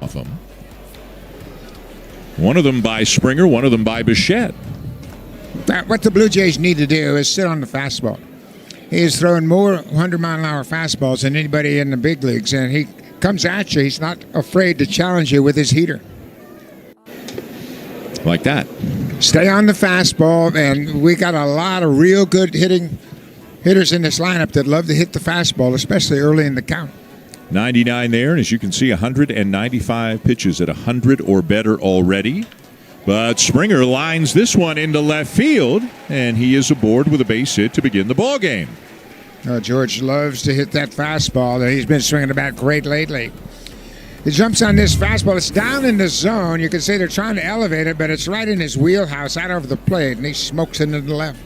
Off them. One of them by Springer, one of them by Bichette. What the Blue Jays need to do is sit on the fastball. He is throwing more 100-mile-an-hour fastballs than anybody in the big leagues, and he comes at you. He's not afraid to challenge you with his heater. Like that. Stay on the fastball, and we got a lot of real good hitters in this lineup that love to hit the fastball, especially early in the count. 99 there, and as you can see, 195 pitches at 100 or better already. But Springer lines this one into left field, and he is aboard with a base hit to begin the ball game. George loves to hit that fastball. He's been swinging the bat great lately. He jumps on this fastball. It's down in the zone. You can say they're trying to elevate it, but it's right in his wheelhouse, out over the plate, and he smokes it into the left.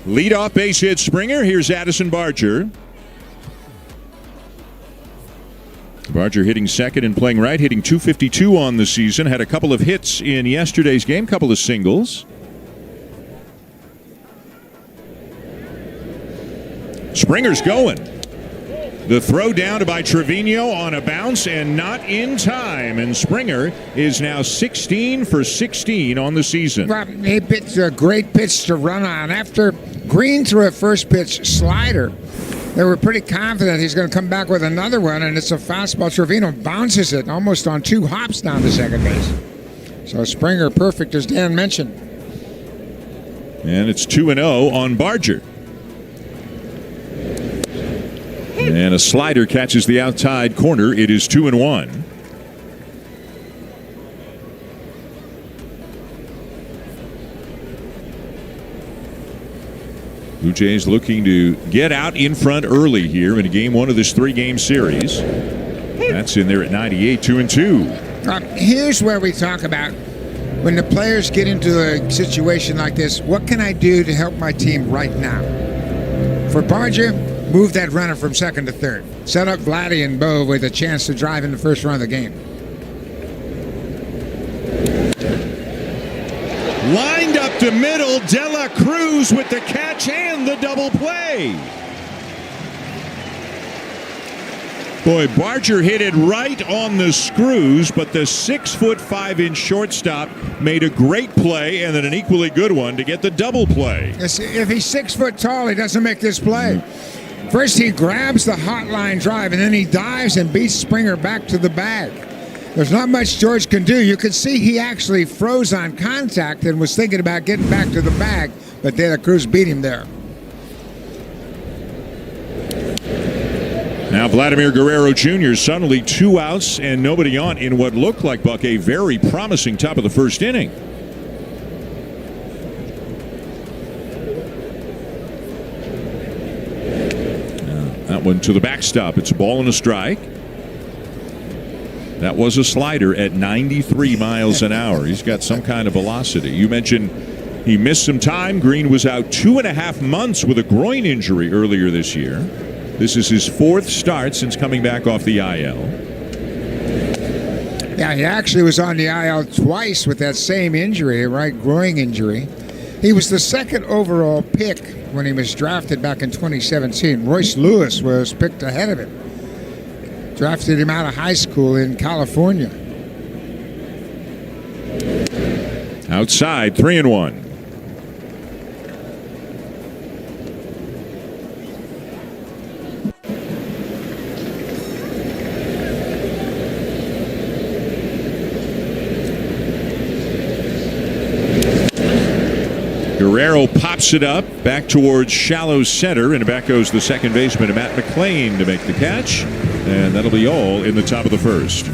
Leadoff base hit Springer. Here's Addison Barger. Barger hitting second and playing right, hitting .252 on the season. Had a couple of hits in yesterday's game, couple of singles. Springer's going. The throw down by Trevino on a bounce and not in time. And Springer is now 16 for 16 on the season. Well, he pitched a great pitch to run on. After Green threw a first pitch slider, they were pretty confident he's going to come back with another one, and it's a fastball. Trevino bounces it almost on 2 hops down to second base. So Springer perfect, as Dan mentioned. And it's 2-0 on Barger. And a slider catches the outside corner. It is 2-1. Blue Jays looking to get out in front early here in game 1 of this 3-game series. That's in there at 98, 2-2. Here's where we talk about when the players get into a situation like this, what can I do to help my team right now? For Barger, move that runner from second to third. Set up Vladdy and Bo with a chance to drive in the first run of the game. Lined up the middle, De La Cruz with the catch and the double play. Boy, Barger hit it right on the screws, but the 6'5" shortstop made a great play and then an equally good one to get the double play. If he's 6 foot tall, he doesn't make this play. First, he grabs the hotline drive, and then he dives and beats Springer back to the bag. There's not much George can do. You could see he actually froze on contact and was thinking about getting back to the bag, but De La Cruz beat him there. Now Vladimir Guerrero Jr. suddenly 2 outs and nobody on in what looked like, Buck, a very promising top of the first inning. That one to the backstop. It's a ball and a strike. That was a slider at 93 miles an hour. He's got some kind of velocity. You mentioned he missed some time. Green was out 2.5 months with a groin injury earlier this year. This is his 4th start since coming back off the IL. Yeah, he actually was on the IL twice with that same injury, a right groin injury. He was the 2nd overall pick when he was drafted back in 2017. Royce Lewis was picked ahead of him. Drafted him out of high school in California. Outside, 3-1. Guerrero pops it up back towards shallow center, and back goes the second baseman, Matt McLean, to make the catch. And that'll be all in the top of the first.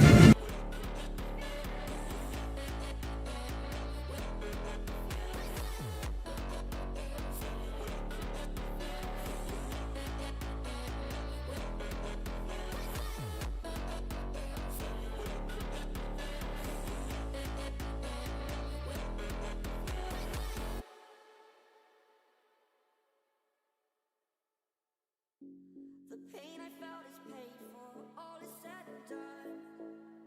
The pain I felt is paid for, all is said and done.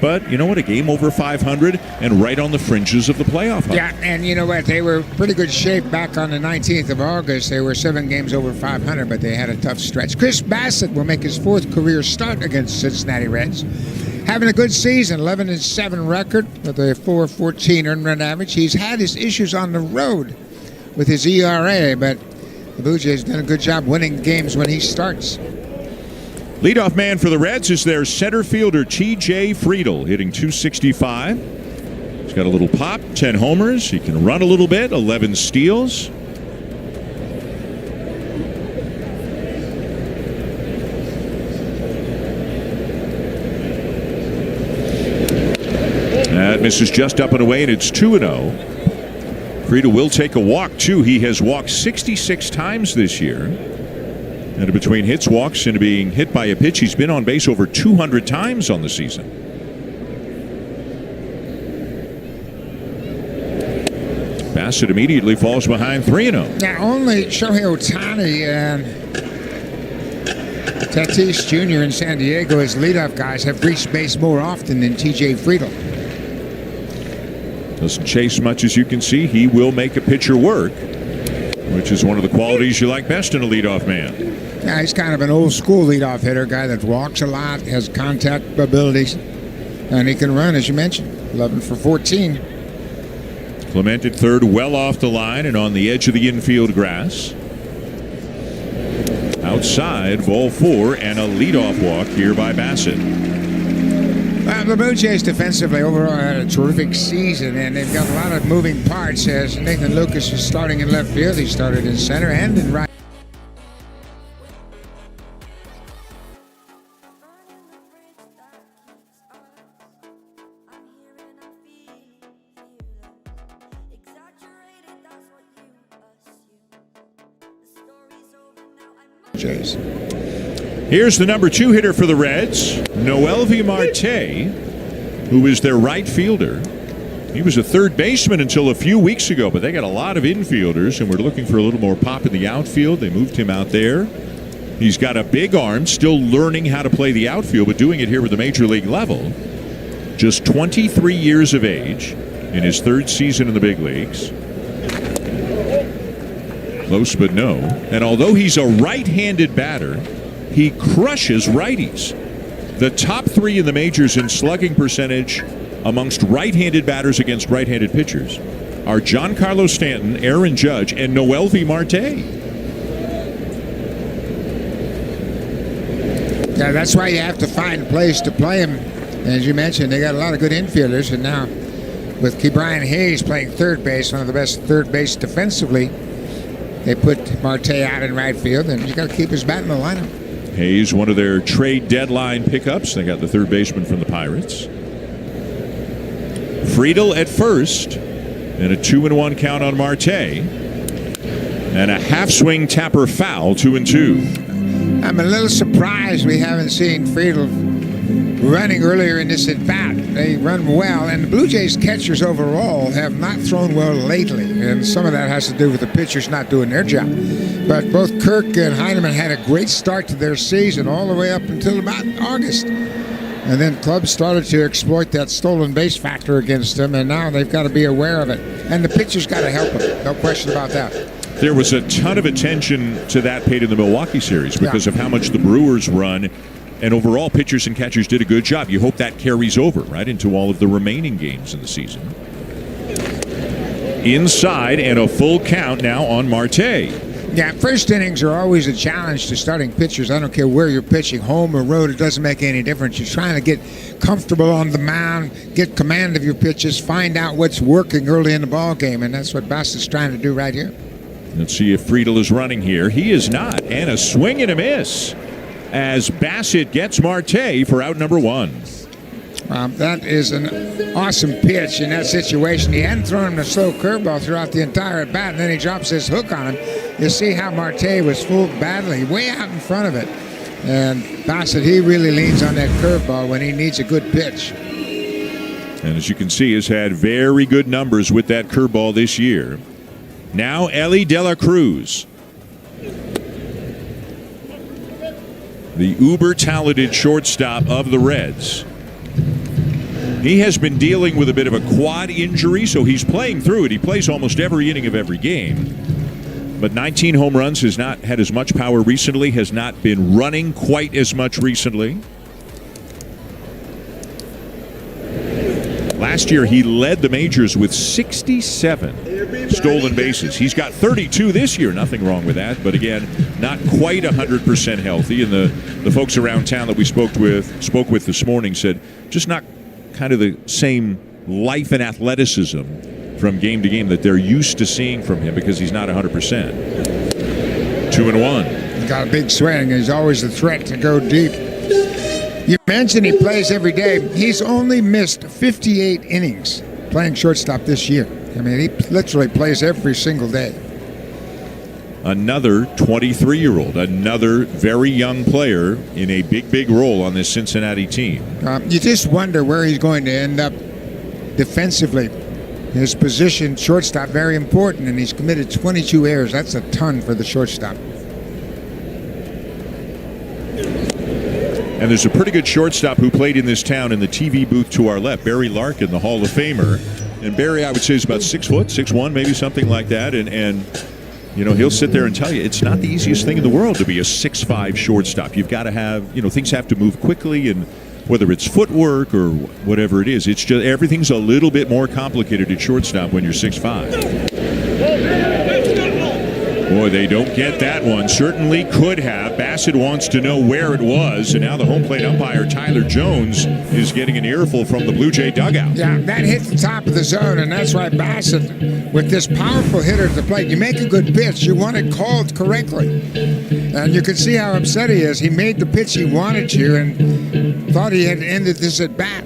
But you know what? A game over 500 and right on the fringes of the playoff hunt. Yeah, and you know what? They were pretty good shape back on the 19th of August. They were 7 games over 500, but they had a tough stretch. Chris Bassett will make his 4th career start against Cincinnati Reds. Having a good season, 11-7 record with a 4.14 earned run average. He's had his issues on the road with his ERA, but the Blue Jays done a good job winning games when he starts. Leadoff man for the Reds is their center fielder, T.J. Friedl, hitting .265. He's got a little pop, 10 homers. He can run a little bit, 11 steals. That misses just up and away, and it's 2-0. Friedl will take a walk, too. He has walked 66 times this year. And between hits, walks, and being hit by a pitch, he's been on base over 200 times on the season. Bassett immediately falls behind 3-0. Now, only Shohei Ohtani and Tatis Jr. in San Diego as leadoff guys have reached base more often than T.J. Friedl. Doesn't chase much, as you can see. He will make a pitcher work, which is one of the qualities you like best in a leadoff man. Yeah, he's kind of an old school leadoff hitter, guy that walks a lot, has contact abilities, and he can run, as you mentioned, 11 for 14. Clement at third, well off the line and on the edge of the infield grass. Outside, ball 4, and a leadoff walk here by Bassett. The Blue Jays defensively overall had a terrific season, and they've got a lot of moving parts. As Nathan Lucas is starting in left field, he started in center and in right. Jays. Here's the number 2 hitter for the Reds, Noelvi Marte, who is their right fielder. He was a third baseman until a few weeks ago, but they got a lot of infielders, and we're looking for a little more pop in the outfield. They moved him out there. He's got a big arm, still learning how to play the outfield, but doing it here with the major league level. Just 23 years of age in his 3rd season in the big leagues. Close but no. And although he's a right-handed batter, he crushes righties. The top 3 in the majors in slugging percentage amongst right-handed batters against right-handed pitchers are Giancarlo Stanton, Aaron Judge, and Noelvi Marte. Yeah, that's why you have to find a place to play him. As you mentioned, they got a lot of good infielders, and now with Brian Hayes playing third base, one of the best third base defensively, they put Marte out in right field, and you got to keep his bat in the lineup. Hayes, one of their trade deadline pickups. They got the third baseman from the Pirates. Friedl at first, and a 2-1 count on Marte, and a half swing tapper foul, 2-2. I'm a little surprised we haven't seen Friedl running earlier in this at bat. They run well, and the Blue Jays catchers overall have not thrown well lately, and some of that has to do with the pitchers not doing their job. But both Kirk and Heineman had a great start to their season all the way up until about August. And then clubs started to exploit that stolen base factor against them, and now they've got to be aware of it. And the pitcher's got to help them, no question about that. There was a ton of attention to that paid in the Milwaukee series because of how much the Brewers run. And overall, pitchers and catchers did a good job. You hope that carries over, right, into all of the remaining games in the season. Inside, and a full count now on Marte. Yeah, first innings are always a challenge to starting pitchers. I don't care where you're pitching, home or road, it doesn't make any difference. You're trying to get comfortable on the mound, get command of your pitches, find out what's working early in the ball game, and that's what Bassett's trying to do right here. Let's see if Friedl is running here. He is not, and a swing and a miss as Bassett gets Marte for out number 1. That is an awesome pitch in that situation. He hadn't thrown him a slow curveball throughout the entire at bat, and then he drops his hook on him. You see how Marte was full battling, way out in front of it. And Bassett, he really leans on that curveball when he needs a good pitch. And as you can see, has had very good numbers with that curveball this year. Now Ellie De La Cruz, the uber-talented shortstop of the Reds. He has been dealing with a bit of a quad injury, so he's playing through it. He plays almost every inning of every game. But 19 home runs, has not had as much power recently, has not been running quite as much recently. Last year, he led the majors with 67 stolen bases. He's got 32 this year. Nothing wrong with that. But again, not quite 100% healthy. And the folks around town that we spoke with this morning said just not kind of the same life and athleticism from game to game that they're used to seeing from him because he's not 100%. 2-1. He's got a big swing. He's always a threat to go deep. You mentioned he plays every day. He's only missed 58 innings playing shortstop this year. I mean, he literally plays every single day. Another 23-year-old, another very young player in a big role on this Cincinnati team. You just wonder where he's going to end up defensively. His position, shortstop, very important, and he's committed 22 errors. That's a ton for the shortstop. And there's a pretty good shortstop who played in this town in the TV booth to our left, Barry Larkin, the Hall of Famer. And Barry, I would say, is about 6 foot, 6'1", maybe something like that. And you know, he'll sit there and tell you it's not the easiest thing in the world to be a 6'5" shortstop. You've got to have, you know, things have to move quickly, and whether it's footwork or whatever it is, it's just everything's a little bit more complicated at shortstop when you're 6'5". Boy, they don't get that one. Certainly could have. Bassett wants to know where it was, and now the home plate umpire, Tyler Jones, is getting an earful from the Blue Jay dugout. Yeah, that hit the top of the zone, and that's why Bassett, with this powerful hitter at the plate, you make a good pitch, you want it called correctly. And you can see how upset he is. He made the pitch he wanted to and thought he had ended this at bat.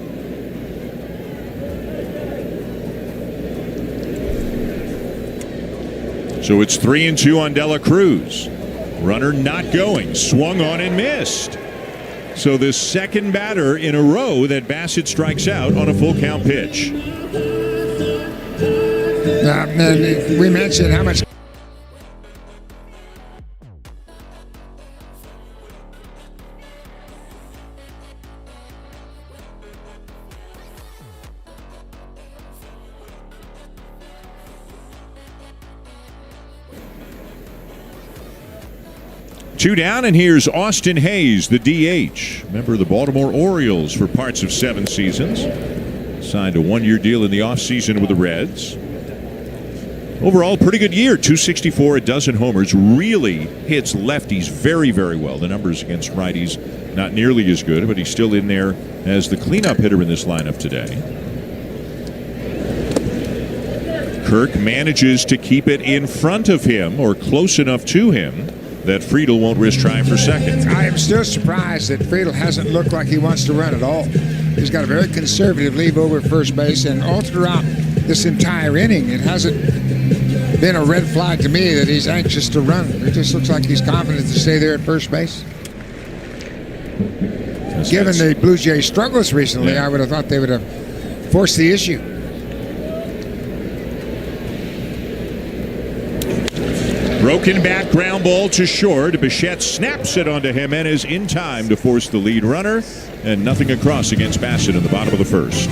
So it's 3-2 on Dela Cruz. Runner not going. Swung on and missed. So the second batter in a row that Bassett strikes out on a full count pitch. And we mentioned how much. Two down, and here's Austin Hayes, the DH, member of the Baltimore Orioles for parts of 7 seasons. Signed a 1-year deal in the offseason with the Reds. Overall, pretty good year. 264, a dozen homers. Really hits lefties very well. The numbers against righties not nearly as good, but he's still in there as the cleanup hitter in this lineup today. Kirk manages to keep it in front of him, or close enough to him, that Friedel won't risk trying for second. I am still surprised that Friedel hasn't looked like he wants to run at all. He's got a very conservative leave over at first base, and all throughout this entire inning, it hasn't been a red flag to me that he's anxious to run. It just looks like he's confident to stay there at first base. Given the Blue Jays' struggles recently, yeah, I would have thought they would have forced the issue. Broken bat ground ball to short. Bichette snaps it onto Jimenez in time to force the lead runner, and nothing across against Bassett in the bottom of the first.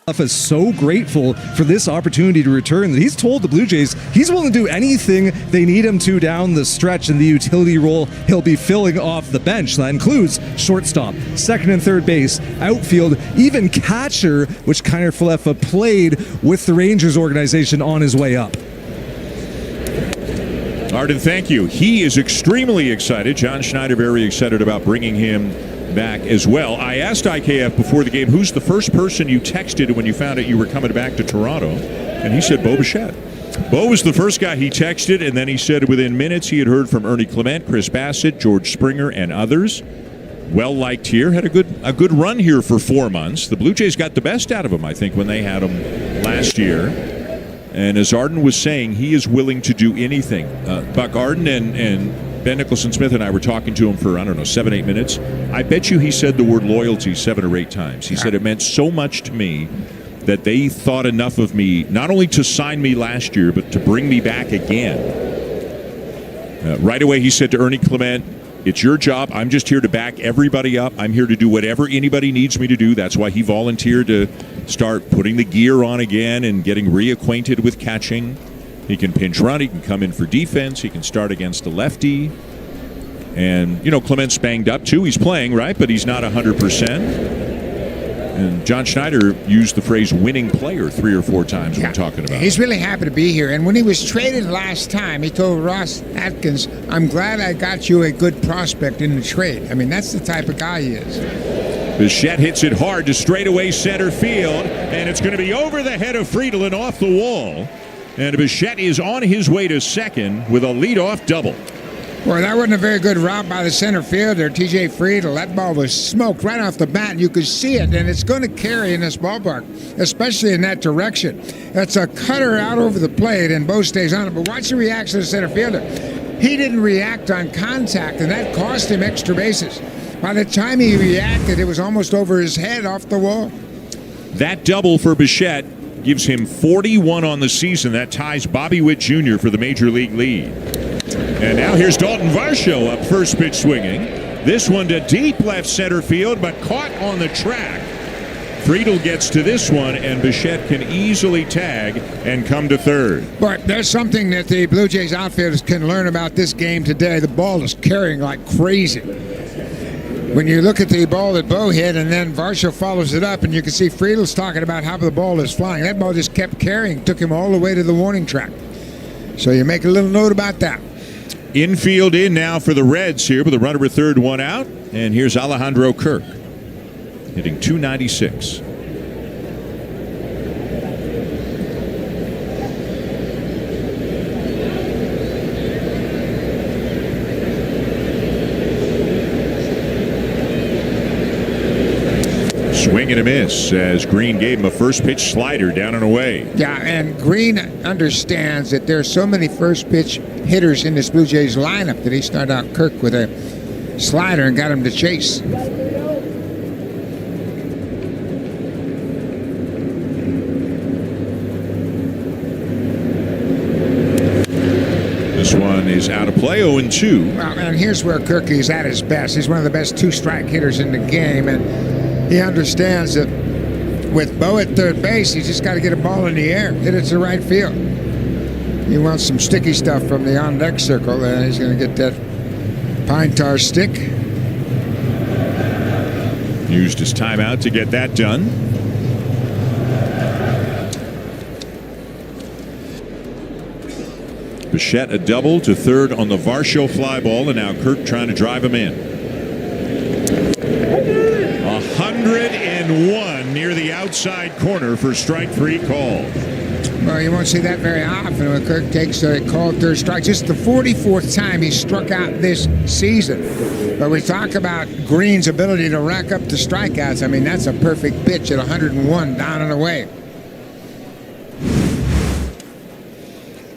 is so grateful for this opportunity to return that he's told the Blue Jays he's willing to do anything they need him to down the stretch in the utility role he'll be filling off the bench. That includes shortstop, second and third base, outfield, even catcher, which Kiner-Falefa played with the Rangers organization on his way up. Arden, thank you. He is extremely excited. John Schneider very excited about bringing him back as well. I asked IKF before the game, who's the first person you texted when you found out you were coming back to Toronto? And he said Bo Bichette. Bo was the first guy he texted, and then he said within minutes he had heard from Ernie Clement, Chris Bassett, George Springer, and others. Well liked here. Had a good run here for 4 months. The Blue Jays got the best out of him, I think, when they had him last year. And as Arden was saying, he is willing to do anything. Buck Arden and Ben Nicholson-Smith and I were talking to him for, 7-8 minutes. I bet you he said the word loyalty 7 or 8 times. He said it meant so much to me that they thought enough of me, not only to sign me last year, but to bring me back again. Right away he said to Ernie Clement, it's your job. I'm just here to back everybody up. I'm here to do whatever anybody needs me to do. That's why he volunteered to start putting the gear on again and getting reacquainted with catching. He can pinch run. He can come in for defense. He can start against a lefty. And, Clement's banged up, too. He's playing, right? But he's not 100%. And John Schneider used the phrase winning player 3 or 4 times when talking about it. He's really happy to be here. And when he was traded last time, he told Ross Atkins, I'm glad I got you a good prospect in the trade. I mean, that's the type of guy he is. Bichette hits it hard to straightaway center field. And it's going to be over the head of Friedel and off the wall. And Bichette is on his way to second with a leadoff double. Well, that wasn't a very good route by the center fielder, T.J. Friedel. That ball was smoked right off the bat, and you could see it, and it's going to carry in this ballpark, especially in that direction. That's a cutter out over the plate, and Bo stays on it. But watch the reaction of the center fielder. He didn't react on contact, and that cost him extra bases. By the time he reacted, it was almost over his head off the wall. That double for Bichette gives him 41 on the season. That ties Bobby Witt Jr. for the Major League lead. And now here's Dalton Varsho up first pitch swinging. This one to deep left center field, but caught on the track. Friedel gets to this one, and Bichette can easily tag and come to third. But there's something that the Blue Jays outfielders can learn about this game today. The ball is carrying like crazy. When you look at the ball that Bo hit, and then Varsho follows it up, and you can see Friedel's talking about how the ball is flying. That ball just kept carrying, took him all the way to the warning track. So you make a little note about that. Infield in now for the Reds here with a runner at third, 1 out. And here's Alejandro Kirk hitting .296. Swing and a miss as Green gave him a first pitch slider down and away. Yeah, and Green understands that there are so many first pitch hitters in this Blue Jays lineup that he started out Kirk with a slider and got him to chase. This one is out of play, 0-2. Well, and here's where Kirk is at his best. He's one of the best two-strike hitters in the game, and he understands that with Bo at third base, he's just got to get a ball in the air, hit it to right field. He wants some sticky stuff from the on-deck circle, and he's going to get that pine tar stick. Used his timeout to get that done. Bichette a double to third on the Varsho fly ball, and now Kirk trying to drive him in. 101 near the outside corner for strike 3 call. Well, you won't see that very often when Kirk takes a called third strike. Just the 44th time he struck out this season. But we talk about Green's ability to rack up the strikeouts. I mean, that's a perfect pitch at 101 down and away.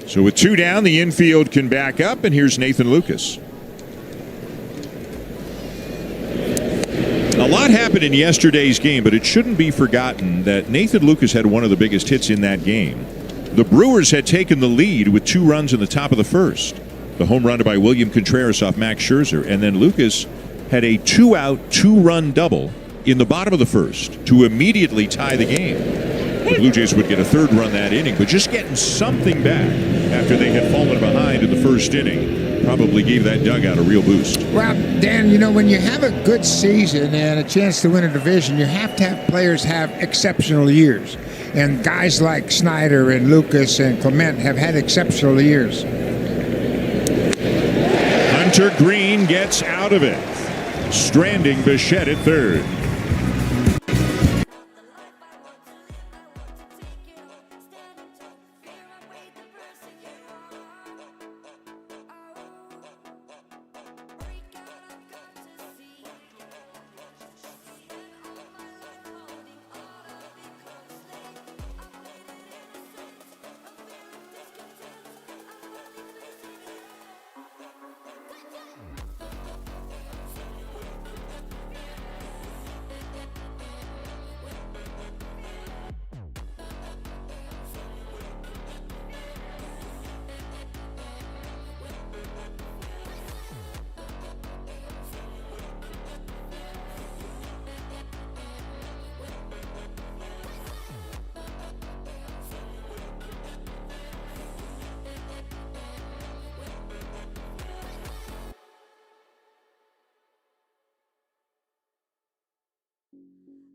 So with 2 down, the infield can back up, and here's Nathan Lucas. A lot happened in yesterday's game, but it shouldn't be forgotten that Nathan Lucas had one of the biggest hits in that game. The Brewers had taken the lead with 2 runs in the top of the first. The home run by William Contreras off Max Scherzer, and then Lucas had a 2-out, 2-run double in the bottom of the first to immediately tie the game. The Blue Jays would get a third run that inning, but just getting something back after they had fallen behind in the first inning probably gave that dugout a real boost. Well, Dan, you know, when you have a good season and a chance to win a division, you have to have players have exceptional years. And guys like Snyder and Lucas and Clement have had exceptional years. Hunter Green gets out of it, stranding Bichette at third.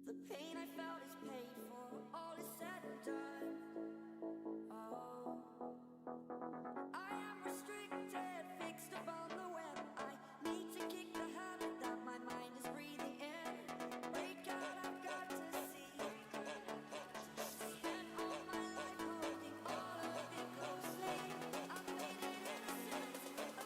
The pain I felt is paid for, all is said and done. Oh, I am restricted, fixed upon the web. I need to kick the habit that my mind is breathing in. Break out, I've got to see. Spent all my life holding all of it closely. I've made it innocent, a feeling discontent. I'm only facing it all.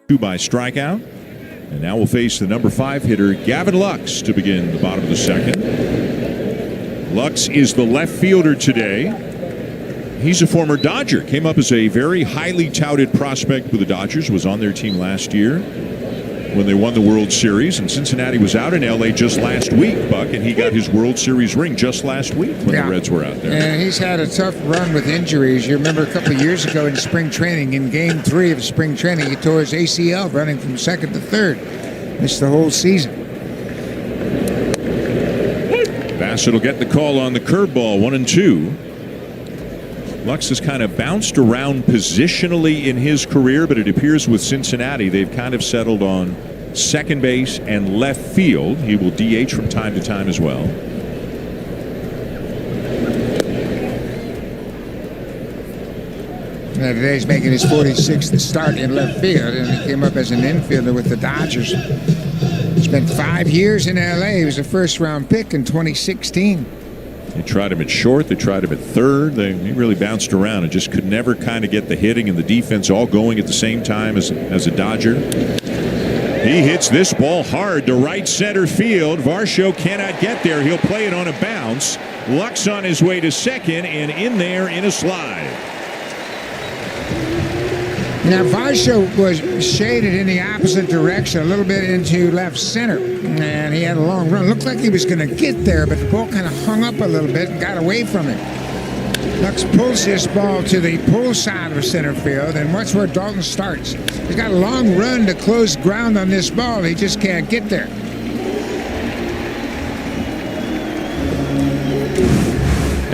Two by strikeout. And now we'll face the number 5 hitter, Gavin Lux, to begin the bottom of the second. Lux is the left fielder today. He's a former Dodger. Came up as a very highly touted prospect with the Dodgers. Was on their team last year when they won the World Series. And Cincinnati was out in L.A. just last week, Buck, and he got his World Series ring just last week when the Reds were out there. And he's had a tough run with injuries. You remember a couple of years ago in spring training, in Game 3 of spring training, he tore his ACL running from second to third. Missed the whole season. Bassett will get the call on the curveball, 1-2. Lux has kind of bounced around positionally in his career, but it appears with Cincinnati they've kind of settled on second base and left field. He will DH from time to time as well. Now today he's making his 46th start in left field, and he came up as an infielder with the Dodgers. Spent 5 years in L.A. He was a first-round pick in 2016. They tried him at short. They tried him at third. He really bounced around and just could never kind of get the hitting and the defense all going at the same time as a Dodger. He hits this ball hard to right center field. Varsho cannot get there. He'll play it on a bounce. Lux on his way to second and in there in a slide. Now, Varsho was shaded in the opposite direction, a little bit into left center, and he had a long run. Looked like he was going to get there, but the ball kind of hung up a little bit and got away from him. Lux pulls this ball to the pull side of center field, and watch where Dalton starts. He's got a long run to close ground on this ball. He just can't get there.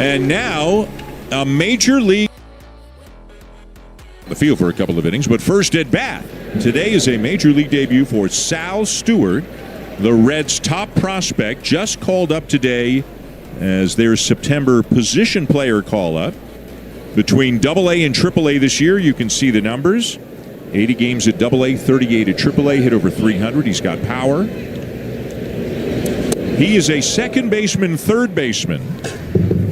And now, a major league the field for a couple of innings, but first at bat today is a major league debut for Sal Stewart, the Reds' top prospect, just called up today as their September position player call-up. Between AA and AAA this year, you can see the numbers. 80 games at AA, 38 at AAA, hit over 300. He's got power. He is a second baseman, third baseman.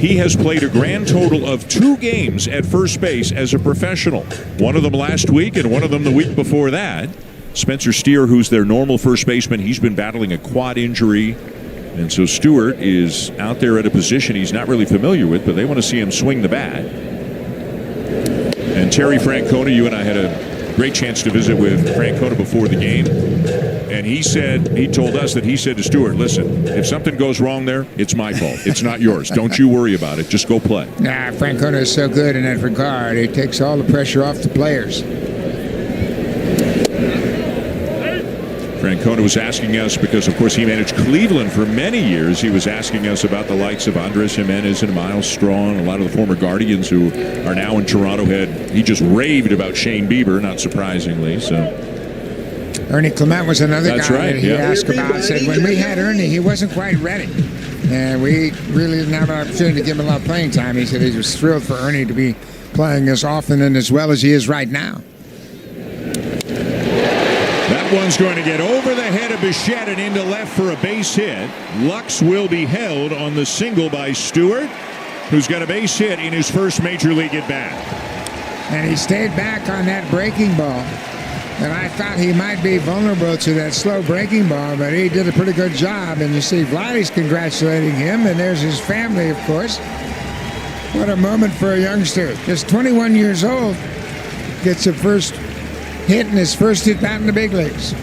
He has played a grand total of 2 games at first base as a professional. One of them last week and one of them the week before that. Spencer Steer, who's their normal first baseman, he's been battling a quad injury. And so Stewart is out there at a position he's not really familiar with, but they want to see him swing the bat. And Terry Francona, you and I had a great chance to visit with Francona before the game. And he told us that he said to Stewart, listen, if something goes wrong there, it's my fault. It's not yours. Don't you worry about it. Just go play. Nah, Francona is so good in that regard. He takes all the pressure off the players. Francona was asking us, because of course he managed Cleveland for many years, he was asking us about the likes of Andres Jimenez and Miles Straw and a lot of the former Guardians who are now in Toronto. He just raved about Shane Bieber, not surprisingly. So Ernie Clement was another That's guy right, that he yeah. asked about. Said when we had Ernie, he wasn't quite ready. And we really didn't have an opportunity to give him a lot of playing time. He said he was thrilled for Ernie to be playing as often and as well as he is right now. that one's going to get over the head of Bichette and into left for a base hit. Lux will be held on the single by Stewart, who's got a base hit in his first major league at bat. And he stayed back on that breaking ball. And I thought he might be vulnerable to that slow breaking ball, but he did a pretty good job. And you see Vladdy's congratulating him, and there's his family, of course. What a moment for a youngster. Just 21 years old, gets a first hit in his first at bat in the big leagues.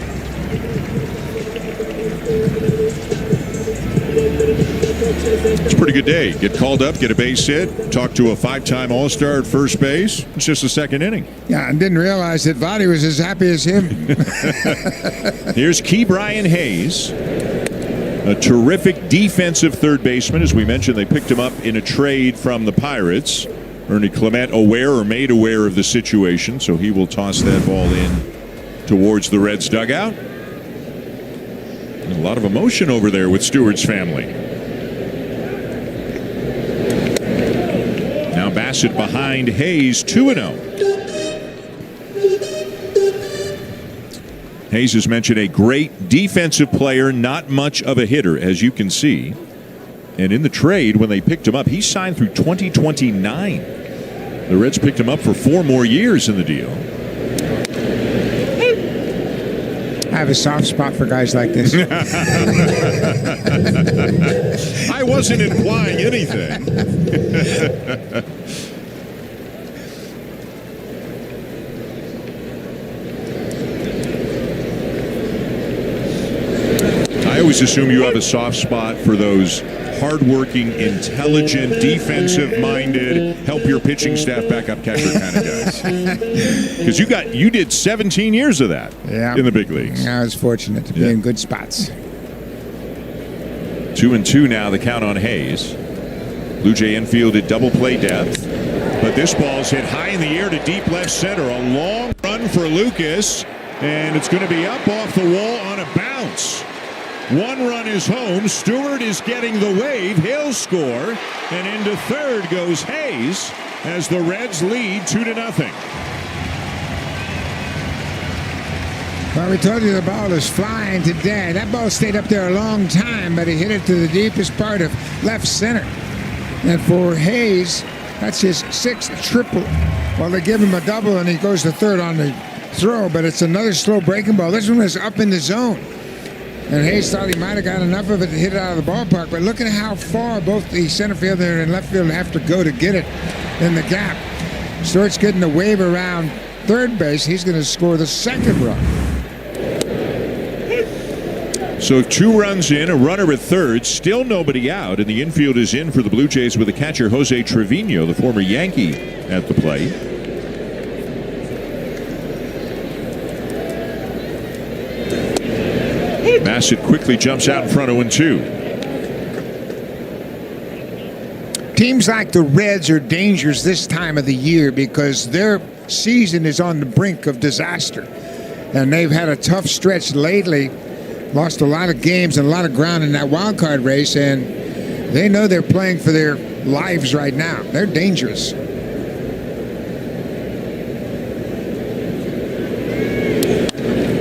It's a pretty good day. Get called up, get a base hit, talk to a 5-time All-Star at first base. It's just the second inning. Yeah, and didn't realize that Vladdy was as happy as him. Here's Ke'Bryan Hayes, a terrific defensive third baseman. As we mentioned, they picked him up in a trade from the Pirates. Ernie Clement made aware of the situation, so he will toss that ball in towards the Reds dugout. There's a lot of emotion over there with Stewart's family. Now Bassett behind Hayes, 2-0. Hayes has mentioned a great defensive player, not much of a hitter, as you can see. And in the trade, when they picked him up, he signed through 2029. The Reds picked him up for 4 more years in the deal. I have a soft spot for guys like this. I wasn't implying anything. I always assume you have a soft spot for those hardworking, intelligent, defensive-minded, help your pitching staff back up catcher kind of guys. Because you did 17 years of that in the big leagues. I was fortunate to be in good spots. 2-2 now, the count on Hayes. Blue Jay infield at double play depth. But this ball's hit high in the air to deep left center. A long run for Lucas, and it's going to be up off the wall on a bounce. 1 run is home. Stewart is getting the wave. He'll score. And into third goes Hayes as the Reds lead 2-0. Well, we told you the ball is flying today. That ball stayed up there a long time, but he hit it to the deepest part of left center. And for Hayes, that's his 6th triple. Well, they give him a double, and he goes to third on the throw, but it's another slow breaking ball. This one is up in the zone. And Hayes thought he might have got enough of it to hit it out of the ballpark, but look at how far both the center fielder and left fielder have to go to get it in the gap. Stewart's getting the wave around third base. He's going to score the 2nd run. So 2 runs in, a runner at third, still nobody out, and the infield is in for the Blue Jays with the catcher Jose Trevino, the former Yankee, at the plate. Bassett quickly jumps out in front of 1-2. Teams like the Reds are dangerous this time of the year because their season is on the brink of disaster. And they've had a tough stretch lately, lost a lot of games and a lot of ground in that wild card race, and they know they're playing for their lives right now. They're dangerous.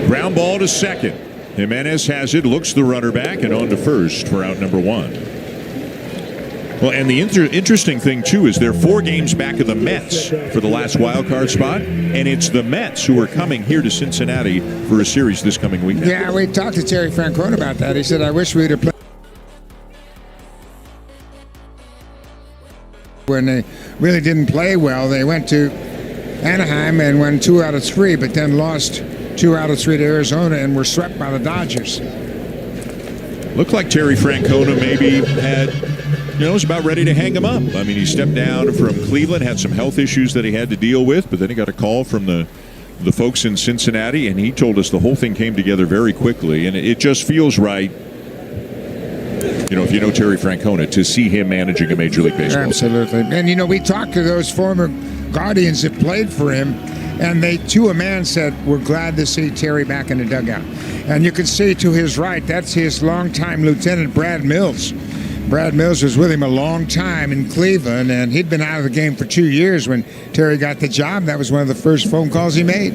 Ground ball to second. Jimenez has it, looks the runner back, and on to first for out number 1. Well, and the interesting thing, too, is they're 4 games back of the Mets for the last wild card spot, and it's the Mets who are coming here to Cincinnati for a series this coming weekend. Yeah, we talked to Terry Francona about that. He said, I wish we'd have played when they really didn't play well. They went to Anaheim and won 2 out of 3, but then lost 2 out of 3 to Arizona and were swept by the Dodgers. Looked like Terry Francona maybe was about ready to hang him up. I mean, he stepped down from Cleveland, had some health issues that he had to deal with, but then he got a call from the folks in Cincinnati, and he told us the whole thing came together very quickly, and it just feels right, if you know Terry Francona, to see him managing a Major League Baseball. Absolutely. And, we talked to those former Guardians that played for him, and they, to a man, said, we're glad to see Terry back in the dugout. And you can see to his right, that's his longtime lieutenant, Brad Mills. Brad Mills was with him a long time in Cleveland, and he'd been out of the game for 2 years when Terry got the job. That was one of the first phone calls he made.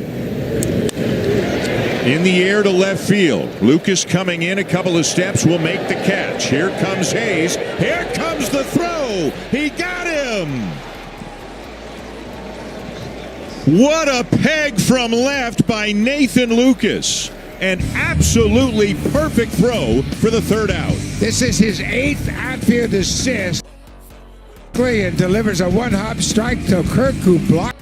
In the air to left field. Lucas coming in a couple of steps will make the catch. Here comes Hayes. Here comes the throw. He got him. What a peg from left by Nathan Lucas. An absolutely perfect throw for the 3rd out. This is his 8th outfield assist. And delivers a one-hop strike to Kirk, who blocked.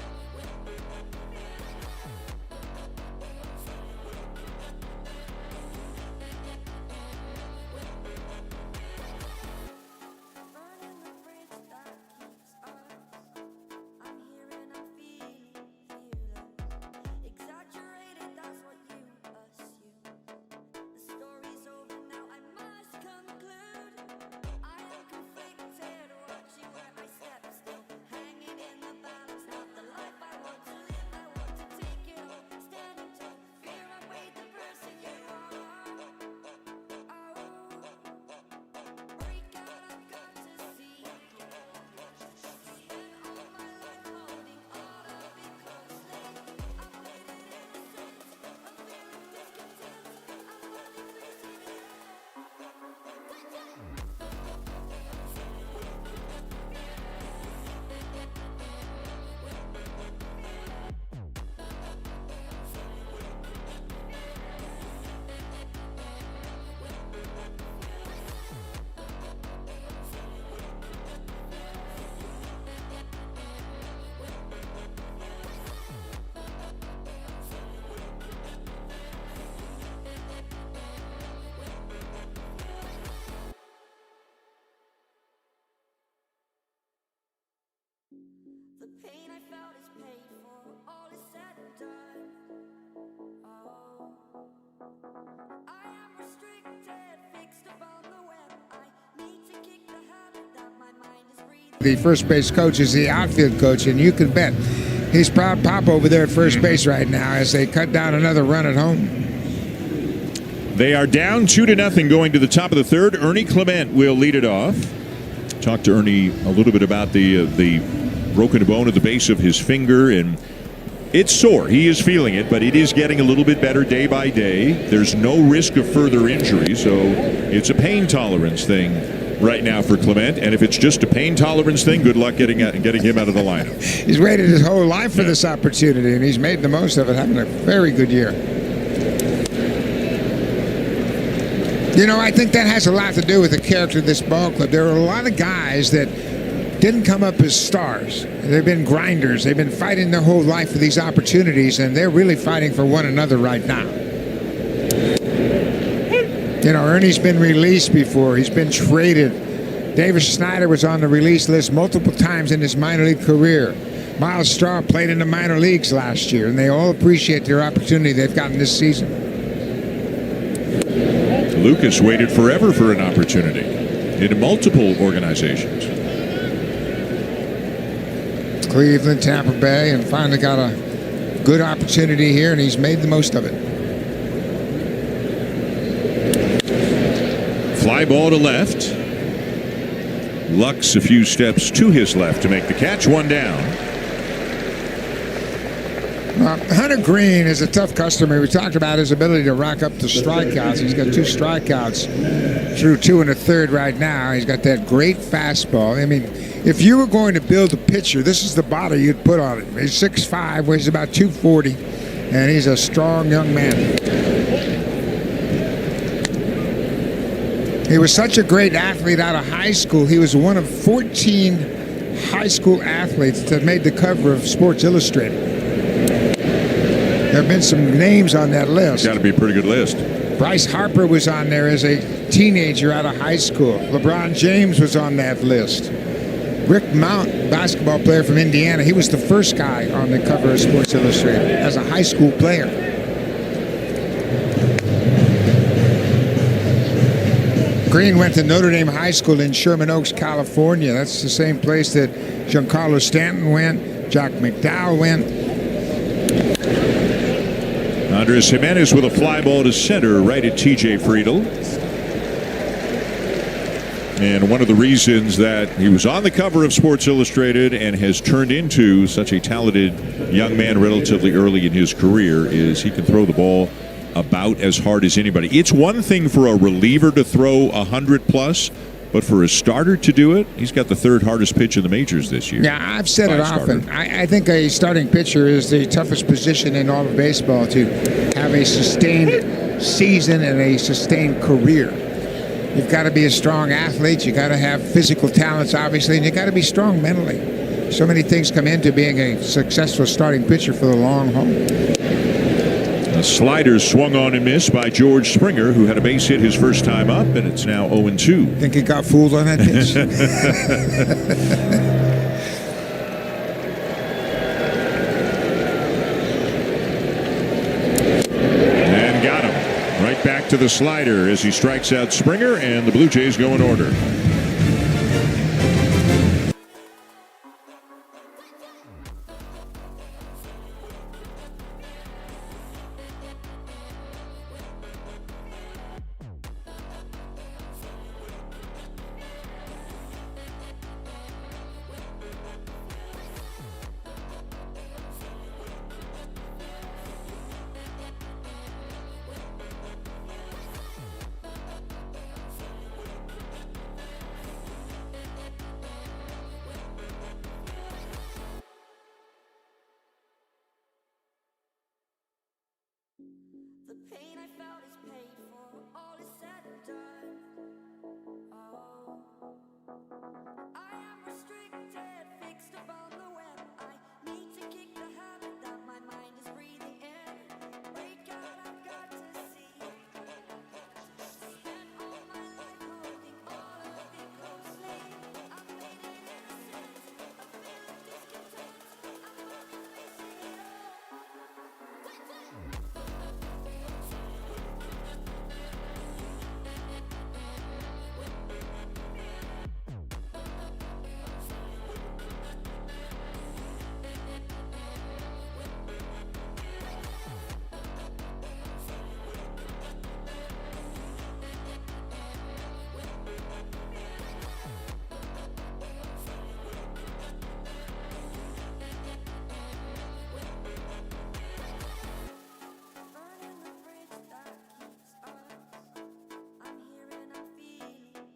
Burning the bridge that keeps us. I'm here and I feel exaggerated, that's what you assume. The story's over now, I must conclude. I am conflicted, watching where I step still, hanging in the balance, not the life I want to live. I want to take it all, standing tall, fear I weighed the person you are. Break out, I've got to see. Spent all my life holding all of it closely. I played it innocent, I'm feeling discontent. I'm finally facing it. The pain I felt is paid for, all is said and done. Oh, I am restricted, fixed upon the web. I need to kick the habit that my mind is breathing. The first base coach is the outfield coach, and you can bet he's proud pop over there at first base right now as they cut down another run at home. They are down 2-0 going to the top of the 3rd. Ernie Clement will lead it off. Talked to Ernie a little bit about the broken bone at the base of his finger, and it's sore. He is feeling it, but it is getting a little bit better day by day. There's no risk of further injury, so it's a pain tolerance thing right now for Clement. And if it's just a pain tolerance thing, good luck getting him out of the lineup. He's waited his whole life for this opportunity, and he's made the most of it, having a very good year. I think that has a lot to do with the character of this ball club. There are a lot of guys that didn't come up as stars. They've been grinders. They've been fighting their whole life for these opportunities, and they're really fighting for one another right now. Ernie's been released before. He's been traded. Davis Snyder was on the release list multiple times in his minor league career. Miles Straw played in the minor leagues last year, and they all appreciate their opportunity they've gotten this season. Lucas waited forever for an opportunity in multiple organizations. Cleveland, Tampa Bay, and finally got a good opportunity here, and he's made the most of it. Fly ball to left. Lux a few steps to his left to make the catch. 1 down. Hunter Green is a tough customer. We talked about his ability to rack up the strikeouts. He's got 2 strikeouts through 2 1/3 right now. He's got that great fastball. I mean, if you were going to build a pitcher, this is the body you'd put on it. He's 6'5", weighs about 240, and he's a strong young man. He was such a great athlete out of high school. He was one of 14 high school athletes that made the cover of Sports Illustrated. There have been some names on that list. Got to be a pretty good list. Bryce Harper was on there as a teenager out of high school. LeBron James was on that list. Rick Mount, basketball player from Indiana, he was the first guy on the cover of Sports Illustrated as a high school player. Green went to Notre Dame High School in Sherman Oaks, California. That's the same place that Giancarlo Stanton went, Jack McDowell went. Andres Jimenez with a fly ball to center right at T.J. Friedel. And one of the reasons that he was on the cover of Sports Illustrated and has turned into such a talented young man relatively early in his career is he can throw the ball about as hard as anybody. It's one thing for a reliever to throw 100 plus, but for a starter to do it, he's got the 3rd hardest pitch in the majors this year. Yeah, I've said it often. I think a starting pitcher is the toughest position in all of baseball to have a sustained season and a sustained career. You've got to be a strong athlete. You've got to have physical talents, obviously, and you've got to be strong mentally. So many things come into being a successful starting pitcher for the long haul. A slider swung on and missed by George Springer, who had a base hit his first time up, and it's now 0-2. Think he got fooled on that pitch? And got him. Right back to the slider as he strikes out Springer, and the Blue Jays go in order. The pain I felt is paid for, all is said and done. Oh, I am restricted, fixed upon the web. I need to kick the habit that my mind is breathing in. Break out, I've got to see. Spent all my life holding all of it closely. I've made it innocent, a feel of discontent. I'm only facing it all. Burning the bridge that keeps us. I'm here and I'm feeling fearless.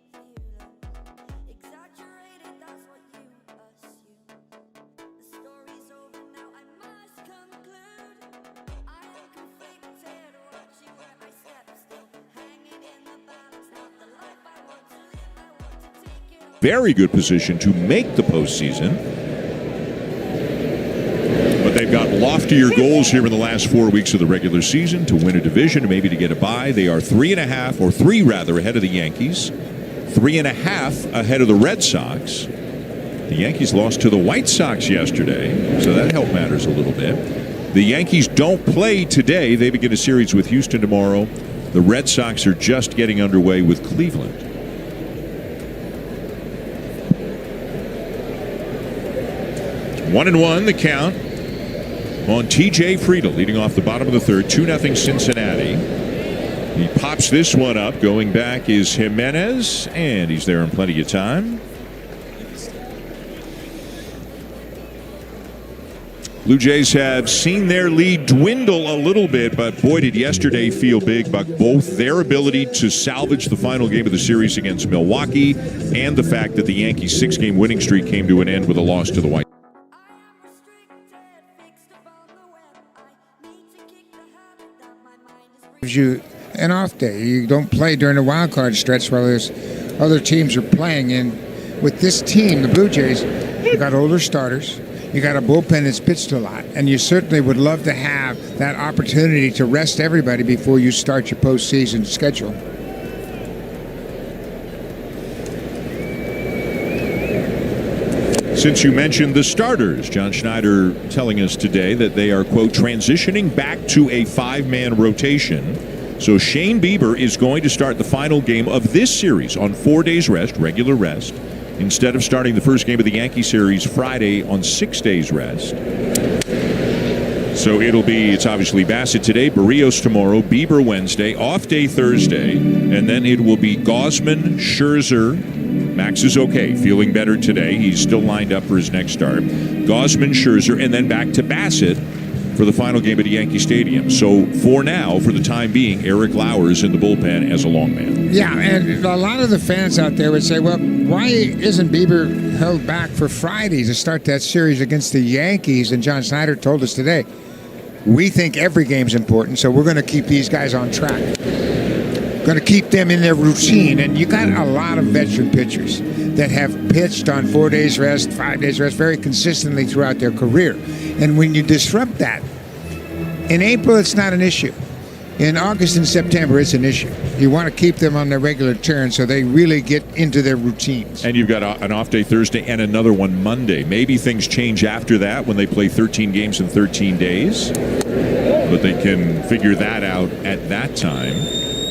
Exaggerated, that's what you assume. The story's over now, I must conclude. I am conflicted, watching where I step, still hanging in the balance. Not the life I want to live, I want to take it all. Very good position to make the postseason. But they've got loftier goals here in the last 4 weeks of the regular season to win a division, maybe to get a bye. They are 3.5, or 3 rather, ahead of the Yankees. 3.5 ahead of the Red Sox. The Yankees lost to the White Sox yesterday, so that helped matters a little bit. The Yankees don't play today. They begin a series with Houston tomorrow. The Red Sox are just getting underway with Cleveland. 1-1 the count on T.J. Friedel, leading off the bottom of the 3rd, 2-0 Cincinnati. He pops this one up. Going back is Jimenez, and he's there in plenty of time. Blue Jays have seen their lead dwindle a little bit, but boy, did yesterday feel big, Buck. Both their ability to salvage the final game of the series against Milwaukee and the fact that the Yankees' 6-game winning streak came to an end with a loss to the White Sox. I am restricted, fixed upon the web. I need to kick the habit that my mind is Gives you an off day. You don't play during the wild card stretch while there's other teams are playing. And with this team, the Blue Jays, you got older starters. You got a bullpen that's pitched a lot, and you certainly would love to have that opportunity to rest everybody before you start your postseason schedule. Since you mentioned the starters, John Schneider telling us today that they are, quote, transitioning back to a 5-man rotation. So Shane Bieber is going to start the final game of this series on 4 days rest, regular rest, instead of starting the first game of the Yankee series Friday on 6 days rest. So it's obviously Bassett today, Barrios tomorrow, Bieber Wednesday, off day Thursday, and then it will be Gausman, Scherzer. Max is okay, feeling better today. He's still lined up for his next start. Gausman, Scherzer, and then back to Bassett for the final game at Yankee Stadium. So for now, for the time being, Eric Lauer's in the bullpen as a long man. Yeah, and a lot of the fans out there would say, well, why isn't Bieber held back for Friday to start that series against the Yankees? And John Snyder told us today, we think every game's important, so we're going to keep these guys on track. Going to keep them in their routine. And you got a lot of veteran pitchers that have pitched on 4 days rest, 5 days rest very consistently throughout their career. And when you disrupt that, in April, it's not an issue. In August and September, it's an issue. You want to keep them on their regular turn so they really get into their routines. And you've got an off day Thursday and another one Monday. Maybe things change after that when they play 13 games in 13 days. But they can figure that out at that time.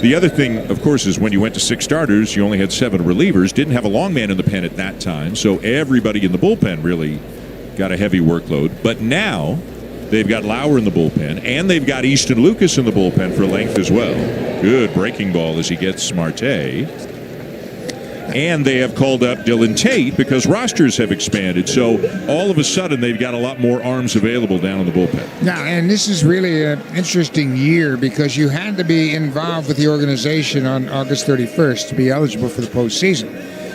The other thing, of course, is when you went to 6 starters, you only had 7 relievers, didn't have a long man in the pen at that time. So everybody in the bullpen really got a heavy workload. But now they've got Lauer in the bullpen, and they've got Easton Lucas in the bullpen for length as well. Good breaking ball as he gets Marte. And they have called up Dylan Tate because rosters have expanded. So all of a sudden, they've got a lot more arms available down in the bullpen. Yeah, and this is really an interesting year because you had to be involved with the organization on August 31st to be eligible for the postseason.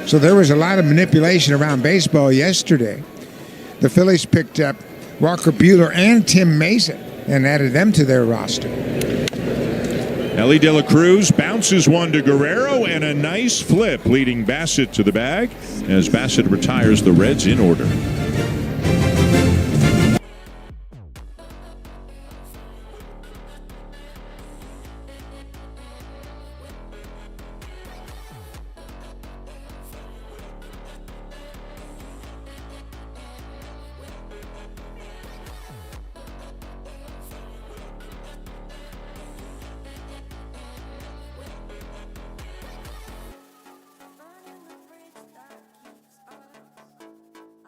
So there was a lot of manipulation around baseball yesterday. The Phillies picked up Walker Buehler and Tim Mason and added them to their roster. Ellie De La Cruz bounces one to Guerrero, and a nice flip leading Bassett to the bag as Bassett retires the Reds in order. burning the bridge that keeps us. I'm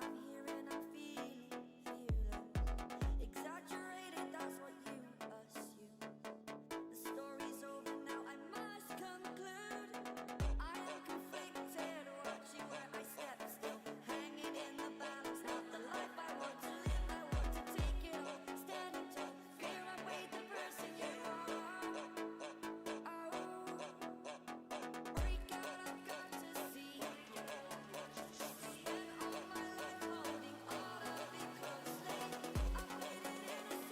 here and I feel fearless. Exaggerated, that's what you assume. The story's over now, I must conclude. I am conflicted, watching where I step still. Hanging in the balance, not the life I want to live. I want to take it all, standing tall. Fear I weighed the person you are. Break out, I've got to see. Spent all my life holding all of it closely. I played it innocent. I'm feeling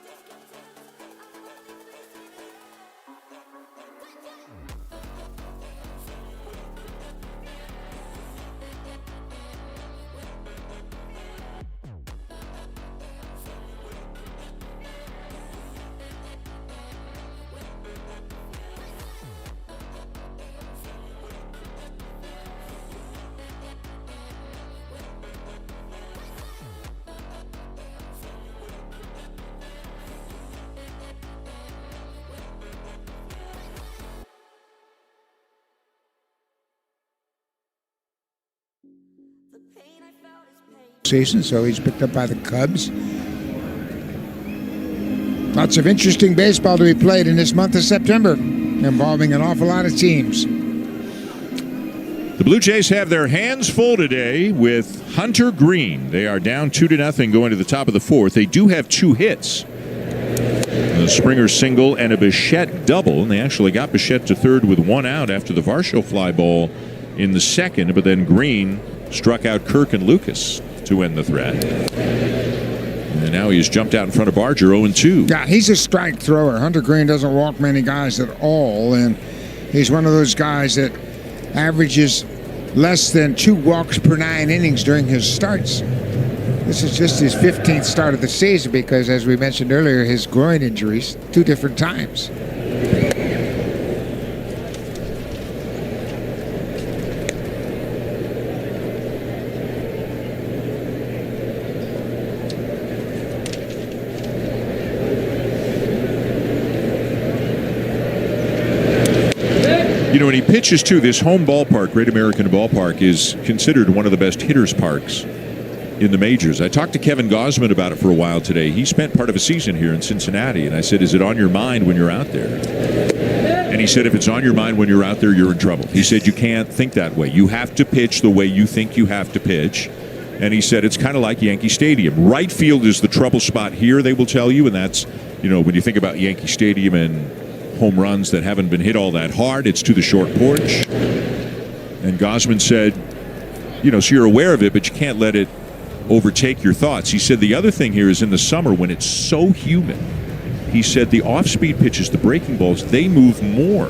discontent. I'm finally facing it The pain I felt is paid. Season, so he's picked up by the Cubs. Lots of interesting baseball to be played in this month of September, involving an awful lot of teams. The Blue Jays have their hands full today with Hunter Green. They are down 2-0 going to the top of the fourth. They do have 2 hits. A Springer single and a Bichette double, and they actually got Bichette to third with 1 out after the Varsho fly ball in the second, but then Green struck out Kirk and Lucas to end the threat. And now he's jumped out in front of Barger, 0-2. Yeah, he's a strike thrower. Hunter Green doesn't walk many guys at all, and he's one of those guys that averages less than 2 walks per 9 innings during his starts. This is just his 15th start of the season because, as we mentioned earlier, his groin injuries 2 different times. You know, when he pitches too, this home ballpark, Great American Ballpark, is considered one of the best hitters parks in the majors. I talked to Kevin Gausman about it for a while today. He spent part of a season here in Cincinnati, and I said, is it on your mind when you're out there? And he said, if it's on your mind when you're out there, you're in trouble. He said, you can't think that way. You have to pitch the way you think you have to pitch. And he said, it's kind of like Yankee Stadium. Right field is the trouble spot here, they will tell you, and that's, you know, when you think about Yankee Stadium and home runs that haven't been hit all that hard, it's to the short porch. And Gausman said, you know, so you're aware of it, but you can't let it overtake your thoughts. He said the other thing here is in the summer when it's so humid, he said the off-speed pitches, the breaking balls, they move more.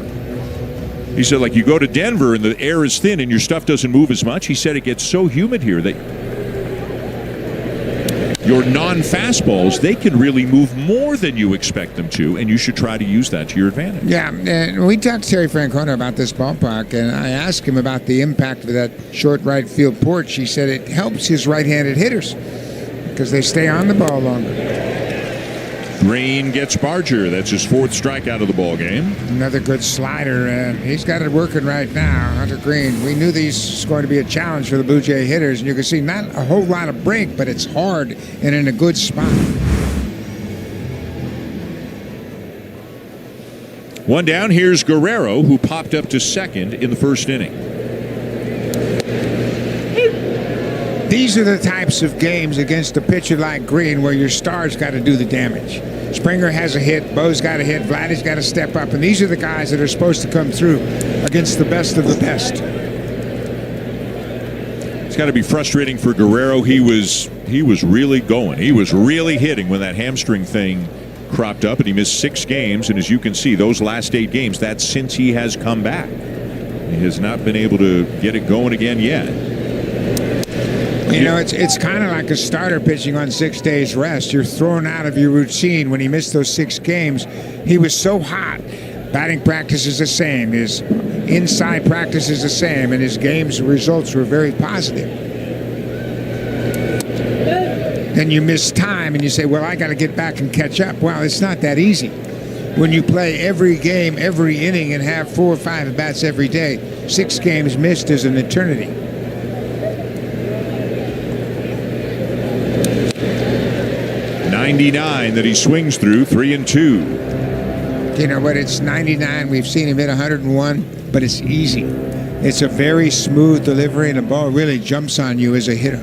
He said, like, you go to Denver and the air is thin and your stuff doesn't move as much. He said it gets so humid here that your non-fastballs, they can really move more than you expect them to, and you should try to use that to your advantage. Yeah, and we talked to Terry Francona about this ballpark, and I asked him about the impact of that short right field porch. He said it helps his right-handed hitters because they stay on the ball longer. Green gets Barger. That's his 4th strikeout of the ball game. Another good slider, and he's got it working right now. Hunter Green. We knew this was going to be a challenge for the Blue Jay hitters, and you can see not a whole lot of break, but it's hard and in a good spot. 1 down. Here's Guerrero, who popped up to second in the first inning. These are the types of games against a pitcher like Green where your star's got to do the damage. Springer has a hit, Bo's got a hit, Vladdy's got to step up, and these are the guys that are supposed to come through against the best of the best. It's got to be frustrating for Guerrero. He was really going. He was really hitting when that hamstring thing cropped up, and he missed 6 games. And as you can see, those last 8 games, that's since he has come back. He has not been able to get it going again yet. You know, it's kind of like a starter pitching on 6 days rest. You're thrown out of your routine. When he missed those 6 games, he was so hot. Batting practice is the same. His inside practice is the same, and his game's results were very positive. Then you miss time, and you say, well, I got to get back and catch up. Well, it's not that easy. When you play every game, every inning, and have 4 or 5 at-bats every day, 6 games missed is an eternity. 99 that he swings through, 3-2. You know what? It's 99. We've seen him hit 101, but it's easy. It's a very smooth delivery, and the ball really jumps on you as a hitter.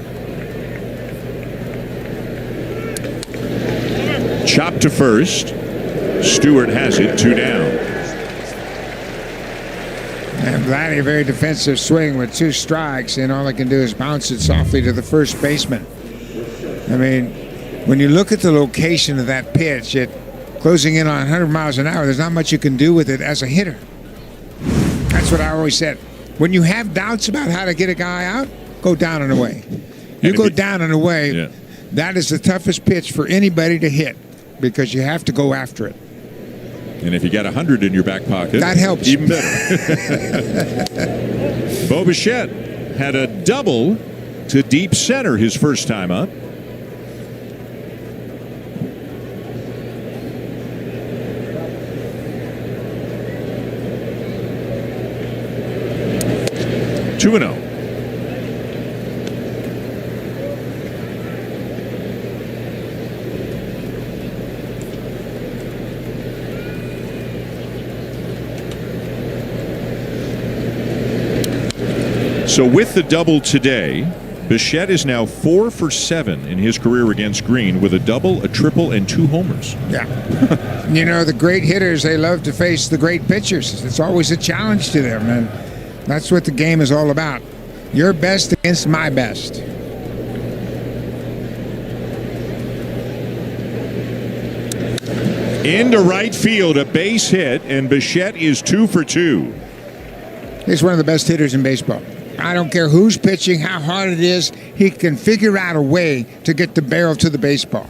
Chop to first. Stewart has it, 2 down. And Vladdy, a very defensive swing with 2 strikes, and all I can do is bounce it softly to the first baseman. I mean, when you look at the location of that pitch, it closing in on 100 miles an hour, there's not much you can do with it as a hitter. That's what I always said. When you have doubts about how to get a guy out, go down and away. You go down and away, yeah. That is the toughest pitch for anybody to hit because you have to go after it. And if you got 100 in your back pocket, that helps. Even better. Bo Bichette had a double to deep center his first time up. Two and 0. So with the double today, Bichette is now 4 for 7 in his career against Green with a double, a triple, and 2 homers. Yeah. You know, the great hitters, they love to face the great pitchers. It's always a challenge to them, and that's what the game is all about. Your best against my best. Into right field, a base hit, and Bichette is 2 for 2. He's one of the best hitters in baseball. I don't care who's pitching, how hard it is, he can figure out a way to get the barrel to the baseball.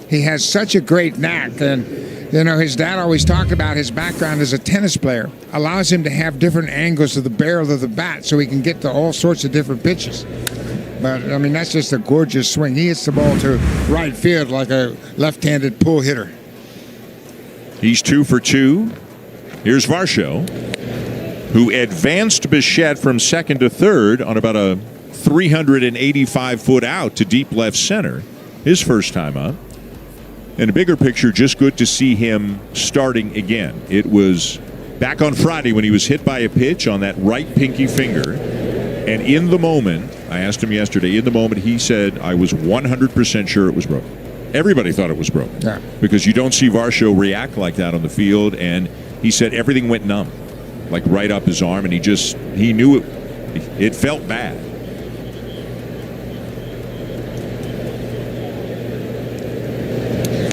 He has such a great knack, and you know, his dad always talked about his background as a tennis player allows him to have different angles of the barrel of the bat so he can get to all sorts of different pitches. But, I mean, that's just a gorgeous swing. He hits the ball to right field like a left-handed pull hitter. He's 2 for 2. Here's Varsho, who advanced Bichette from second to third on about a 385-foot out to deep left center, his first time up. In a bigger picture, just good to see him starting again. It was back on Friday when he was hit by a pitch on that right pinky finger. And in the moment, I asked him yesterday, in the moment he said, I was 100% sure it was broken. Everybody thought it was broken. Yeah. Because you don't see Varsho react like that on the field. And he said everything went numb, like right up his arm. And he knew it felt bad.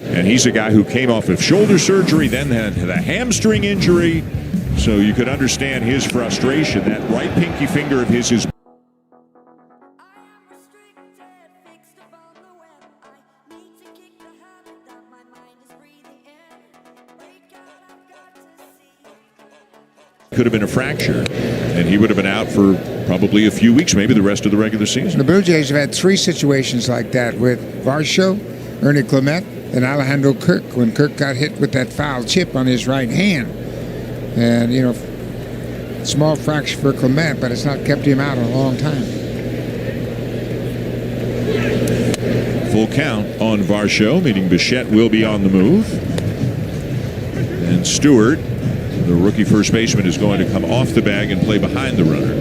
And he's a guy who came off of shoulder surgery, then had the hamstring injury. So you could understand his frustration. That right pinky finger of his is. I am restricted, fixed upon the web. I need to kick the habit that my mind is breathing in. Break out, I've got to see. Could have been a fracture, and he would have been out for probably a few weeks, maybe the rest of the regular season. The Blue Jays have had 3 situations like that with Varsho, Ernie Clement, and Alejandro Kirk when Kirk got hit with that foul chip on his right hand. And, you know, small fracture for Clement, but it's not kept him out a long time. Full count on Varsho, meaning Bichette will be on the move. And Stewart, the rookie first baseman, is going to come off the bag and play behind the runner.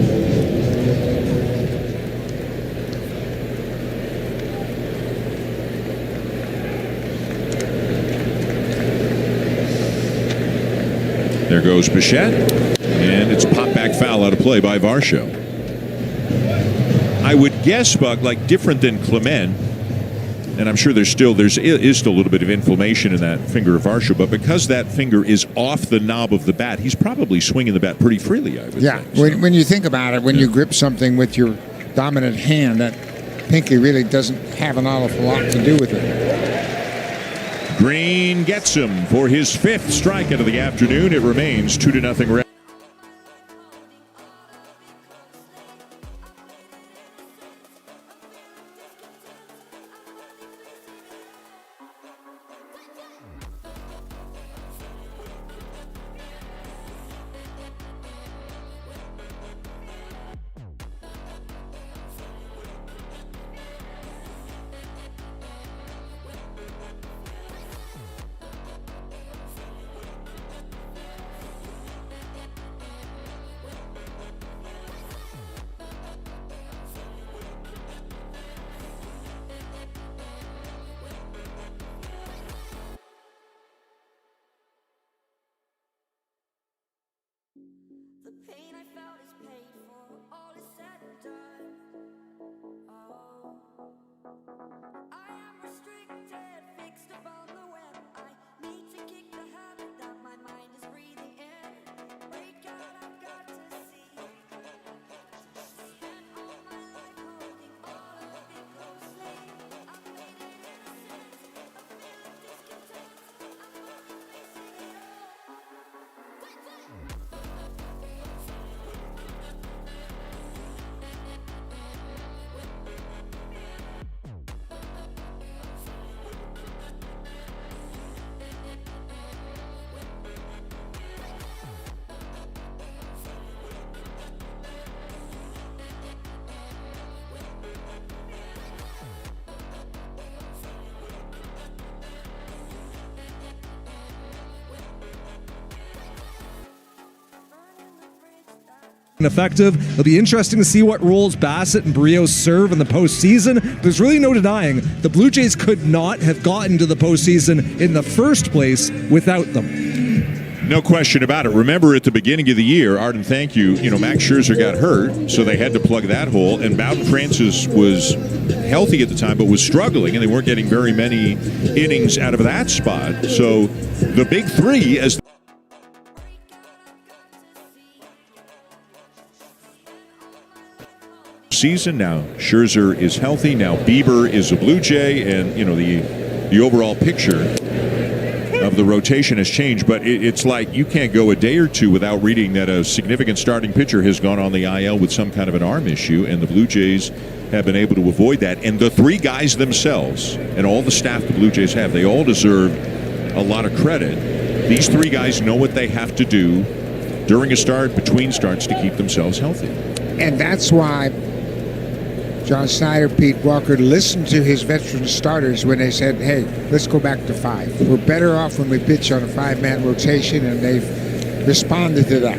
There goes Bichette, and it's a pop-back foul out of play by Varsho. I would guess, Buck, like different than Clement, and I'm sure there is still a little bit of inflammation in that finger of Varsho, but because that finger is off the knob of the bat, he's probably swinging the bat pretty freely, I would think. So. When you think about it, when you grip something with your dominant hand, that pinky really doesn't have an awful lot to do with it. Green gets him for his 5th strikeout of the afternoon. It remains 2-0 effective. It'll be interesting to see what roles Bassett and Berríos serve in the postseason. There's really no denying the Blue Jays could not have gotten to the postseason in the first place without them. No question about it. Remember at the beginning of the year, Arden, thank you, Max Scherzer got hurt, so they had to plug that hole, and Bowden Francis was healthy at the time but was struggling, and they weren't getting very many innings out of that spot. So the big three as season. Now Scherzer is healthy. Now Bieber is a Blue Jay, and the overall picture of the rotation has changed. But it's like you can't go a day or two without reading that a significant starting pitcher has gone on the IL with some kind of an arm issue, and the Blue Jays have been able to avoid that. And the three guys themselves and all the staff the Blue Jays have, they all deserve a lot of credit. These three guys know what they have to do during a start, between starts, to keep themselves healthy. And that's why John Snyder, Pete Walker listened to his veteran starters when they said, hey, let's go back to 5. We're better off when we pitch on a 5-man rotation, and they've responded to that.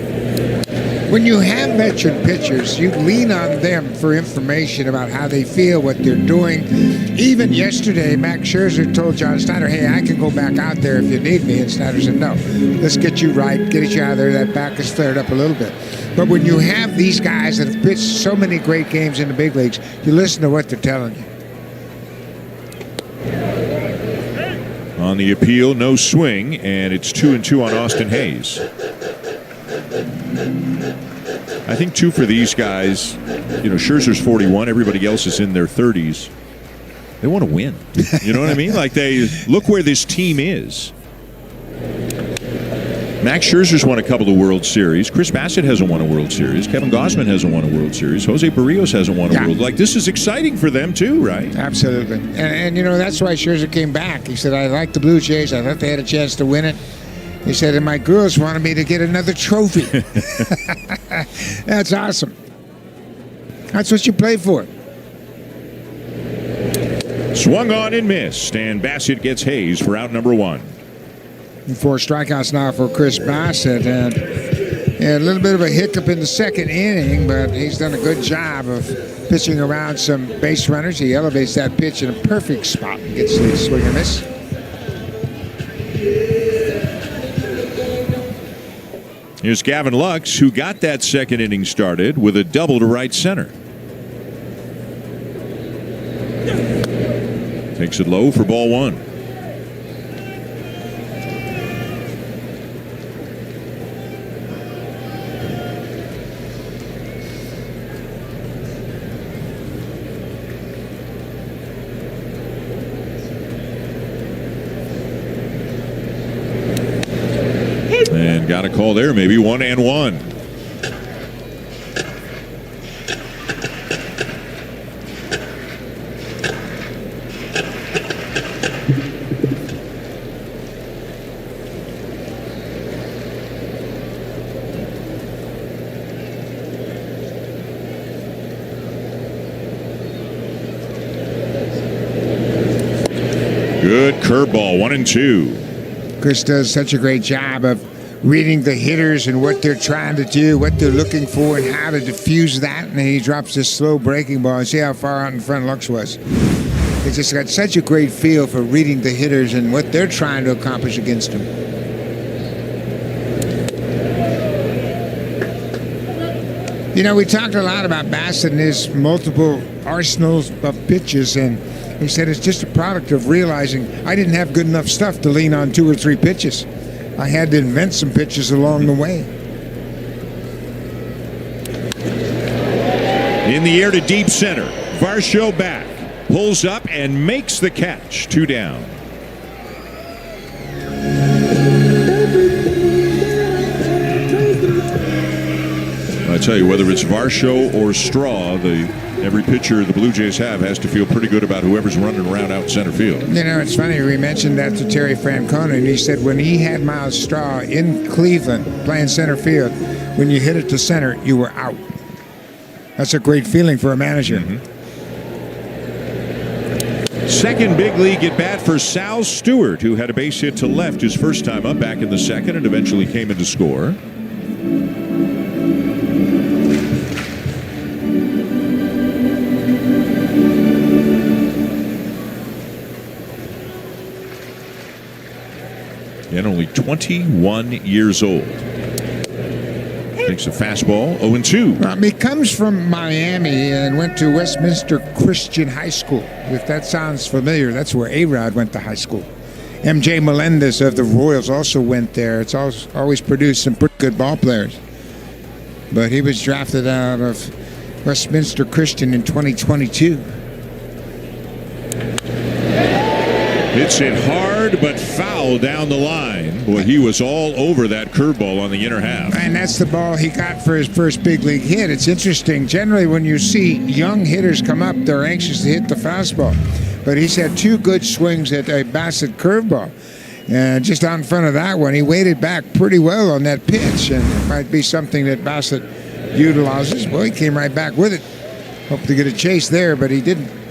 When you have veteran pitchers, you lean on them for information about how they feel, what they're doing. Even yesterday, Max Scherzer told John Snyder, hey, I can go back out there if you need me. And Snyder said, no, let's get you right, get you out of there. That back is flared up a little bit. But when you have these guys that have pitched so many great games in the big leagues, you listen to what they're telling you. On the appeal, no swing, and it's 2-2 on Austin Hayes. I think 2 for these guys. Scherzer's 41. Everybody else is in their 30s. They want to win. You know what I mean? Like, they look where this team is. Max Scherzer's won a couple of World Series. Chris Bassett hasn't won a World Series. Kevin Gausman hasn't won a World Series. Jose Berríos hasn't won a World. Like, this is exciting for them too, right? Absolutely. And that's why Scherzer came back. He said, I like the Blue Jays. I thought they had a chance to win it. He said, and my girls wanted me to get another trophy. That's awesome. That's what you play for. Swung on and missed, and Bassett gets Hayes for out number 1. 4 strikeouts now for Chris Bassett, and a little bit of a hiccup in the second inning, but he's done a good job of pitching around some base runners. He elevates that pitch in a perfect spot and gets the swing and miss. Here's Gavin Lux, who got that second inning started with a double to right center. Takes it low for ball 1. And got a call there, maybe 1-1. Good curveball, 1-2. Chris does such a great job of reading the hitters and what they're trying to do, what they're looking for, and how to diffuse that. And then he drops this slow breaking ball. And see how far out in front Lux was. He's just got such a great feel for reading the hitters and what they're trying to accomplish against him. We talked a lot about Bassett and his multiple arsenals of pitches, and he said it's just a product of realizing I didn't have good enough stuff to lean on 2 or 3 pitches. I had to invent some pitches along the way. In the air to deep center. Varsho back. Pulls up and makes the catch. 2 down. I tell you, whether it's Varsho or Straw, every pitcher the Blue Jays have has to feel pretty good about whoever's running around out center field. It's funny. We mentioned that to Terry Francona, and he said when he had Miles Straw in Cleveland playing center field, when you hit it to center, you were out. That's a great feeling for a manager. Second big league at bat for Sal Stewart, who had a base hit to left his first time up back in the second and eventually came in to score. and only 21 years old. Takes a fastball, 0-2. He comes from Miami and went to Westminster Christian High School. If that sounds familiar, that's where A-Rod went to high school. M.J. Melendez of the Royals also went there. It's always produced some pretty good ball players. But he was drafted out of Westminster Christian in 2022. Hits it hard but foul down the line. Boy, he was all over that curveball on the inner half. And that's the ball he got for his first big league hit. It's interesting. Generally, when you see young hitters come up, they're anxious to hit the fastball. But he's had 2 good swings at a Bassett curveball. And just out in front of that one, he waited back pretty well on that pitch. And it might be something that Bassett utilizes. Well, he came right back with it. Hoped to get a chase there, but he didn't.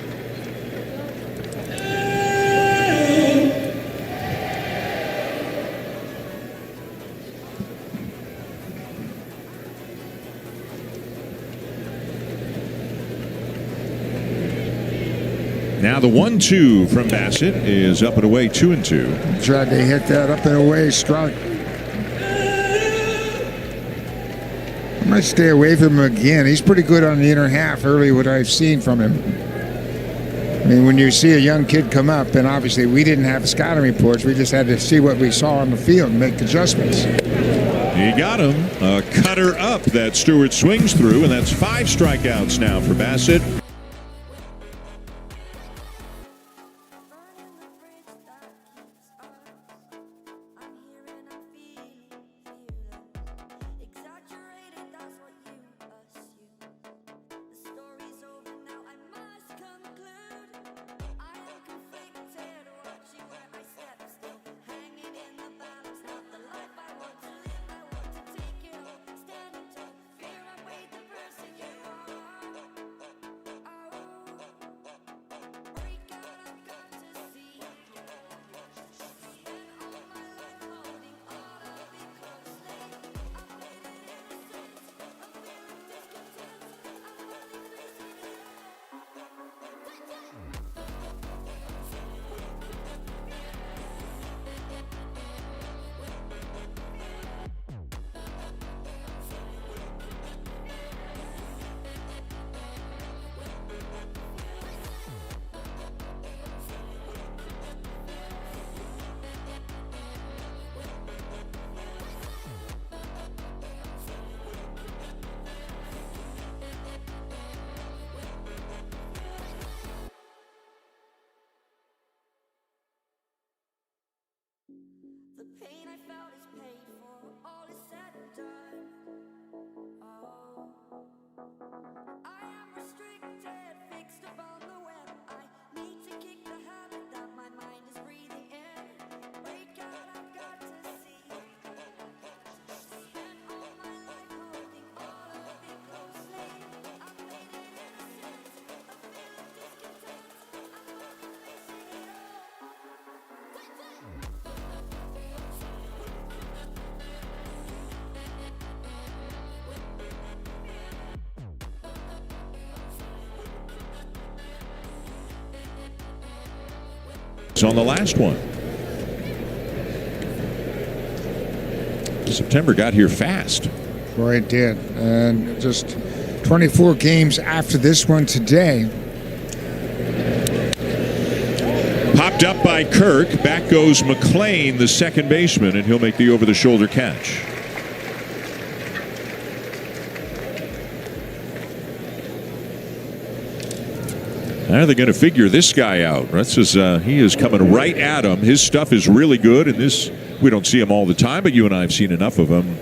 Now the 1-2 from Bassett is up and away, 2-2. Tried to hit that up and away, strike. I might stay away from him again. He's pretty good on the inner half early, what I've seen from him. I mean, when you see a young kid come up, and obviously we didn't have scouting reports, we just had to see what we saw on the field and make adjustments. He got him. A cutter up that Stewart swings through, and that's 5 strikeouts now for Bassett. The pain I felt is paid for, all is said and done. Oh, I am restricted, fixed upon the web. I need to kick the habit that my mind is breathing in. Break out, I've got to see. Spent all my life holding all of it closely. I've made it innocent, a feeling discontent. I'm not facing it all. On the last one. September got here fast. Boy, it did. And just 24 games after this one today. Popped up by Kirk. Back goes McLean, the second baseman, and he'll make the over-the-shoulder catch. How are they going to figure this guy out? That's just, he is coming right at him. His stuff is really good, and this, we don't see him all the time, but you and I have seen enough of him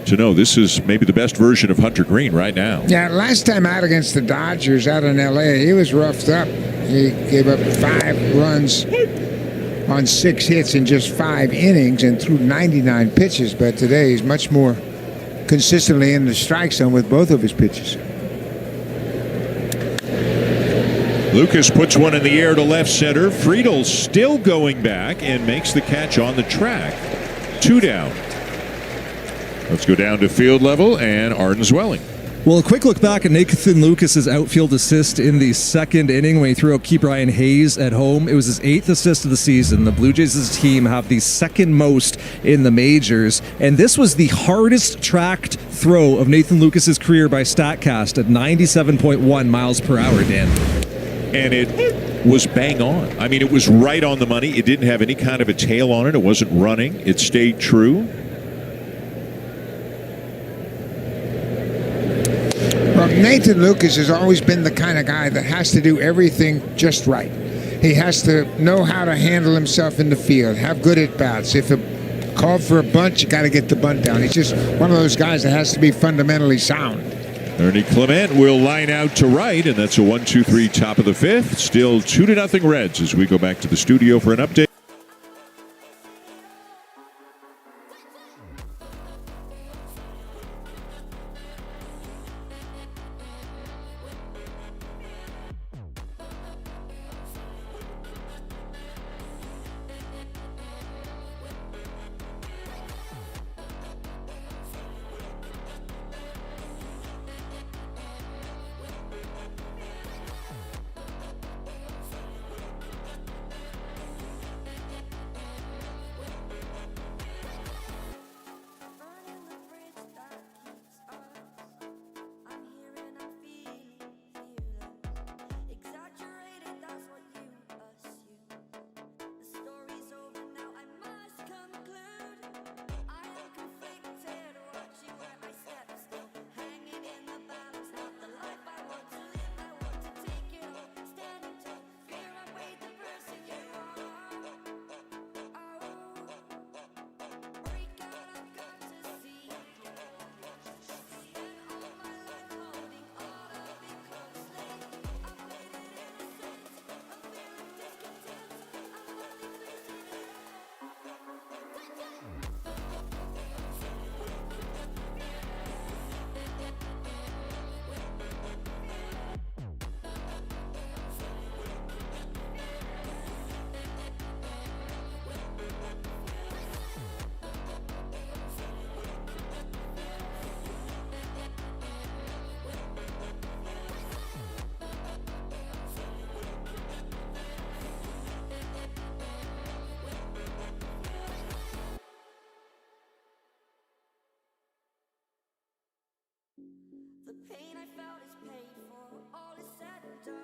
to know this is maybe the best version of Hunter Green right now. Yeah, last time out against the Dodgers out in L.A., he was roughed up. He gave up 5 runs on 6 hits in just 5 innings and threw 99 pitches, but today he's much more consistently in the strike zone with both of his pitches. Lucas puts one in the air to left center. Friedel still going back and makes the catch on the track. 2 down. Let's go down to field level and Arden Zwelling. Well, a quick look back at Nathan Lucas's outfield assist in the second inning when he threw out Ke'Bryan Hayes at home. It was his 8th assist of the season. The Blue Jays' team have the second most in the majors, and this was the hardest tracked throw of Nathan Lucas's career by StatCast at 97.1 miles per hour, Dan. And it was bang on. I mean, it was right on the money. It didn't have any kind of a tail on it. It wasn't running. It stayed true. Nathan Lucas has always been the kind of guy that has to do everything just right. He has to know how to handle himself in the field, have good at-bats. If it called for a bunt, you got to get the bunt down. He's just one of those guys that has to be fundamentally sound. Ernie Clement will line out to right, and that's a 1-2-3 top of the 5th. Still 2-0 Reds as we go back to the studio for an update. Burning the bridge that keeps us. I'm here and I'm feeling fearless. Exaggerated, that's what you assume. The story's over now, I must conclude. I am conflicted, watching where I step still. Hanging in the balance, not the life I want to live. I want to take it all, standing tall. Fear I weighed the person you are. Break out, I've got to see. Spent all my life holding all of it closely. I played it innocent, a feeling discontent. I'm finally losing it. The pain I felt is paid for, all is said and done.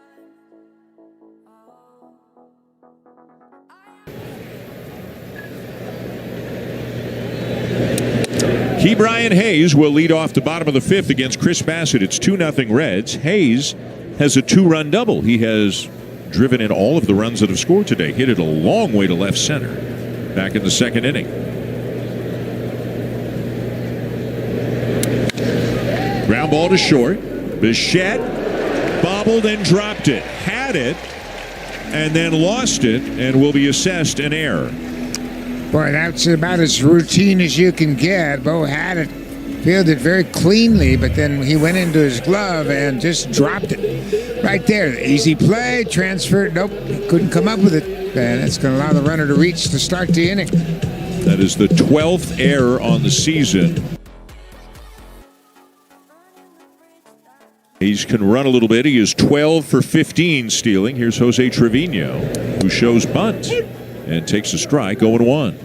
Ke'Bryan Hayes will lead off the bottom of the 5th against Chris Bassett. It's 2-0 Reds. Hayes has a 2-run double. He has driven in all of the runs that have scored today. Hit it a long way to left center back in the second inning. Ground ball to short. Bichette bobbled and dropped it. Had it and then lost it and will be assessed an error. Boy, that's about as routine as you can get. Bo had it, fielded very cleanly, but then he went into his glove and just dropped it. Right there, easy play, transfer. Nope, couldn't come up with it. And that's going to allow the runner to reach to start the inning. That is the 12th error on the season. Hayes can run a little bit. He is 12 for 15 stealing. Here's Jose Trevino, who shows bunt and takes a strike, 0-1.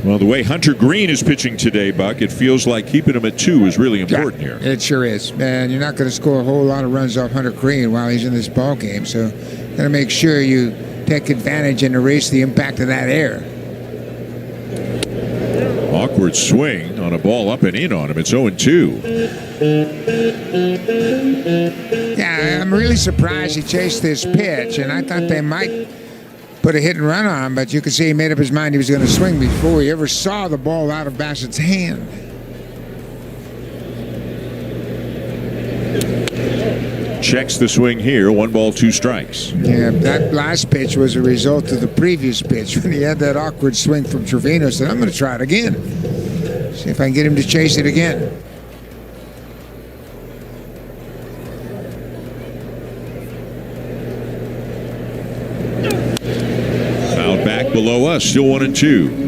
Well, the way Hunter Green is pitching today, Buck, it feels like keeping him at 2 is really important here. It sure is. And you're not going to score a whole lot of runs off Hunter Green while he's in this ball game. So got to make sure you take advantage and erase the impact of that error. Awkward swing on a ball up and in on him. It's 0-2. Yeah, I'm really surprised he chased this pitch, and I thought they might put a hit and run on him, but you could see he made up his mind he was going to swing before he ever saw the ball out of Bassett's hand. Checks the swing here. 1 ball, 2 strikes. Yeah, that last pitch was a result of the previous pitch when he had that awkward swing from Trevino. Said, I'm going to try it again. See if I can get him to chase it again. Foul back below us, still 1-2.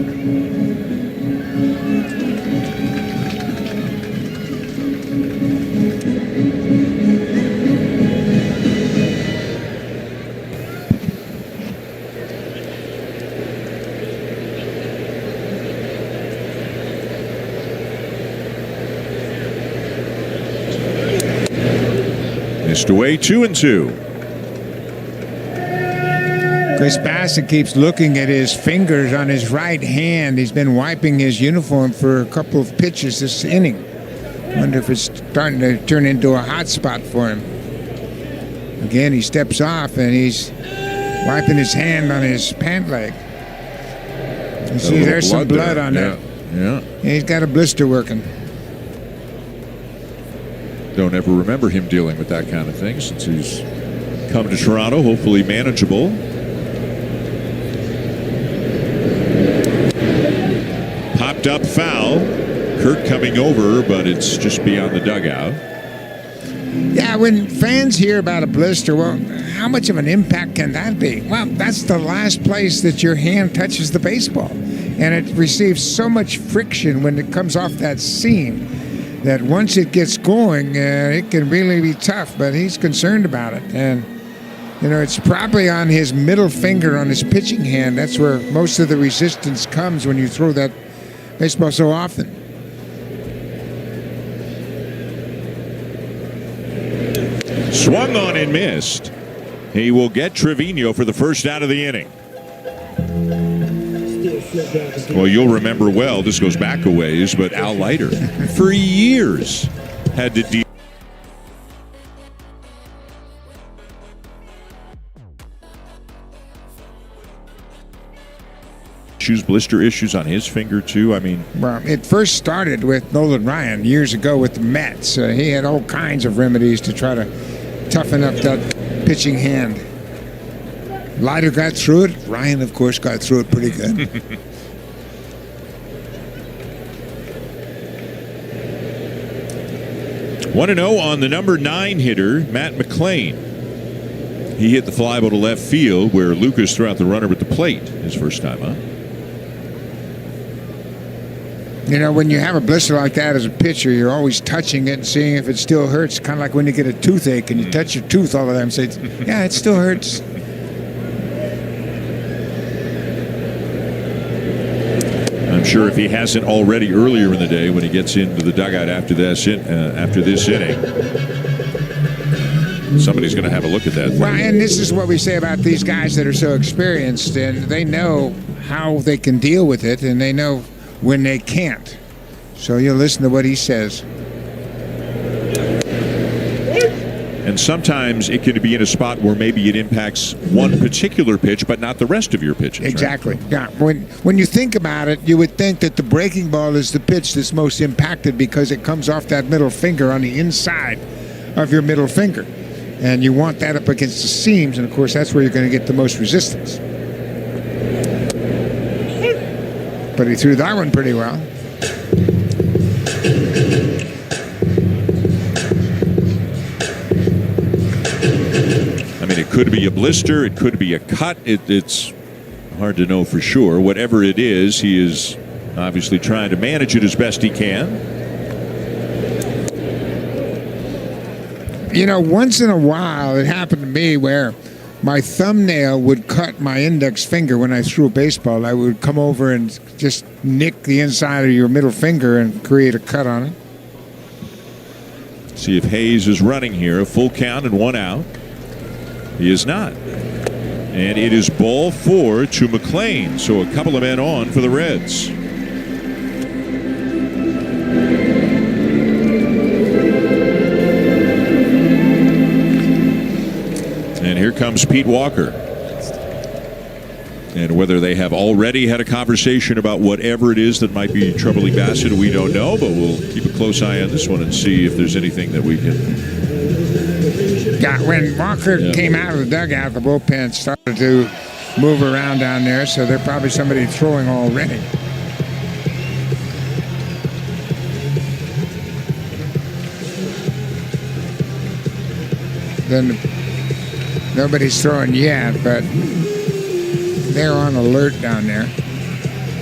Missed away, 2-2. Chris Bassett keeps looking at his fingers on his right hand. He's been wiping his uniform for a couple of pitches this inning. Wonder if it's starting to turn into a hot spot for him. Again, he steps off and he's wiping his hand on his pant leg. You see, there's some blood on that. Yeah. He's got a blister working. Don't ever remember him dealing with that kind of thing since he's come to Toronto. Hopefully manageable. Popped up foul. Kurt coming over, but it's just beyond the dugout. Yeah, when fans hear about a blister, well, how much of an impact can that be? Well, that's the last place that your hand touches the baseball. And it receives so much friction when it comes off that seam that once it gets going, it can really be tough. But he's concerned about it. And, you know, it's probably on his middle finger on his pitching hand. That's where most of the resistance comes when you throw that baseball so often. Swung on and missed. He will get Trevino for the first out of the inning. Well, you'll remember well, this goes back a ways, but Al Leiter, for years, had to deal blister issues on his finger too. I mean, well, it first started with Nolan Ryan years ago with the Mets. He had all kinds of remedies to try to toughen up that pitching hand. Leiter got through it. Ryan, of course, got through it pretty good. 1-0 on the number 9 hitter, Matt McLean. He hit the fly ball to left field where Lucas threw out the runner at the plate his first time up. You know, when you have a blister like that as a pitcher, you're always touching it and seeing if it still hurts. Kind of like when you get a toothache and you touch your tooth all the time and say, yeah, it still hurts. I'm sure if he hasn't already earlier in the day when he gets into the dugout after this inning, somebody's going to have a look at that. Well, and this is what we say about these guys that are so experienced, and they know how they can deal with it, and they know when they can't. So you'll listen to what he says. And sometimes it can be in a spot where maybe it impacts one particular pitch, but not the rest of your pitches. Exactly. Right? Yeah. When you think about it, you would think that the breaking ball is the pitch that's most impacted because it comes off that middle finger on the inside of your middle finger. And you want that up against the seams, and of course that's where you're going to get the most resistance. But he threw that one pretty well. I mean, it could be a blister, it could be a cut. It's hard to know for sure. Whatever it is, he is obviously trying to manage it as best he can. You know, once in a while, it happened to me where my thumbnail would cut my index finger when I threw a baseball. I would come over and just nick the inside of your middle finger and create a cut on it. See if Hayes is running here. A full count and 1 out. He is not. And it is ball 4 to McLean. So a couple of men on for the Reds. And here comes Pete Walker. And whether they have already had a conversation about whatever it is that might be troubling Bassett, we don't know, but we'll keep a close eye on this one and see if there's anything that we can. Yeah, when Walker came out of the dugout, the bullpen started to move around down there, so there's probably somebody throwing already. Then nobody's throwing yet, but they're on alert down there.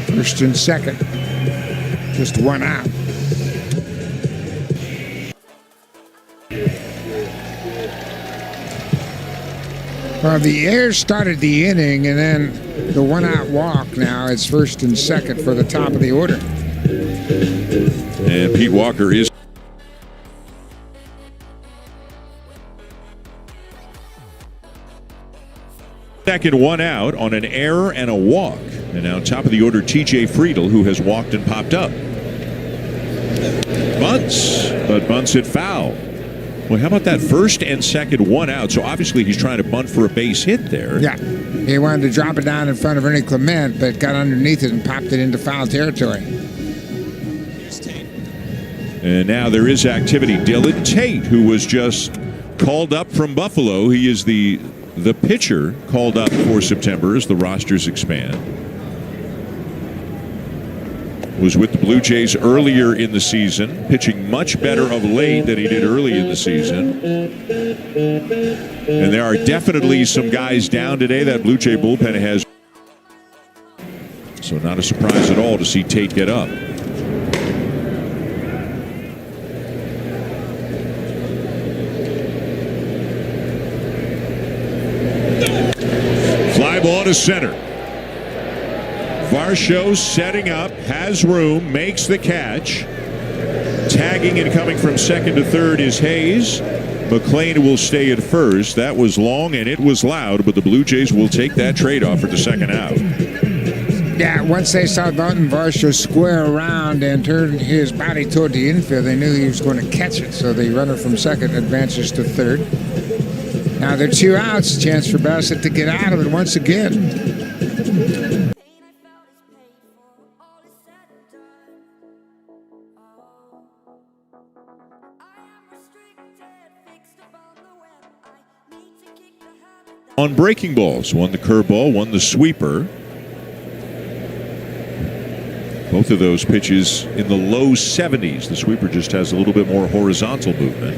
First and second. Just 1 out. Well, the air started the inning, and then the 1-out walk. Now it's first and second for the top of the order. And Pete Walker is Second one out on an error and a walk. And now top of the order, T.J. Friedel, who has walked and popped up. Bunts, but bunts it foul. Well, how about that first and second one out? So obviously he's trying to bunt for a base hit there. Yeah, he wanted to drop it down in front of Ernie Clement, but got underneath it and popped it into foul territory. And now there is activity. Dylan Tate, who was just called up from Buffalo. He is the pitcher called up for September as the rosters expand. Was with the Blue Jays earlier in the season, pitching much better of late than he did early in the season. And there are definitely some guys down today. That Blue Jay bullpen has. So not a surprise at all to see Tate get up. Fly ball to center. Varsho setting up, has room, makes the catch. Tagging and coming from second to third is Hayes. McLean will stay at first. That was long and it was loud, but the Blue Jays will take that trade off for the second out. Yeah, once they saw Dalton Varsho square around and turn his body toward the infield, they knew he was going to catch it. So the runner from second advances to third. Now there are 2 outs, chance for Bassett to get out of it once again. On breaking balls, one the curveball, one the sweeper. Both of those pitches in the low 70s. The sweeper just has a little bit more horizontal movement.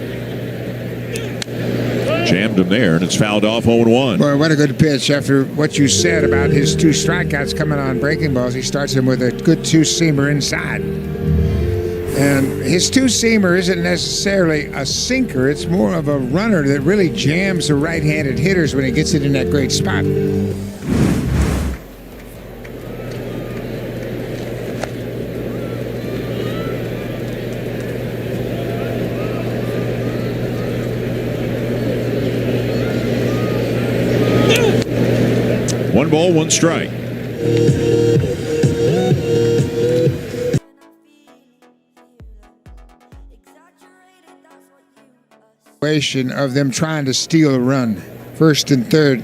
Jammed him there, and it's fouled off 0-1. Boy, what a good pitch. After what you said about his 2 strikeouts coming on breaking balls, he starts him with a good 2-seamer inside. And his 2-seamer isn't necessarily a sinker. It's more of a runner that really jams the right-handed hitters when he gets it in that great spot. One ball, one strike. Of them trying to steal a run. First and third,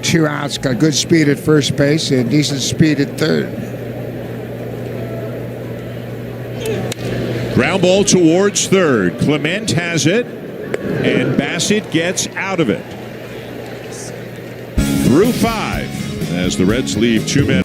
2 outs. Got good speed at first base and decent speed at third. Ground ball towards third. Clement has it, and Bassett gets out of it. Through 5 as the Reds leave 2 men.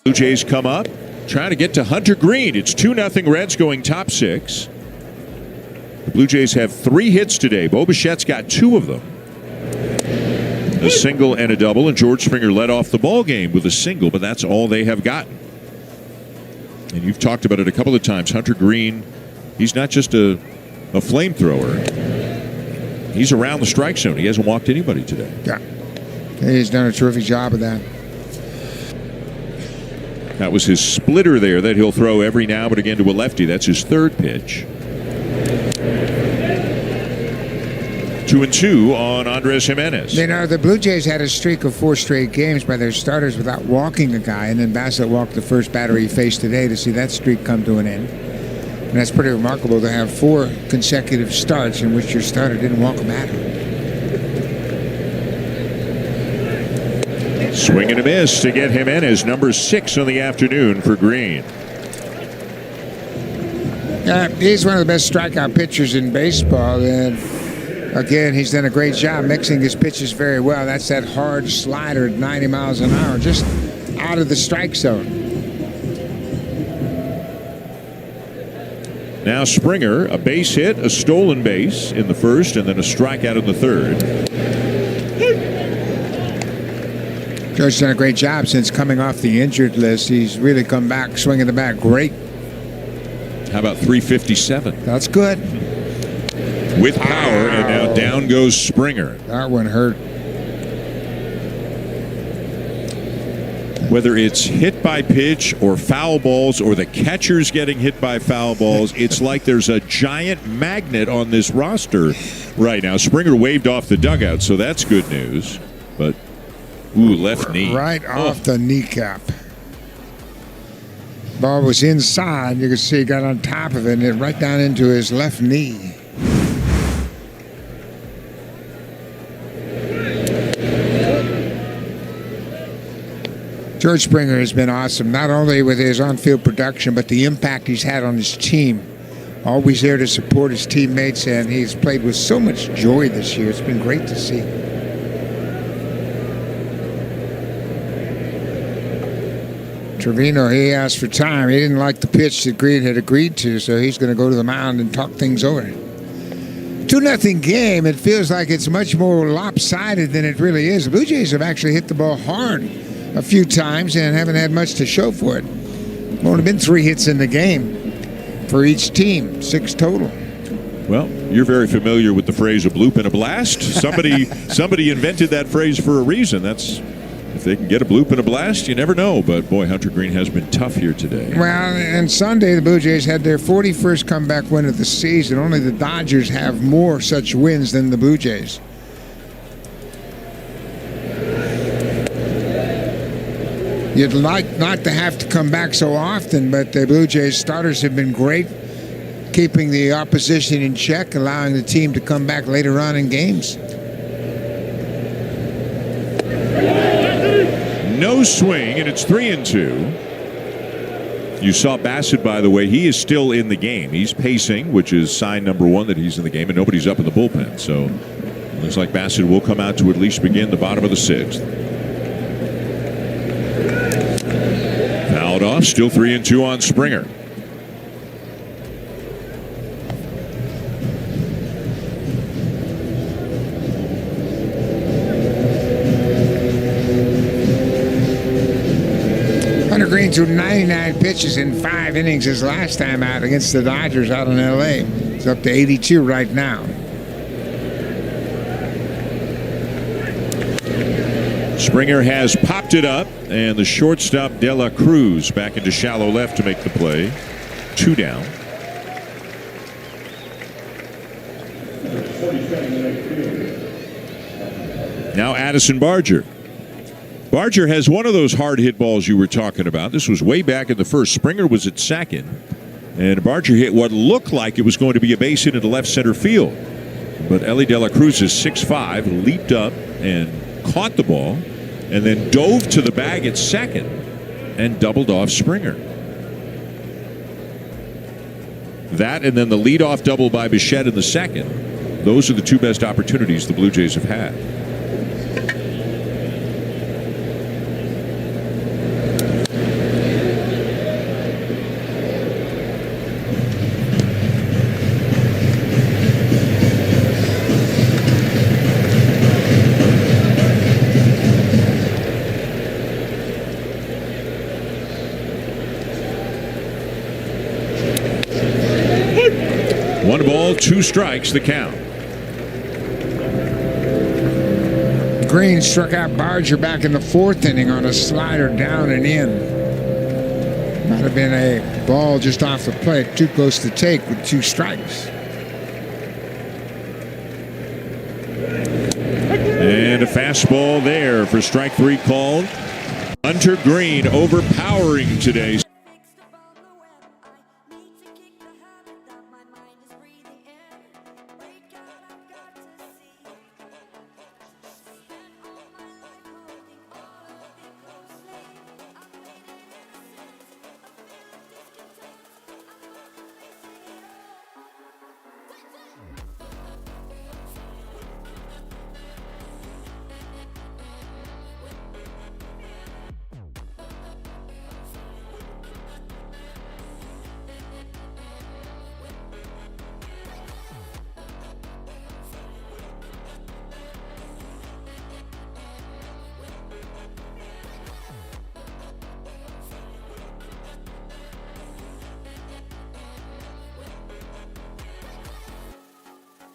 Blue Jays come up, trying to get to Hunter Green. It's 2-0 Reds going top 6. The Blue Jays have 3 hits today. Bo Bichette's got 2 of them. A single and a double, and George Springer led off the ball game with a single, but that's all they have gotten. And you've talked about it a couple of times. Hunter Green, he's not just a flamethrower. He's around the strike zone. He hasn't walked anybody today. Yeah. He's done a terrific job of that. That was his splitter there that he'll throw every now and again to a lefty. That's his 3rd pitch. 2-2 on Andres Jimenez. You know, the Blue Jays had a streak of 4 straight games by their starters without walking a guy, and then Bassett walked the first batter he faced today to see that streak come to an end. And that's pretty remarkable to have 4 consecutive starts in which your starter didn't walk a batter. Swing and a miss to get Jimenez, number 6 on the afternoon for Green. He's one of the best strikeout pitchers in baseball, and again, he's done a great job mixing his pitches very well. That's that hard slider at 90 miles an hour, just out of the strike zone. Now Springer, a base hit, a stolen base in the first, and then a strikeout in the 3rd. George's done a great job since coming off the injured list. He's really come back, swinging the bat great. How about 357? That's good. With power, and now down goes Springer. That one hurt. Whether it's hit by pitch or foul balls or the catcher's getting hit by foul balls, it's like there's a giant magnet on this roster right now. Springer waved off the dugout, so that's good news. But, ooh, left knee. Right off the kneecap. Ball was inside. You can see he got on top of it and it right down into his left knee. George Springer has been awesome, not only with his on-field production, but the impact he's had on his team. Always there to support his teammates, and he's played with so much joy this year. It's been great to see. Trevino, he asked for time. He didn't like the pitch that Green had agreed to, so he's going to go to the mound and talk things over. 2-0 game. It feels like it's much more lopsided than it really is. The Blue Jays have actually hit the ball hard a few times and haven't had much to show for it. Only been 3 hits in the game for each team, 6 total. Well, you're very familiar with the phrase "a bloop and a blast." Somebody invented that phrase for a reason. That's, if they can get a bloop and a blast, you never know. But boy, Hunter Green has been tough here today. Well, and Sunday the Blue Jays had their 41st comeback win of the season. Only the Dodgers have more such wins than the Blue Jays. You'd like not to have to come back so often, but the Blue Jays starters have been great, keeping the opposition in check, allowing the team to come back later on in games. No swing, and it's 3-2. You saw Bassett, by the way. He is still in the game. He's pacing, which is sign number 1 that he's in the game, and nobody's up in the bullpen. So looks like Bassett will come out to at least begin the bottom of the 6th. Fouled off, still 3-2 on Springer. Hunter Green threw 99 pitches in 5 innings his last time out against the Dodgers out in L.A. It's up to 82 right now. Springer has popped it up, and the shortstop De La Cruz back into shallow left to make the play. 2 down. Now Addison Barger. Barger has one of those hard hit balls you were talking about. This was way back in the first. Springer was at second, and Barger hit what looked like it was going to be a base hit into left center field. But Ellie De La Cruz is 6'5", leaped up and caught the ball, and then dove to the bag at second and doubled off Springer. That and then the leadoff double by Bichette in the second. Those are the 2 best opportunities the Blue Jays have had. 2 strikes the count. Green struck out Barger back in the 4th inning on a slider down and in. Might have been a ball just off the plate, too close to take with 2 strikes. And a fastball there for strike 3 called. Hunter Green overpowering today. Fixed upon the web, I need to kick the habit that my mind is breathing in. Great God, I've got to see. Spent all my life holding all of it closely. I've made it innocent, a bit of discontent. I'm only facing it all.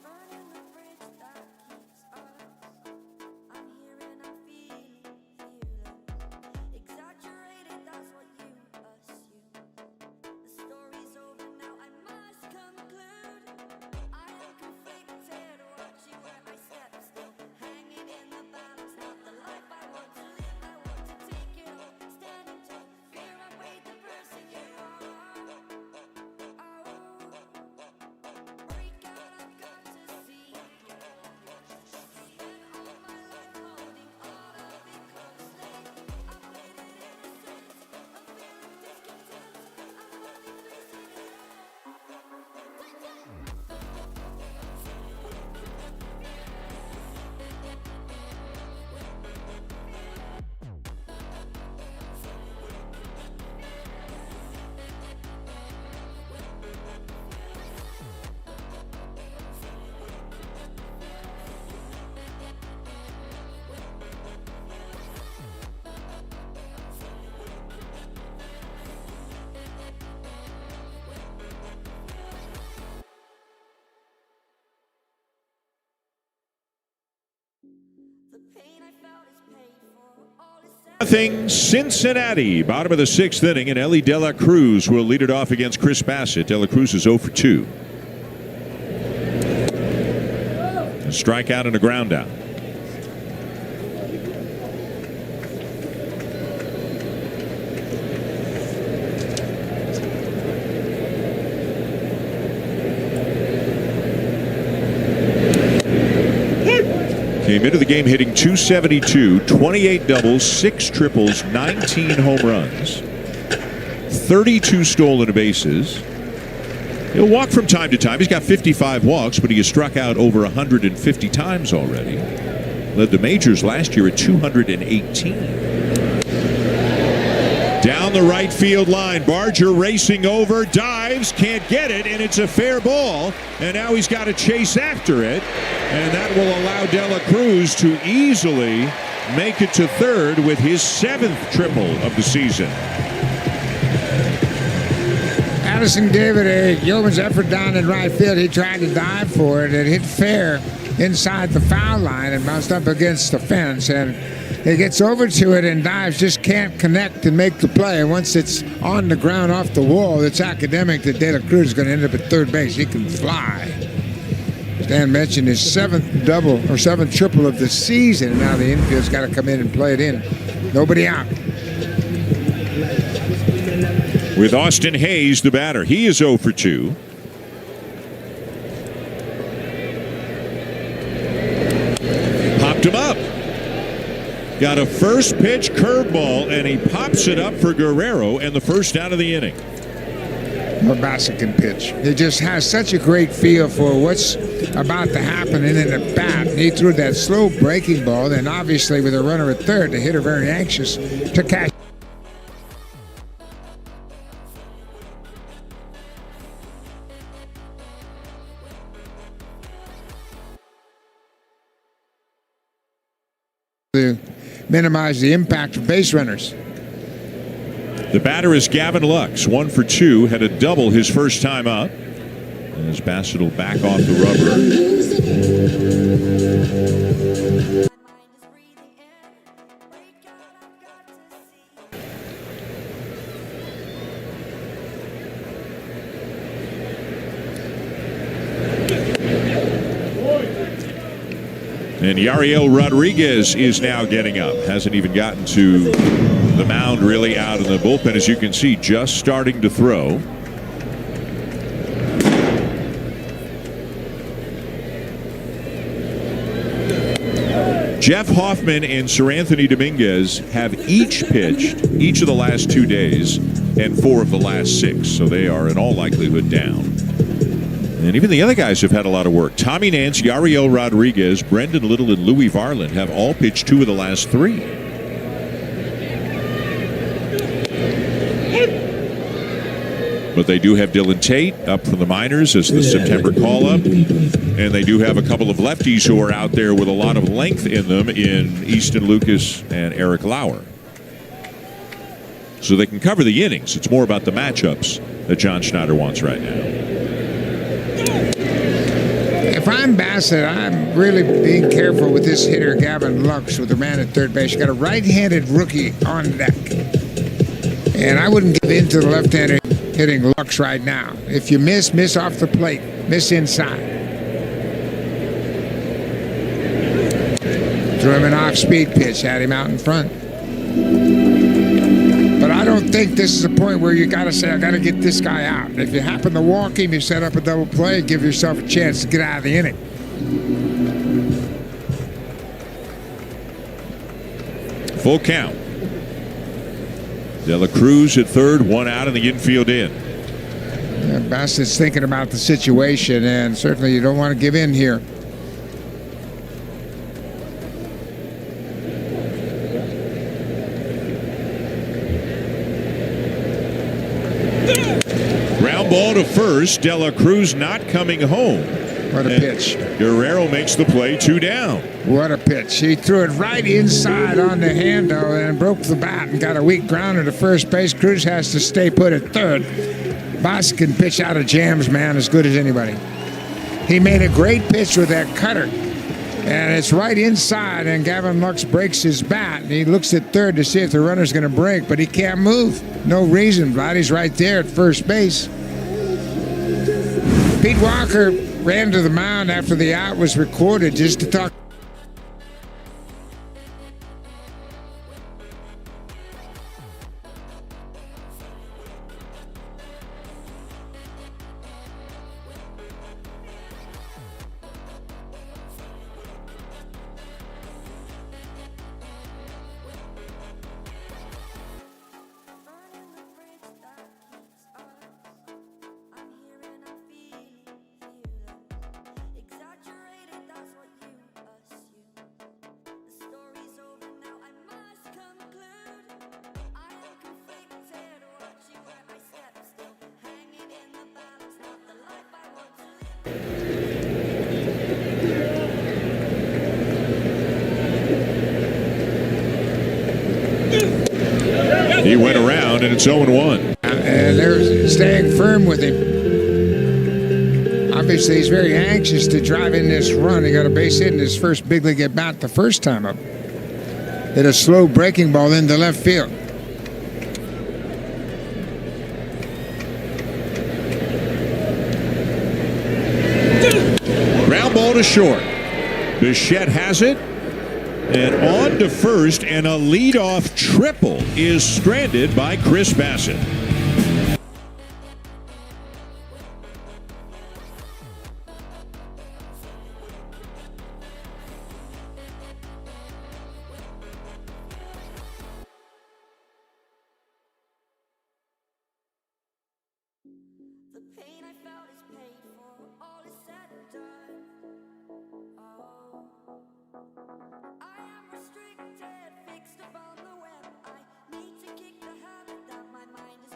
Burning the bridge that keeps us. I'm here and I'm feeling fearless. Exaggerated, that's what you assume. The story's over now, I must conclude. I am conflicted, watching where I step still. Hanging in the balance, not the life I want to live. I want to take it all, standing tall. Fear I weighed the person you are. Great God, I've got to see. Spent all my life holding all of it closely. I've made it innocent, a bit of discontent. I'm only facing it The pain I felt is paid for. All is said. Nothing Cincinnati. Bottom of the 6th inning, and Ellie De La Cruz will lead it off against Chris Bassett. De La Cruz is 0 for 2. A strikeout and a ground out. Came into the game hitting .272, 28 doubles, 6 triples, 19 home runs, 32 stolen bases. He'll walk from time to time. He's got 55 walks, but he has struck out over 150 times already. Led the majors last year at 218. Down the right field line, Barger racing over, dives, can't get it, and it's a fair ball. And now he's got to chase after it, and that will allow De La Cruz to easily make it to third with his 7th triple of the season. Addison gave it a yeoman's effort down in right field. He tried to dive for it. It hit fair inside the foul line and bounced up against the fence. And he gets over to it and dives, just can't connect and make the play. Once it's on the ground off the wall, it's academic that De La Cruz is going to end up at third base. He can fly. Stan mentioned his 7th double or 7th triple of the season, and now the infield's got to come in and play it in. Nobody out. With Austin Hayes, the batter. He is 0 for 2. Popped him up. Got a first pitch curveball, and he pops it up for Guerrero, and the first out of the inning. Bassett can pitch. He just has such a great feel for what's about to happen in the bat. He threw that slow breaking ball, and obviously with a runner at third, the hitter very anxious to catch. To minimize the impact of base runners. The batter is Gavin Lux, 1 for 2, had a double his first time up. As Bassett will back off the rubber. My mind is breathing in. Wake up, I've got to see. And Yariel Rodriguez is now getting up. Hasn't even gotten to the mound really out in the bullpen, as you can see, just starting to throw. Jeff Hoffman and Sir Anthony Dominguez have each pitched each of the last 2 days and 4 of the last 6. So they are in all likelihood down. And even the other guys have had a lot of work. Tommy Nance, Yariel Rodriguez, Brendan Little, and Louis Varland have all pitched 2 of the last 3. But they do have Dylan Tate up from the minors as the September call-up. And they do have a couple of lefties who are out there with a lot of length in them in Easton Lucas and Eric Lauer. So they can cover the innings. It's more about the matchups that John Schneider wants right now. If I'm Bassett, I'm really being careful with this hitter, Gavin Lux, with the man at third base. You got a right-handed rookie on deck. And I wouldn't give in to the left-handed hitting Lux right now. If you miss off the plate. Miss inside. Threw him an off-speed pitch, had him out in front. But I don't think this is a point where you got to say, I got to get this guy out. If you happen to walk him, you set up a double play, give yourself a chance to get out of the inning. Full count. De La Cruz at third, 1 out in the infield in. Yeah, Bassett's thinking about the situation, and certainly you don't want to give in here. Ground ball to first. De La Cruz not coming home. What a pitch. Guerrero makes the play, 2 down. What a pitch. He threw it right inside on the handle and broke the bat and got a weak grounder to first base. Cruz has to stay put at third. Boss can pitch out of jams, man, as good as anybody. He made a great pitch with that cutter. And it's right inside, and Gavin Lux breaks his bat. And he looks at third to see if the runner's going to break, but he can't move. No reason. Vladdy's right there at first base. Pete Walker ran to the mound after the out was recorded just to talk. Burning the bridge that keeps us. I'm here and I'm feeling exaggerated, that's what you assume. The story's over now, I must conclude. I am conflicted, watching where I step still, hanging in the balance, not the life I want to live. He went around, and it's 0-1. And they're staying firm with him. Obviously, he's very anxious to drive in this run. He got a base hit in his first big league at bat the first time up. Hit a slow breaking ball into left field. Ground ball to short. Bichette has it. And on to first, and a leadoff triple is stranded by Chris Bassett. The pain I felt is paid for, all is said and done. Oh, I am restricted, fixed upon the web. I need to kick the habit that my mind is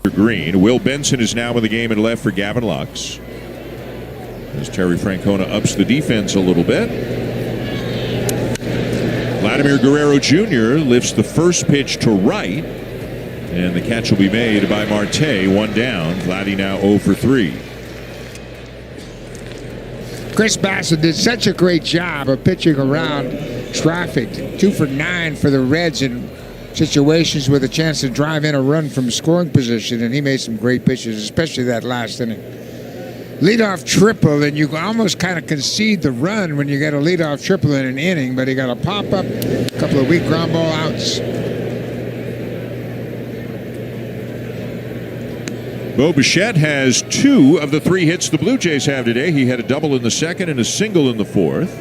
Green. Will Benson is now in the game at left for Gavin Lux. As Terry Francona ups the defense a little bit. Vladimir Guerrero Jr. lifts the first pitch to right. And the catch will be made by Marte. One down. Vladdy now 0 for 3. Chris Bassett did such a great job of pitching around traffic. 2 for 9 for the Reds in situations with a chance to drive in a run from scoring position, and he made some great pitches, especially that last inning. Leadoff triple, and you almost kind of concede the run when you get a leadoff triple in an inning, but he got a pop-up, a couple of weak ground ball outs. Bo Bichette has 2 of the 3 hits the Blue Jays have today. He had a double in the second and a single in the fourth.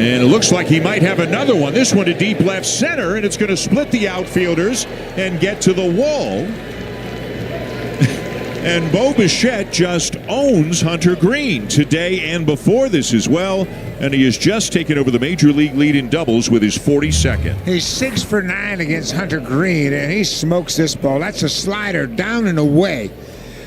And it looks like he might have another one. This one to deep left center, and it's going to split the outfielders and get to the wall. And Bo Bichette just owns Hunter Green today and before this as well. And he has just taken over the major league lead in doubles with his 42nd. He's 6 for 9 against Hunter Green, and he smokes this ball. That's a slider down and away.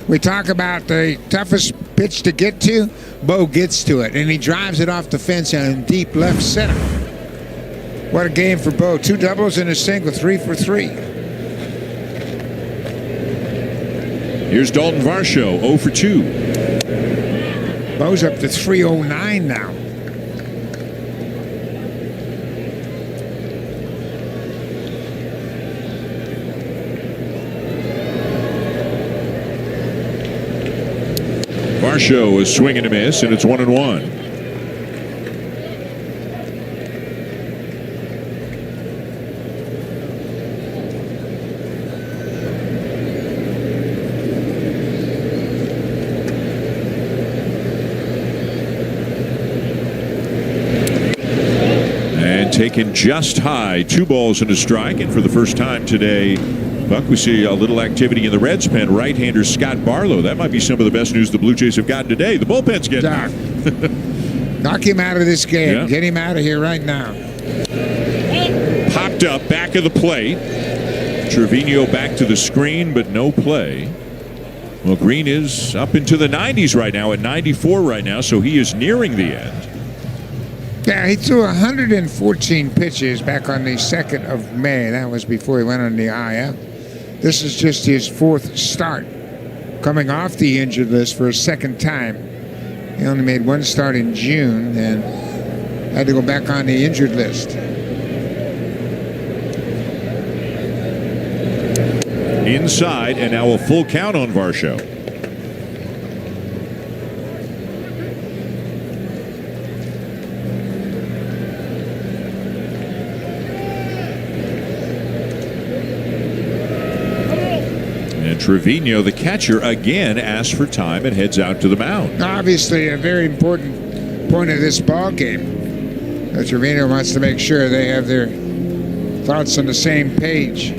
We talk about the toughest pitch to get to. Bo gets to it, and he drives it off the fence in deep left center. What a game for Bo. 2 doubles and a single, 3 for 3. Here's Dalton Varsho, 0 for 2. Bo's up to 309 now. Varsho is swinging a miss, and it's 1-1. And taken just high, 2 balls and a strike, and for the first time today, Buck, we see a little activity in the Reds pen. Right-hander Scott Barlow. That might be some of the best news the Blue Jays have gotten today. The bullpen's getting Doc, knock him out of this game. Yeah. Get him out of here right now. Popped up, back of the plate. Trevino back to the screen, but no play. Well, Green is up into the 90s right now, at 94 right now, so he is nearing the end. Yeah, he threw 114 pitches back on the 2nd of May. That was before he went on the IL. This is just his 4th start, coming off the injured list for a second time. He only made 1 start in June and had to go back on the injured list. Inside, and now a full count on Varsho. Trevino, the catcher, again asks for time and heads out to the mound. Obviously, a very important point of this ball game. Trevino wants to make sure they have their thoughts on the same page.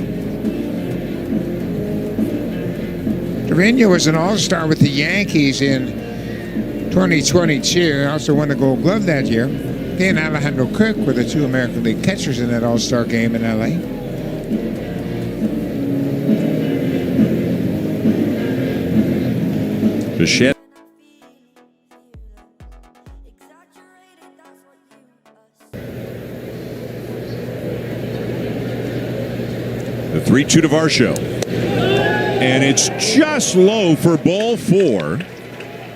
Trevino was an all-star with the Yankees in 2022. Also won the Gold Glove that year. He and Alejandro Kirk were the 2 American League catchers in that all-star game in L.A. Bichette. The 3-2 to Varsho. And it's just low for ball 4.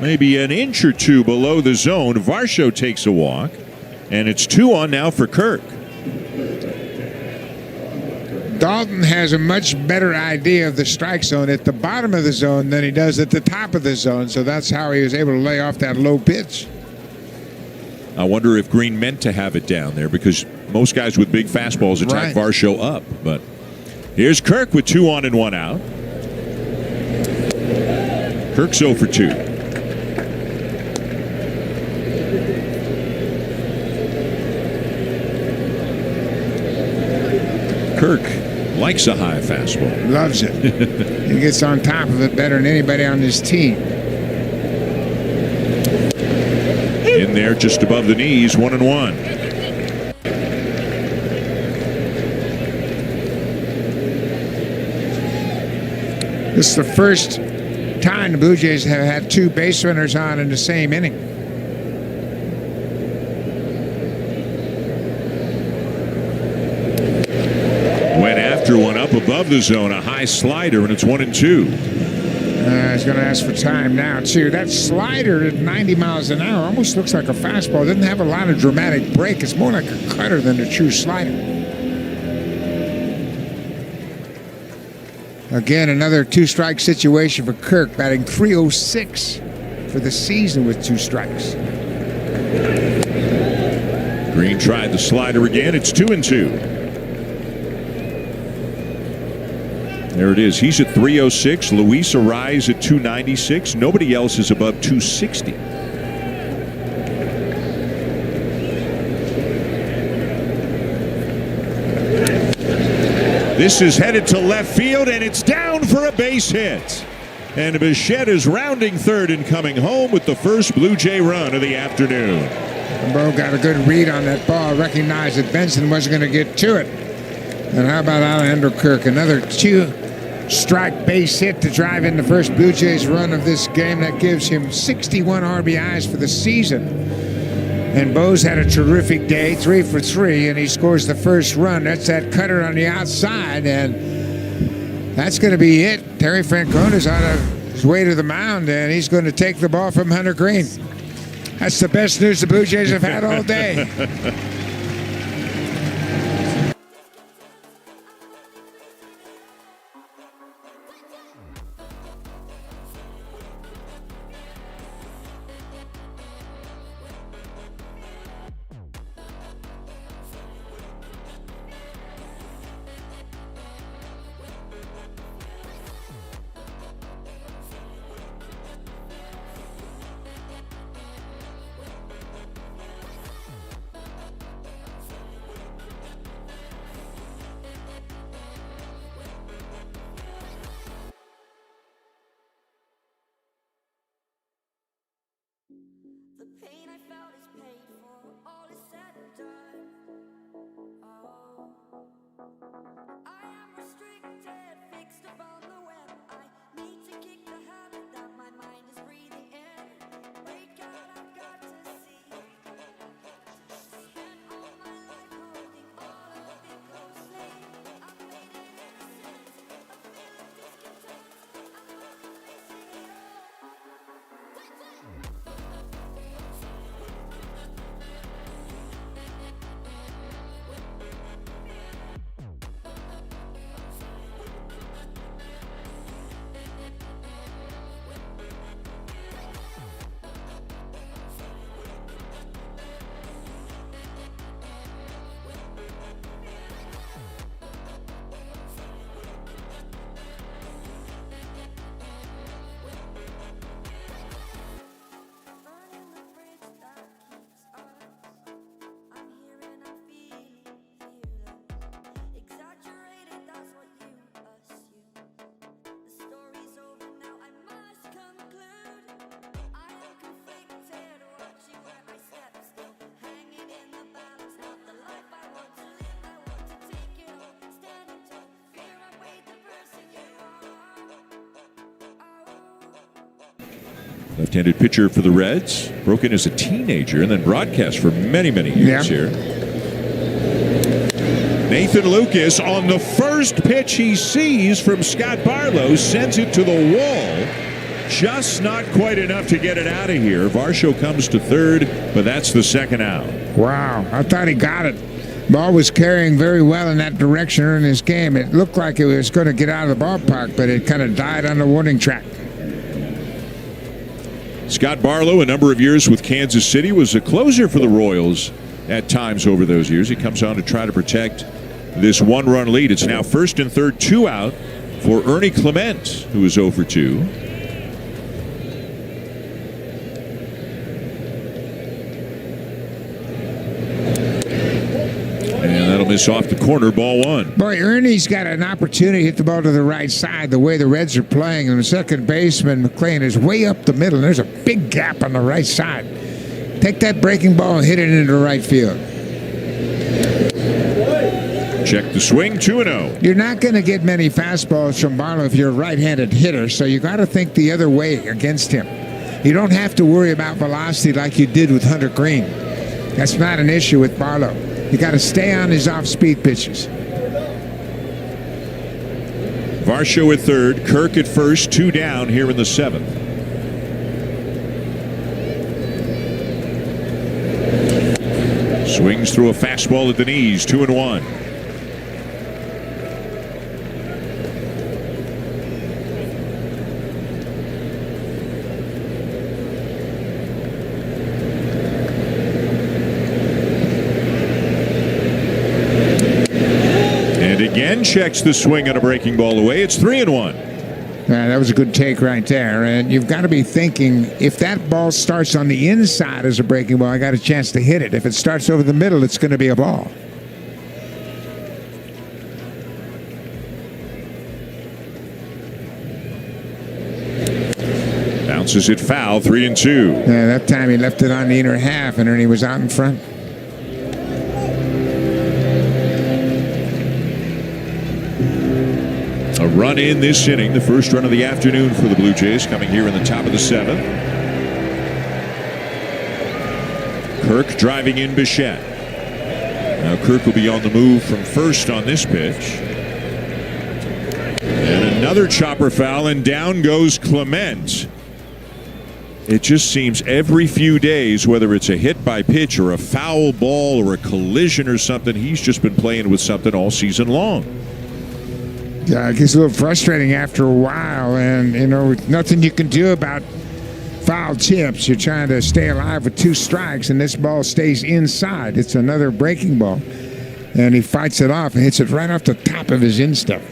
Maybe an inch or 2 below the zone. Varsho takes a walk. And it's 2-on now for Kirk. Dalton has a much better idea of the strike zone at the bottom of the zone than he does at the top of the zone, so that's how he was able to lay off that low pitch. I wonder if Green meant to have it down there, because most guys with big fastballs attack Varsho up. But here's Kirk with 2 on and 1 out. Kirk's 0 for 2. Kirk likes a high fastball. Loves it. He gets on top of it better than anybody on his team. In there just above the knees, 1-1. This is the first time the Blue Jays have had 2 base runners on in the same inning. Went after one up above the zone, a high slider, and it's 1-2. He's going to ask for time now, too. That slider at 90 miles an hour almost looks like a fastball. It doesn't have a lot of dramatic break. It's more like a cutter than a true slider. Again, another 2-strike situation for Kirk, batting .306 for the season with 2 strikes. Green tried the slider again. It's 2-2. There it is. He's at .306. Luis Arraez at .296. Nobody else is above .260. This is headed to left field, and it's down for a base hit. And Bichette is rounding third and coming home with the first Blue Jay run of the afternoon. Bo got a good read on that ball, recognized that Benson wasn't going to get to it. And how about Alejandro Kirk? Another 2-strike base hit to drive in the first Blue Jays run of this game. That gives him 61 RBIs for the season. And Bo's had a terrific day, 3 for 3, and he scores the first run. That's that cutter on the outside, and that's going to be it. Terry Francona's on his way to the mound, and he's going to take the ball from Hunter Green. That's the best news the Blue Jays have had all day. The pain I felt is paid for, all is said and done. Oh, I am restricted, fixed upon the web. I need to kick the habit that my mind is breathing in. Break out, I've got to see. Spent all my life holding all of it closely. I've made it innocent, a feeling discontent. I'm not facing it all. Burning the bridge that keeps us. I'm here and I'm feeling fearless. Exaggerated, that's what you assume. The story's over now, I must conclude. I am conflicted, watching where I step still. Hanging in the balance, not the life I want to live. I want to take it all, standing tall. Fear I weighed the person you are. Left-handed pitcher for the Reds. Broke in as a teenager and then broadcast for many, many years here. Nathan Lucas on the first pitch he sees from Scott Barlow sends it to the wall. Just not quite enough to get it out of here. Varsho comes to third, but that's the second out. Wow, I thought he got it. Ball was carrying very well in that direction in this game. It looked like it was going to get out of the ballpark, but it kind of died on the warning track. Scott Barlow, a number of years with Kansas City, was a closer for the Royals at times over those years. He comes on to try to protect this one-run lead. It's now first and third, 2 out for Ernie Clement, who is 0 for 2. And that'll miss off the corner, ball 1. Boy, Ernie's got an opportunity to hit the ball to the right side the way the Reds are playing. And the second baseman, McLean, is way up the middle. And there's a big gap on the right side. Take that breaking ball and hit it into right field. Check the swing, 2-0. You're not going to get many fastballs from Barlow if you're a right-handed hitter, so you got to think the other way against him. You don't have to worry about velocity like you did with Hunter Green. That's not an issue with Barlow. You got to stay on his off-speed pitches. Varsho at third, Kirk at first, 2 down here in the 7th. Swings through a fastball at the knees, 2-1. Again checks the swing on a breaking ball away. It's 3-1. That was a good take right there. And you've got to be thinking, if that ball starts on the inside as a breaking ball, I got a chance to hit it. If it starts over the middle, it's going to be a ball. Bounces it foul, 3-2. Yeah, that time he left it on the inner half, and then he was out in front. A run in this inning, the first run of the afternoon for the Blue Jays, coming here in the top of the 7th. Kirk driving in Bichette. Now Kirk will be on the move from first on this pitch. And another chopper foul, and down goes Clement. It just seems every few days, whether it's a hit by pitch or a foul ball or a collision or something, he's just been playing with something all season long. Yeah, it gets a little frustrating after a while, and nothing you can do about foul tips. You're trying to stay alive with 2 strikes, and this ball stays inside. It's another breaking ball, and he fights it off and hits it right off the top of his instep.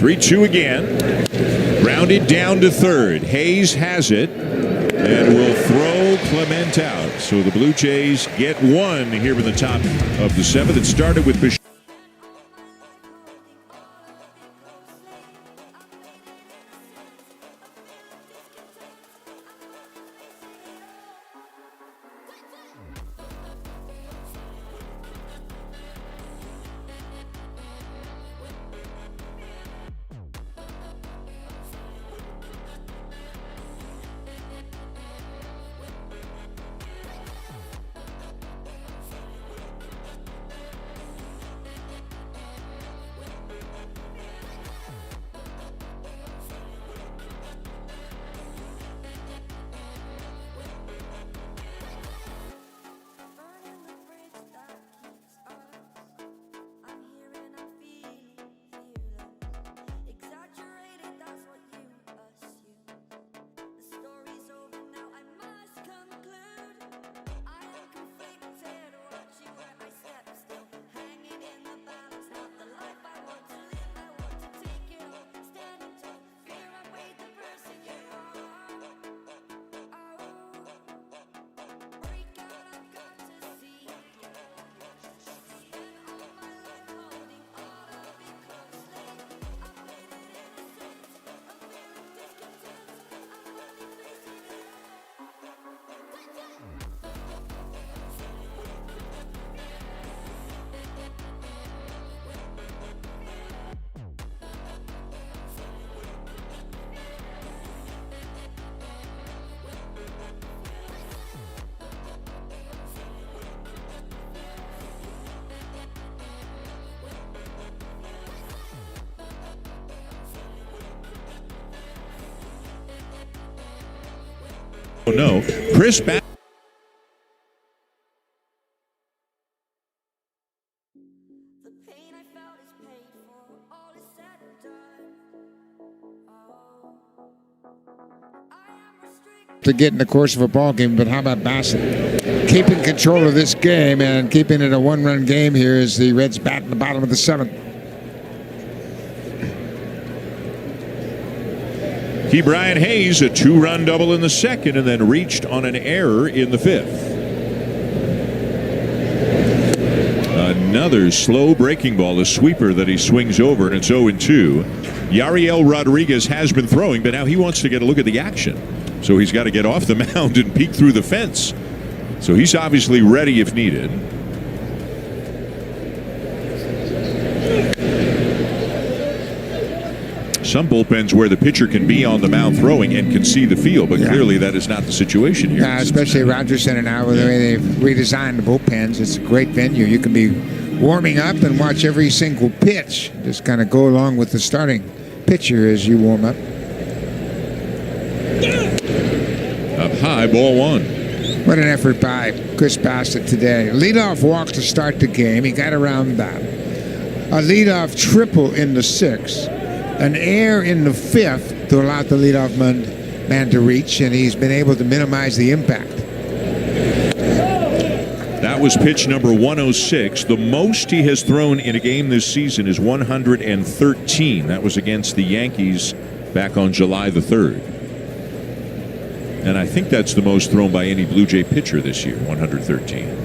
3-2 again. Grounded down to third. Hayes has it and will throw Clement out. So the Blue Jays get 1 here in the top of the 7th. It started with Bichette. Burning the bridge that keeps us. I'm here and I'm feeling fearless. Exaggerated, that's what you assume. The story's over now, I must conclude. I am conflicted, watching where I step still. Hanging in the balance, not the life I want to live. I want to take it all, standing tall. Fear I weighed the person you are. Break out, I've got to see. Spent all my life holding all of it closely. I played it innocent, I'm feeling discontent. I'm finally facing it all. Oh no, Chris back. The pain I felt is paid for, all is said and done. Oh, I am restricted. To get in the course of a ball game, but how about Bassett? Keeping control of this game and keeping it a 1-run game here as the Reds bat in the bottom of the 7th. Brian Hayes, a 2-run double in the 2nd, and then reached on an error in the 5th. Another slow breaking ball, a sweeper that he swings over, and it's 0-2. Yariel Rodriguez has been throwing, but now he wants to get a look at the action. So he's got to get off the mound and peek through the fence. So he's obviously ready if needed. Some bullpens where the pitcher can be on the mound throwing and can see the field, but clearly that is not the situation here. Especially Rogers Center now, with the way they've redesigned the bullpens. It's a great venue. You can be warming up and watch every single pitch. Just kind of go along with the starting pitcher as you warm up. Up high, ball one. What an effort by Chris Bassett today. Leadoff walk to start the game. He got around that. A leadoff triple in the sixth. An error in the fifth to allow the leadoff man to reach, and he's been able to minimize the impact. That was pitch number 106. The most he has thrown in a game this season is 113. That was against the Yankees back on July the 3rd. And I think that's the most thrown by any Blue Jay pitcher this year, 113.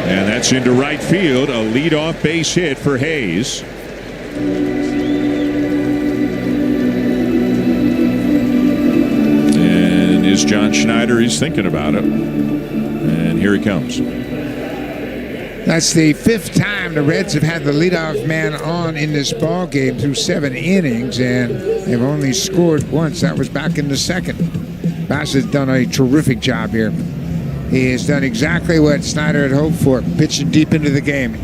And that's into right field, a leadoff base hit for Hayes. And is John Schneider, he's thinking about it. And here he comes. That's the fifth time the Reds have had the leadoff man on in this ball game through 7 innings, and they've only scored once. That was back in the second. Bassett's done a terrific job here. He has done exactly what Snyder had hoped for, pitching deep into the game.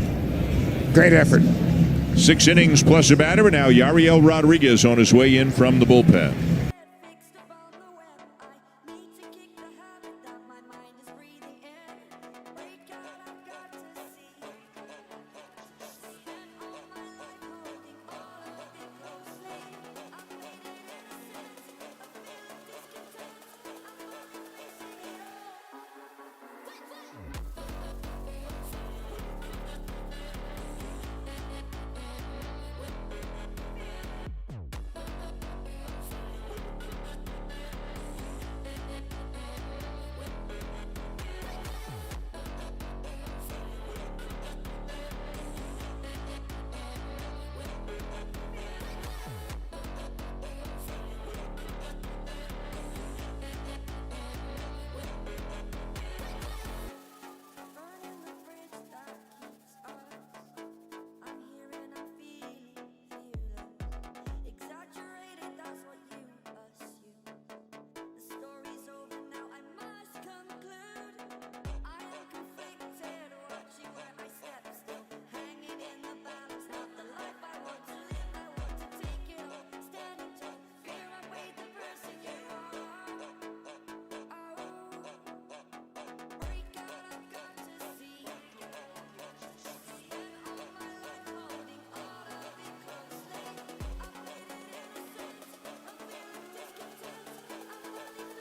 Great effort. 6 innings plus a batter, and now Yariel Rodriguez on his way in from the bullpen. Fixed upon the web, I need to kick the habit that my mind is breathing in. Break out, I've got to see. Spent all my life holding all of it closely. I've made it innocent, a feeling discontent. I'm finally facing it all. Burning the bridge that keeps us. I'm here and I'm feeling fearless. Exaggerated, that's what you assume. The story's over now, I must conclude. I am conflicted, watching where I step, still hanging in the balance. Not the life I want to live, I want to take it all. Standing tall, fear I weighed the person you are. Break out, I've got to see. Spent all my life holding all of it closely. I've made it innocent, a feeling discontent. I'm finally facing it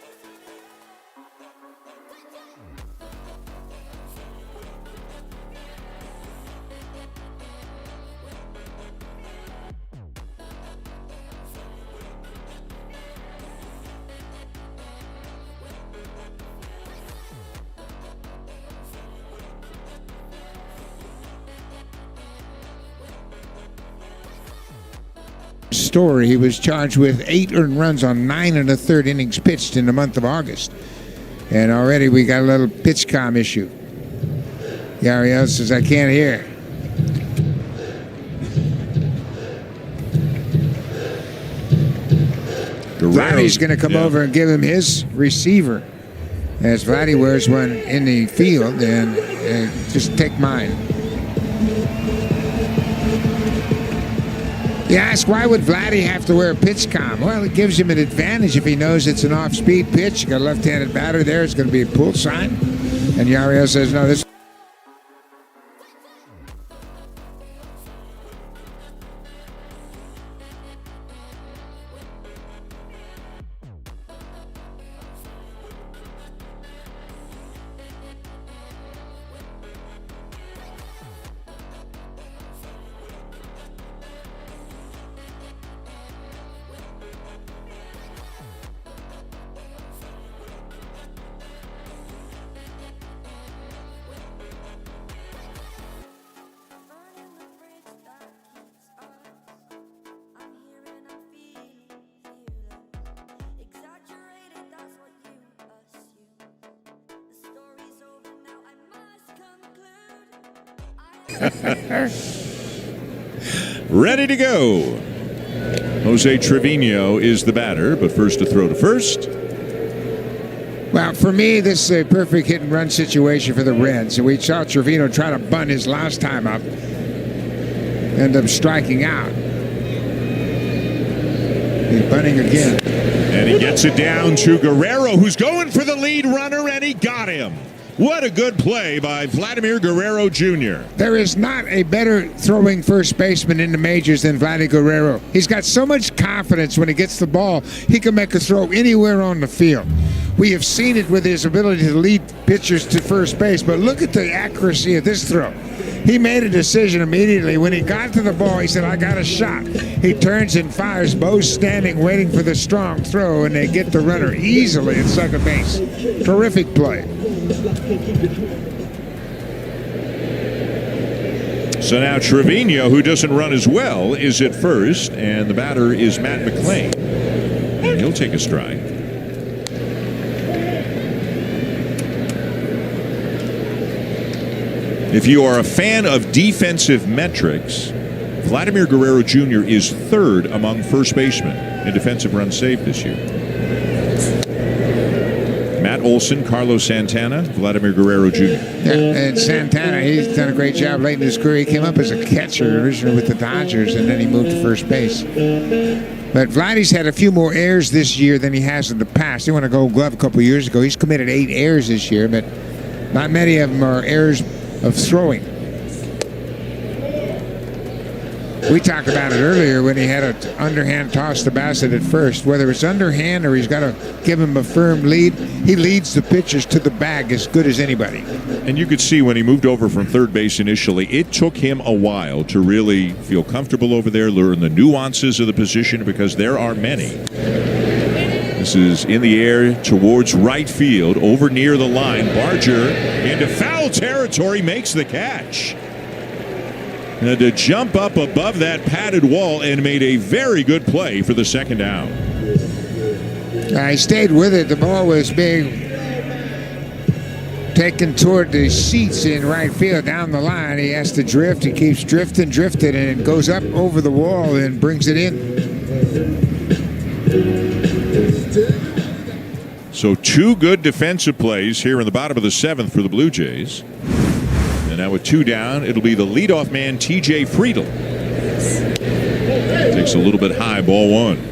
Story. He was charged with 8 earned runs on 9 1/3 innings pitched in the month of August. And already we got a little pitch comm issue. Yariel says, I can't hear. Vladdy's going to come over and give him his receiver. As Vladdy wears one in the field, and just take mine. You ask, why would Vladdy have to wear a pitch comm? Well, it gives him an advantage if he knows it's an off-speed pitch. You got a left-handed batter there. It's going to be a pull sign. And Yariel says, no, this... Ready to go. Jose Trevino is the batter, but first to throw to first. Well, for me, this is a perfect hit and run situation for the Reds. We saw Trevino try to bunt his last time up. End up striking out. He's bunting again. And he gets it down to Guerrero, who's going for the lead runner, and he got him. What a good play by Vladimir Guerrero Jr. There is not a better throwing first baseman in the majors than Vladimir Guerrero. He's got so much confidence when he gets the ball, he can make a throw anywhere on the field. We have seen it with his ability to lead pitchers to first base, but look at the accuracy of this throw. He made a decision immediately. When he got to the ball, he said, I got a shot. He turns and fires, both standing, waiting for the strong throw, and they get the runner easily at second base. Terrific play. So now Trevino, who doesn't run as well, is at first, and the batter is Matt McClain. And he'll take a strike. If you are a fan of defensive metrics, Vladimir Guerrero Jr. is third among first basemen in defensive runs saved this year. Matt Olson, Carlos Santana, Vladimir Guerrero Jr. Yeah, and Santana, he's done a great job late in his career. He came up as a catcher originally with the Dodgers, and then he moved to first base. But Vladdy's had a few more errors this year than he has in the past. He won a Gold Glove a couple of years ago. He's committed 8 errors this year, but not many of them are errors of throwing. We talked about it earlier when he had an underhand toss to Bassett at first. Whether it's underhand or he's got to give him a firm lead, he leads the pitchers to the bag as good as anybody. And you could see when he moved over from third base initially, it took him a while to really feel comfortable over there, learn the nuances of the position, because there are many. This is in the air towards right field, over near the line. Barger into foul territory, makes the catch. And to jump up above that padded wall and made a very good play for the second out. He stayed with it. The ball was being taken toward the seats in right field down the line. He has to drift. He keeps drifting, and it goes up over the wall and brings it in. So 2 good defensive plays here in the bottom of the 7th for the Blue Jays. And now with 2 down, it'll be the leadoff man, TJ Friedl. Takes a little bit high, ball 1.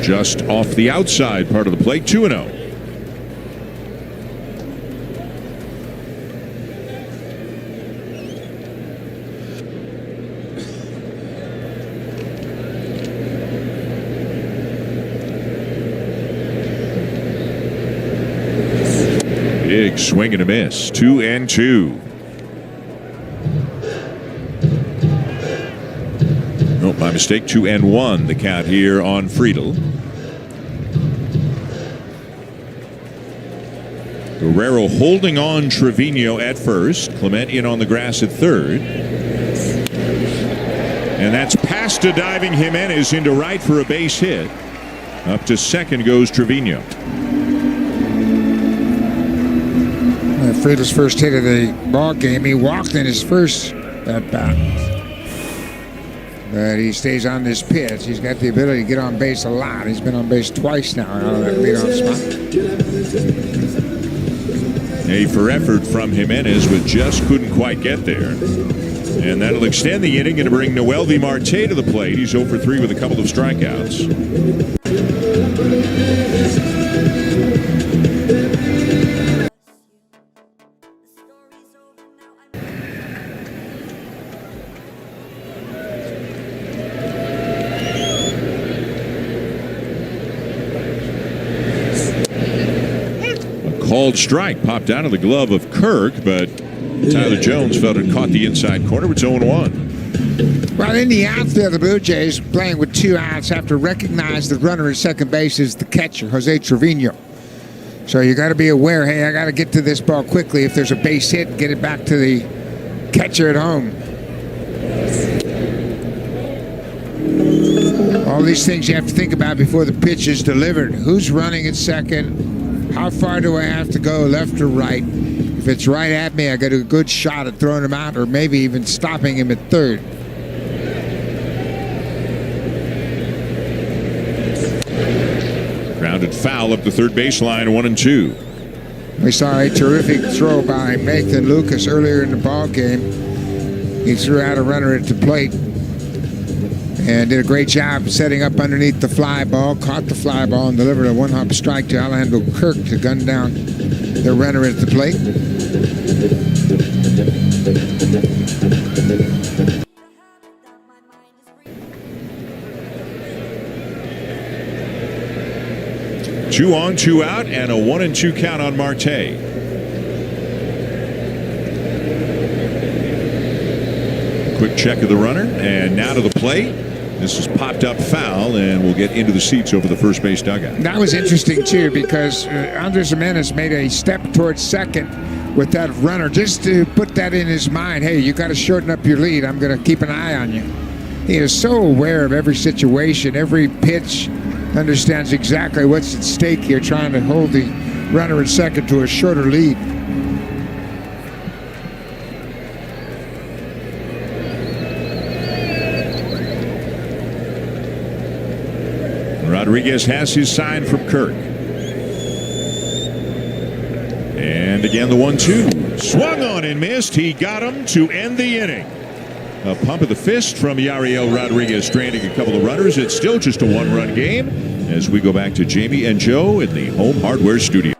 Just off the outside part of the plate, 2-0. Big swing and a miss. 2-2. Nope, my mistake. 2-1. The count here on Friedl. Guerrero holding on Trevino at first. Clement in on the grass at third. And that's past a diving Jimenez into right for a base hit. Up to second goes Trevino. Friedl's first hit of the ball game. He walked in his first at bat. But he stays on this pitch. He's got the ability to get on base a lot. He's been on base twice now out of that leadoff spot. A for effort from Jimenez, but just couldn't quite get there. And that'll extend the inning and bring Noelvi Marte to the plate. He's 0 for 3 with a couple of strikeouts. Called strike popped out of the glove of Kirk, but Tyler Jones felt it caught the inside corner. It's 0-1. Well, in the outfield, the Blue Jays playing with 2 outs have to recognize the runner at second base is the catcher, Jose Trevino. So you got to be aware, hey, I got to get to this ball quickly. If there's a base hit, get it back to the catcher at home. All these things you have to think about before the pitch is delivered. Who's running at second? How far do I have to go, left or right? If it's right at me, I got a good shot at throwing him out or maybe even stopping him at third. Grounded foul up the third baseline, 1-2. We saw a terrific throw by Nathan Lucas earlier in the ball game. He threw out a runner at the plate and did a great job setting up underneath the fly ball, caught the fly ball, and delivered a one-hop strike to Alejandro Kirk to gun down the runner at the plate. Two on, two out, and a 1-2 count on Marte. Quick check of the runner, and now to the plate. This is popped up foul, and we'll get into the seats over the first base dugout. That was interesting, too, because Andres Gimenez made a step towards second with that runner just to put that in his mind. Hey, you got to shorten up your lead. I'm going to keep an eye on you. He is so aware of every situation, every pitch, understands exactly what's at stake here, trying to hold the runner at second to a shorter lead. Rodriguez has his sign from Kirk. And again, the 1-2. Swung on and missed. He got him to end the inning. A pump of the fist from Yariel Rodriguez, stranding a couple of runners. It's still just a one-run game as we go back to Jamie and Joe in the Home Hardware Studio.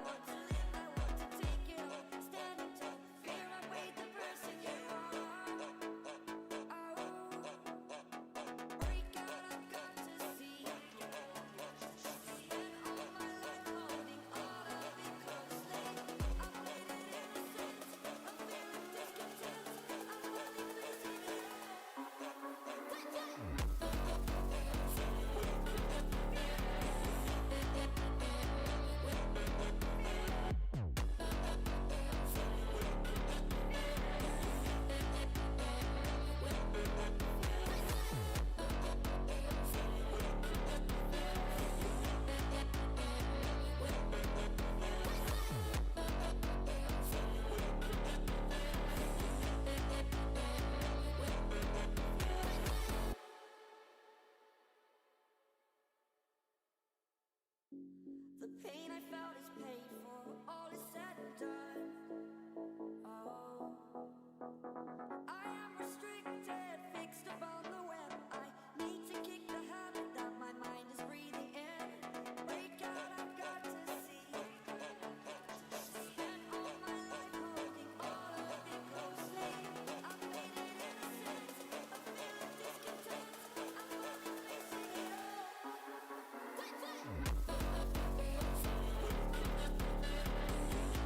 The pain I felt is paid for, all is said and done. Oh, I am restricted, fixed upon the web. I need to kick the habit that my mind is breathing in. Break out, I've got to see. Spent all my life holding all of it closely. I've made it innocent, a feeling discontent. I'm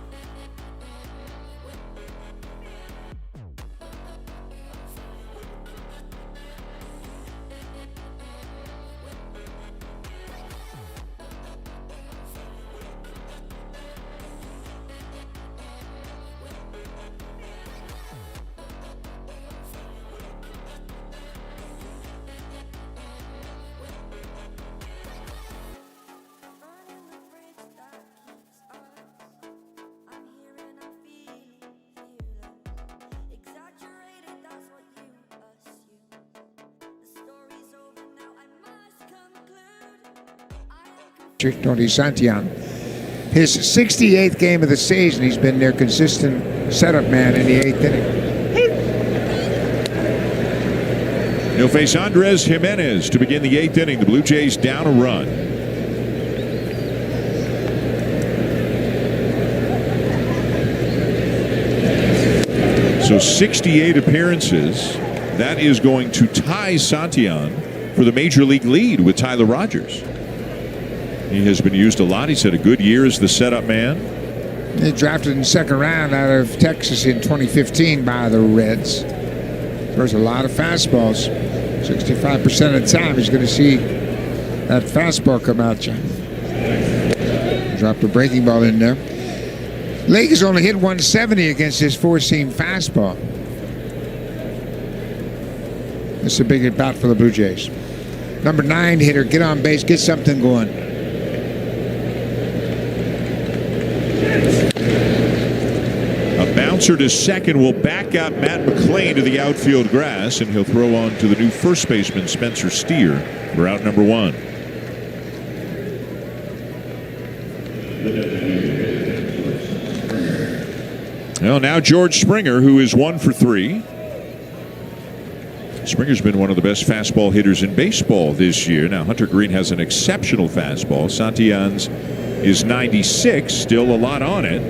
running, facing it all. Burning the bridge that keeps us. I'm here and I'm feeling fearless. Exaggerated, that's what you assume. The story's over now, I must conclude. Tony Santillan. His 68th game of the season, he's been their consistent setup man in the 8th inning. He'll face Andres Gimenez to begin the 8th inning. The Blue Jays down a run. So 68 appearances. That is going to tie Santillan for the major league lead with Tyler Rogers. He has been used a lot. He's had a good year as the setup man. He drafted in the second round out of Texas in 2015 by the Reds. Throws a lot of fastballs. 65% of the time he's going to see that fastball come at you. Dropped a breaking ball in there. Lake has only hit 170 against his four-seam fastball. It's a big at bat for the Blue Jays. Number 9 hitter, get on base, get something going. A bouncer to second will back out Matt McClain to the outfield grass, and he'll throw on to the new first baseman Spencer Steer for out number 1. Well, now George Springer, who is 1 for 3. Springer's been one of the best fastball hitters in baseball this year. Now, Hunter Green has an exceptional fastball. Santillan's is 96, still a lot on it.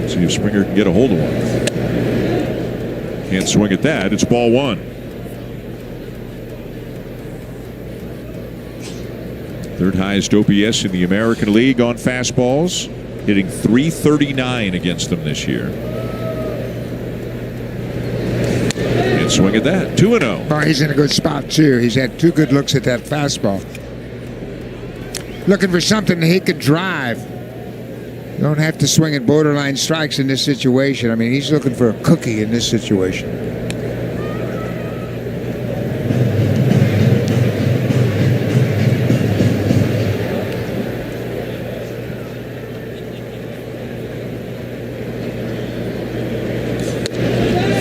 Let's see if Springer can get a hold of one. Can't swing at that. It's ball 1. Third highest OPS in the American League on fastballs, hitting .339 against them this year. Can't swing at that. 2-0. Oh, he's in a good spot, too. He's had 2 good looks at that fastball. Looking for something that he could drive. You don't have to swing at borderline strikes in this situation. I mean, he's looking for a cookie in this situation.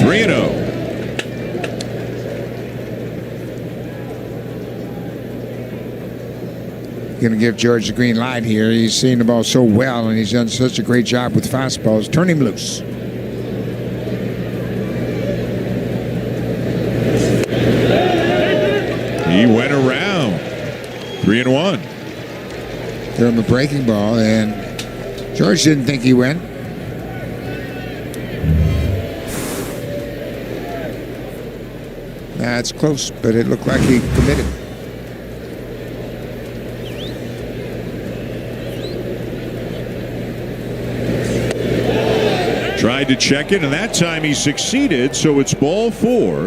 3-0. Going to give George the green light here. He's seen the ball so well, and he's done such a great job with fastballs. Turn him loose. He went around. 3-1. Threw him a breaking ball, and George didn't think he went. That's close, but it looked like he committed. Tried to check it, and that time he succeeded, so it's ball 4.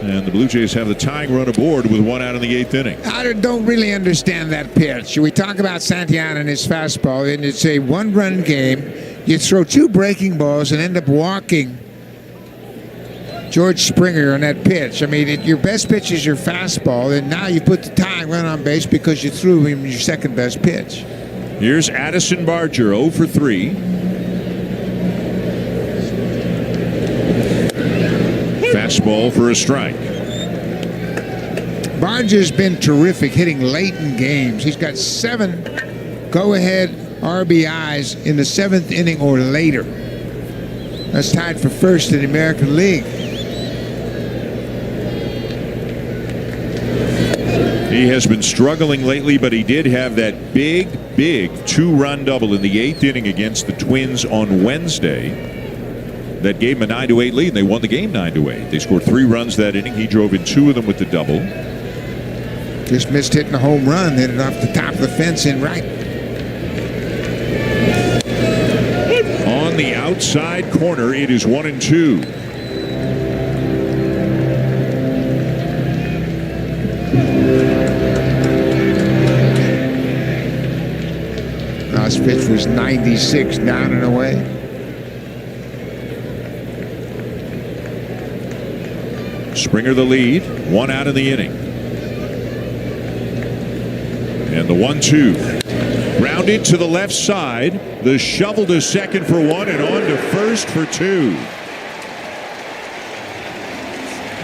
And the Blue Jays have the tying run aboard with 1 out in the 8th inning. I don't really understand that pitch. We talk about Santillan and his fastball, and it's a one-run game. You throw 2 breaking balls and end up walking George Springer on that pitch. I mean, your best pitch is your fastball, and now you put the tying run on base because you threw him your second-best pitch. Here's Addison Barger, 0 for 3. Fastball for a strike. Barger's been terrific hitting late in games. He's got 7 go-ahead RBIs in the 7th inning or later. That's tied for first in the American League. He has been struggling lately, but he did have that big 2-run double in the 8th inning against the Twins on Wednesday. That gave him a 9-8 lead, and they won the game 9-8. They scored 3 runs that inning. He drove in 2 of them with the double. Just missed hitting a home run, hit it off the top of the fence in right. On the outside corner, it is 1-2. Last pitch was 96, down and away. Springer the lead, 1 out in the inning. And the 1-2. Grounded to the left side. The shovel to second for 1 and on to first for 2.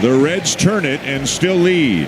The Reds turn it and still lead.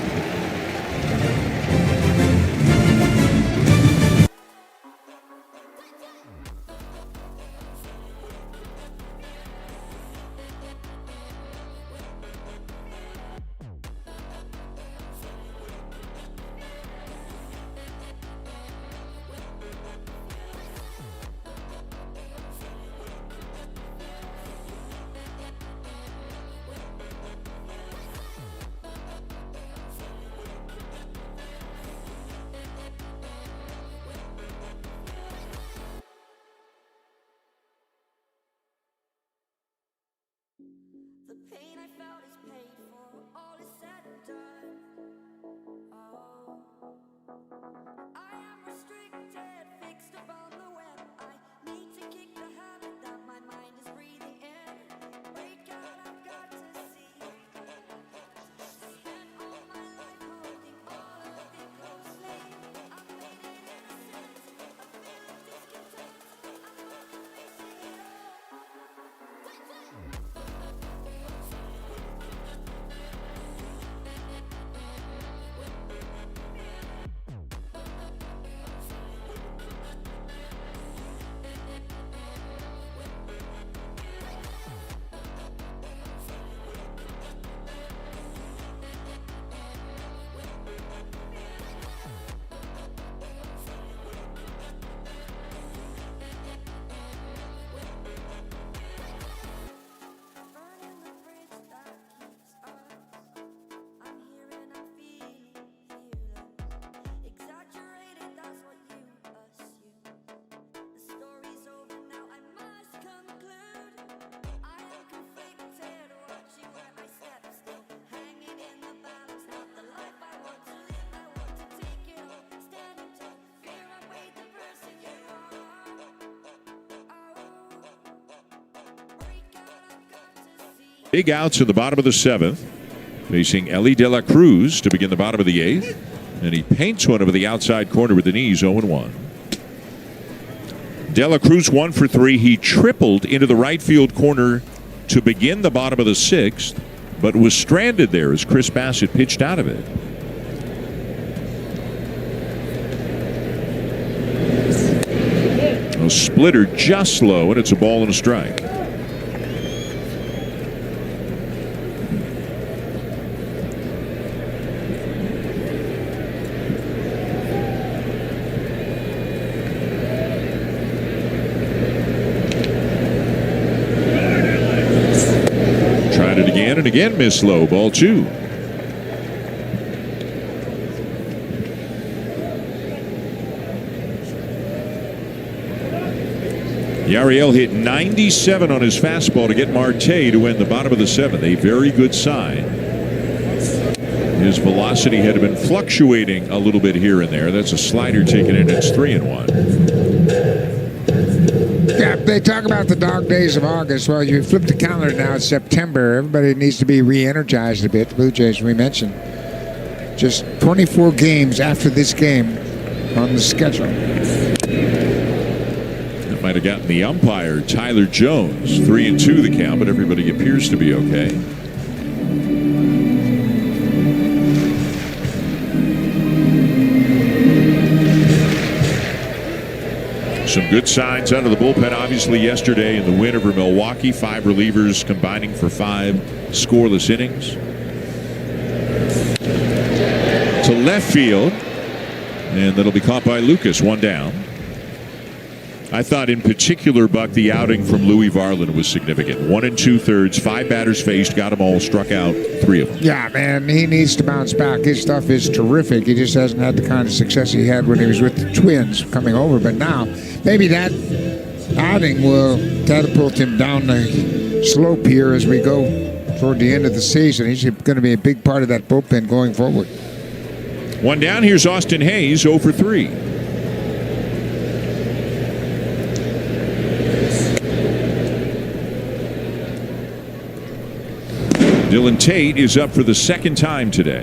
Big outs in the bottom of the 7th. Facing Ellie De La Cruz to begin the bottom of the 8th. And he paints one over the outside corner with the knees, 0-1. De La Cruz 1 for 3. He tripled into the right field corner to begin the bottom of the 6th, but was stranded there as Chris Bassett pitched out of it. A splitter just low, and it's a ball and a strike. And again, miss low, ball 2. Yariel hit 97 on his fastball to get Marte to win the bottom of the 7th. A very good sign. His velocity had been fluctuating a little bit here and there. That's a slider taken in. It's 3-1. Yeah, they talk about the dog days of August. Well, you flip the calendar now, it's September. Everybody needs to be re-energized a bit. The Blue Jays, we mentioned, just 24 games after this game on the schedule. That might have gotten the umpire, Tyler Jones, 3-2 the count, but everybody appears to be okay. Some good signs out of the bullpen, obviously, yesterday in the win over Milwaukee. 5 relievers combining for 5 scoreless innings. To left field, and that'll be caught by Lucas, 1 down. I thought in particular, Buck, the outing from Louis Varland was significant. 1 2/3, 5 batters faced, got them all, struck out 3 of them. Yeah, man, he needs to bounce back. His stuff is terrific. He just hasn't had the kind of success he had when he was with the Twins coming over. But now, maybe that outing will catapult him down the slope here as we go toward the end of the season. He's going to be a big part of that bullpen going forward. 1 down. Here's Austin Hayes, 0 for 3. Dylan Tate is up for the 2nd time today.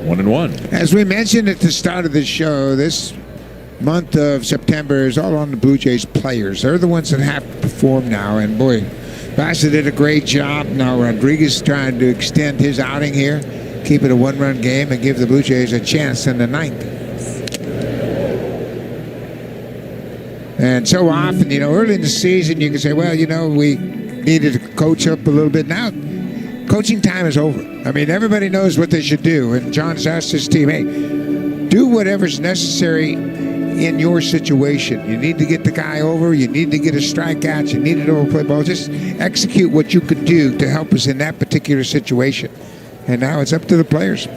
One and one. As we mentioned at the start of the show, this month of September is all on the Blue Jays players. They're the ones that have to perform now, and boy, Bassett did a great job. Now Rodriguez is trying to extend his outing here, keep it a 1-run game, and give the Blue Jays a chance in the 9th. And so often, early in the season, you can say, well, we needed to coach up a little bit. Now, coaching time is over. I mean, everybody knows what they should do. And John's asked his team, hey, do whatever's necessary in your situation. You need to get the guy over. You need to get a strikeout. You need to overplay ball. Just execute what you could do to help us in that particular situation. And now it's up to the players.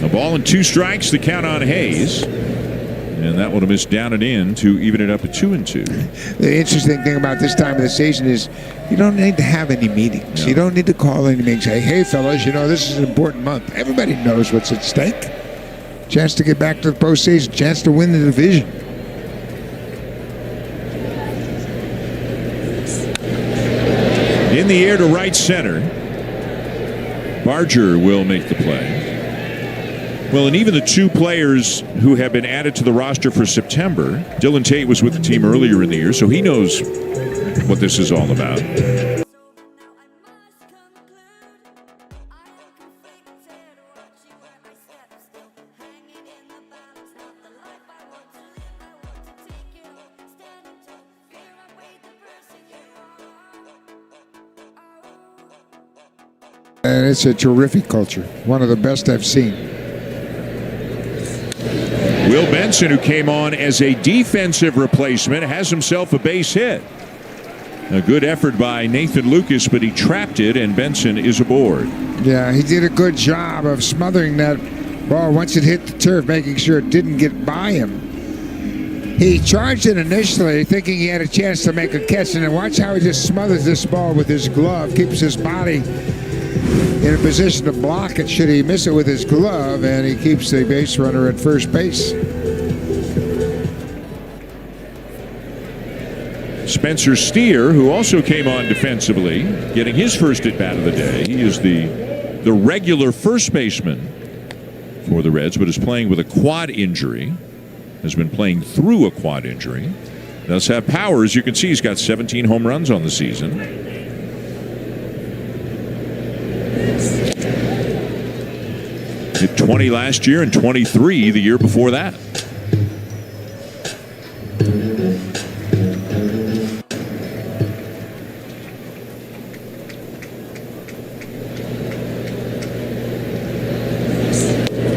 A ball and 2 strikes, the count on Hayes. And that would have missed down and in to even it up at 2-2. The interesting thing about this time of the season is you don't need to have any meetings. No. You don't need to call any meetings. Hey, fellas, this is an important month. Everybody knows what's at stake. Chance to get back to the postseason. Chance to win the division. In the air to right center. Barger will make the play. Well, and even the 2 players who have been added to the roster for September, Dylan Tate was with the team earlier in the year, so he knows what this is all about. And it's a terrific culture. One of the best I've seen. Will Benson, who came on as a defensive replacement, has himself a base hit. A good effort by Nathan Lucas, but he trapped it, and Benson is aboard. Yeah, he did a good job of smothering that ball once it hit the turf, making sure it didn't get by him. He charged it initially thinking he had a chance to make a catch, and then watch how he just smothers this ball with his glove, keeps his body in a position to block it should he miss it with his glove, and he keeps the base runner at first base. Spencer Steer, who also came on defensively, getting his first at-bat of the day. He is the regular first baseman for the Reds, but is playing with a quad injury. Has been playing through a quad injury. Does have power. As you can see, he's got 17 home runs on the season. Hit 20 last year and 23 the year before that.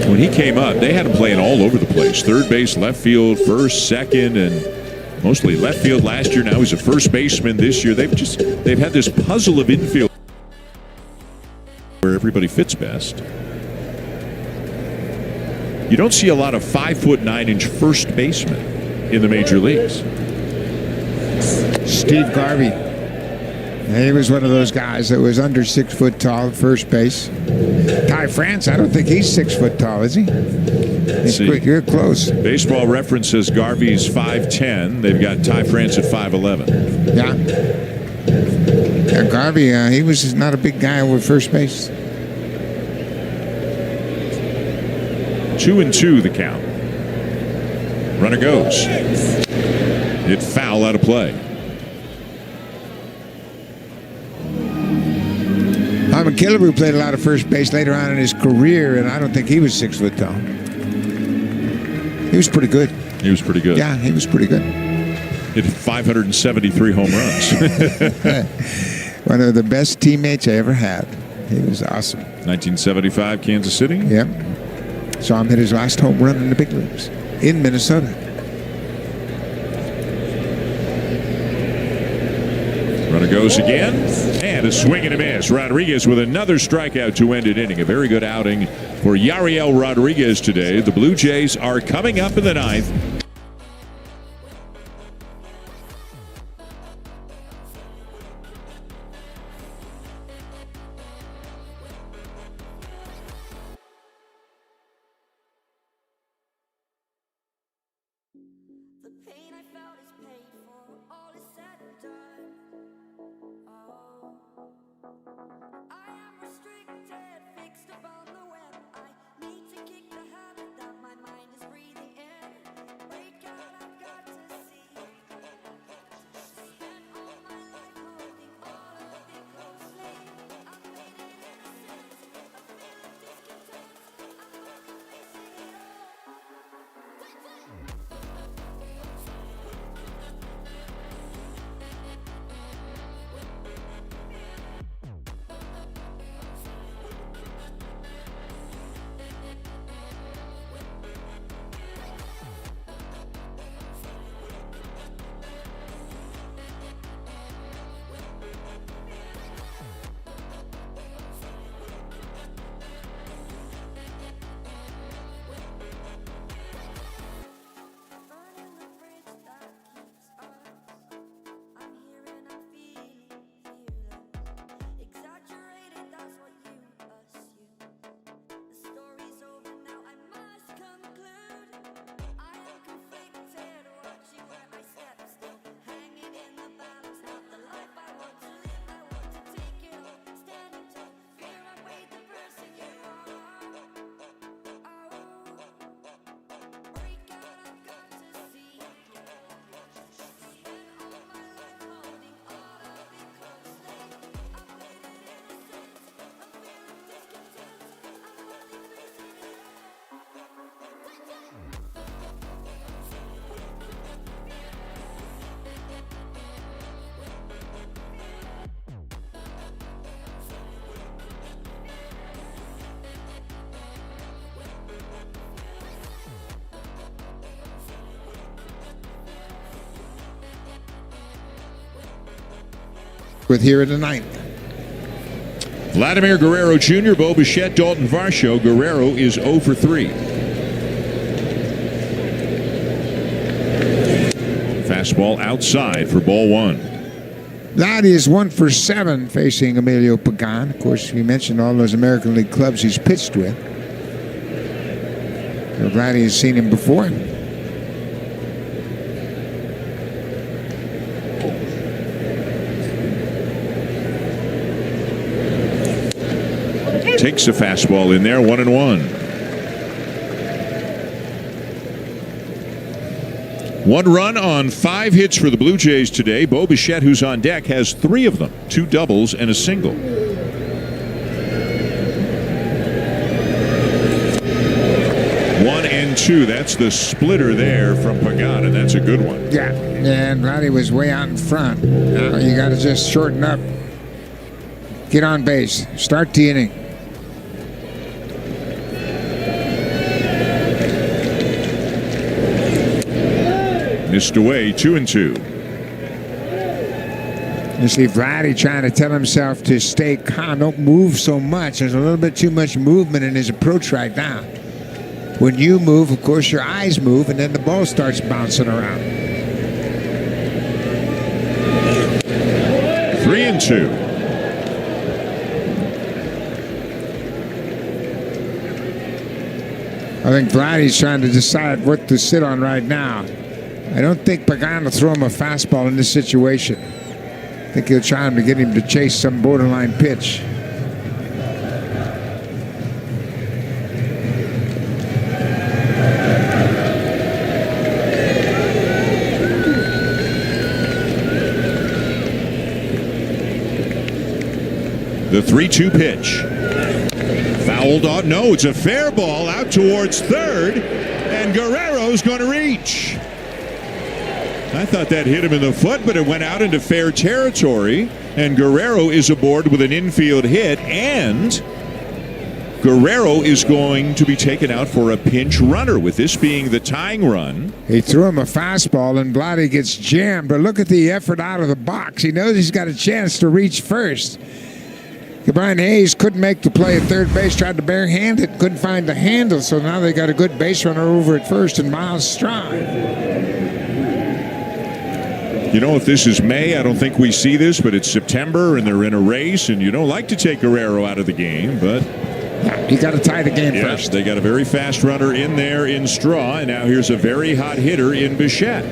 When he came up, they had him playing all over the place. Third base, left field, first, second, and mostly left field last year. Now he's a first baseman this year. They've had this puzzle of infield where everybody fits best. You don't see a lot of 5'9" first basemen in the major leagues. Steve Garvey. He was one of those guys that was under 6 foot tall at first base. Ty France, I don't think he's 6 foot tall, is he? You're close. Baseball Reference says Garvey's 5'10". They've got Ty France at 5'11". Yeah. Yeah, Garvey, he was not a big guy with first base. 2-2 the count. Runner goes. Hit foul out of play. Hyman Killebrew played a lot of first base later on in his career, and I don't think he was 6 foot tall. He was pretty good. He was pretty good. Yeah, he was pretty good. Hit 573 home runs. One of the best teammates I ever had. He was awesome. 1975 Kansas City. Yep. Saw him hit his last home run in the big leagues in Minnesota. Runner goes again, and a swing and a miss. Rodriguez with another strikeout to end an inning. A very good outing for Yariel Rodriguez today. The Blue Jays are coming up in the ninth. The pain I felt is paid for, all is said and done. Oh, I am restricted, fixed upon the web. I need to kick the habit that my mind is breathing in. Break out, I've got to see. Spent all my life holding all of it closely. I've made it innocent, a feeling discontent. I'm only facing it all. Burning the bridge that keeps us. I'm here and I'm feeling fearless. Exaggerated, that's what you assume. The story's over now, I must conclude. I am conflicted, watching where I step still. Hanging in the balance, not the life I want to live. I want to take it all, standing tall. Fear I weighed the person you are. Break out, I've got to see. Spent all my life holding all of it closely. I've made it innocent, a feeling discontent. I'm only facing it With here in the ninth. Vladimir Guerrero Jr., Bo Bichette, Dalton Varsho. Guerrero is 0 for 3. fastball outside for ball 1. Vladdy is 1 for 7 facing Emilio Pagan. Of course, we mentioned all those American League clubs he's pitched with. So Vladdy has seen him before. Takes a fastball in there, 1-1. 1 run on 5 hits for the Blue Jays today. Bo Bichette, who's on deck, has 3 of them, 2 doubles and a single. 1-2. That's the splitter there from Pagan, and that's a good one. Yeah, and Vladdy was way out in front. Now you got to just shorten up, get on base, start the inning. Missed away, 2-2. You see Vladdy trying to tell himself to stay calm, don't move so much. There's a little bit too much movement in his approach right now. When you move, of course, your eyes move, and then the ball starts bouncing around. 3-2. I think Vladdy's trying to decide what to sit on right now. I don't think Pagan will throw him a fastball in this situation. I think he'll try to get him to chase some borderline pitch. The 3-2 pitch. Fouled off. No, it's a fair ball out towards third, and Guerrero's going to reach. I thought that hit him in the foot, but it went out into fair territory, and Guerrero is aboard with an infield hit, and Guerrero is going to be taken out for a pinch runner, with this being the tying run. He threw him a fastball, and Vladdy gets jammed, but look at the effort out of the box. He knows he's got a chance to reach first. Brian Hayes couldn't make the play at third base, tried to barehand it, couldn't find the handle, so now they got a good base runner over at first, and Miles Stride. You know, if this is May, I don't think we see this, but it's September and they're in a race, and you don't like to take Guerrero out of the game, but you got to tie the game yes, first. They got a very fast runner in there in Straw, and now here's a very hot hitter in Bichette.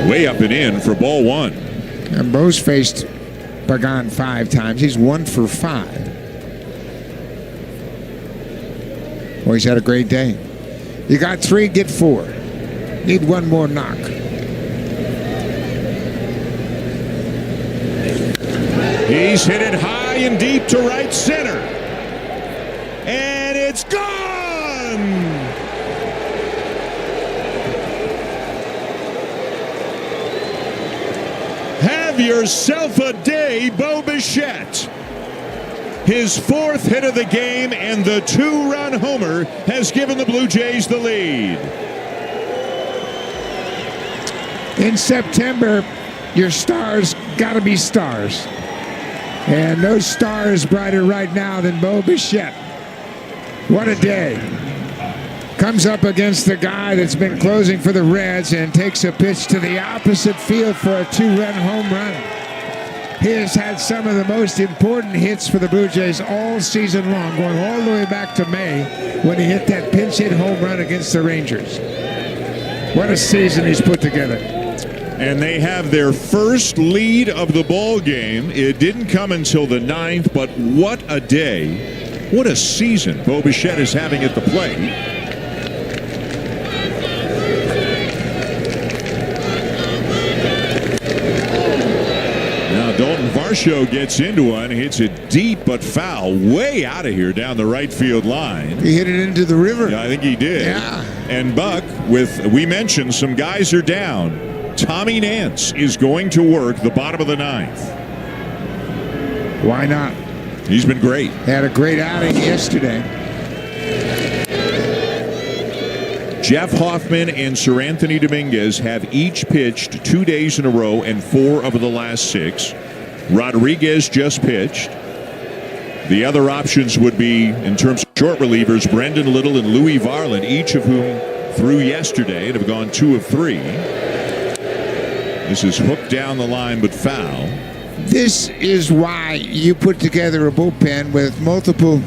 Way up and in for ball 1. And Bo's faced Pagan 5 times. He's 1 for 5. Well, he's had a great day. You got 3, get 4. Need 1 more knock. He's hit it high and deep to right center. And it's gone! Have yourself a day, Bo Bichette. His 4th hit of the game, and the 2-run homer has given the Blue Jays the lead. In September, your stars got to be stars. And no star is brighter right now than Bo Bichette. What a day. Comes up against the guy that's been closing for the Reds and takes a pitch to the opposite field for a 2-run home run. He has had some of the most important hits for the Blue Jays all season long, going all the way back to May when he hit that pinch hit home run against the Rangers. What a season he's put together. And they have their first lead of the ball game. It didn't come until the 9th, but what a day. What a season Bo Bichette is having at the plate. Dalton Varsho gets into one, hits it deep but foul, way out of here down the right field line. He hit it into the river. Yeah, I think he did. Yeah. And Buck, we mentioned some guys are down. Tommy Nance is going to work the bottom of the 9th. Why not? He's been great. Had a great outing yesterday. Jeff Hoffman and Sir Anthony Dominguez have each pitched 2 days in a row and 4 of the last 6. Rodriguez just pitched. The other options would be, in terms of short relievers, Brendan Little and Louis Varland, each of whom threw yesterday and have gone 2 of 3. This is hooked down the line but foul. This is why you put together a bullpen with multiple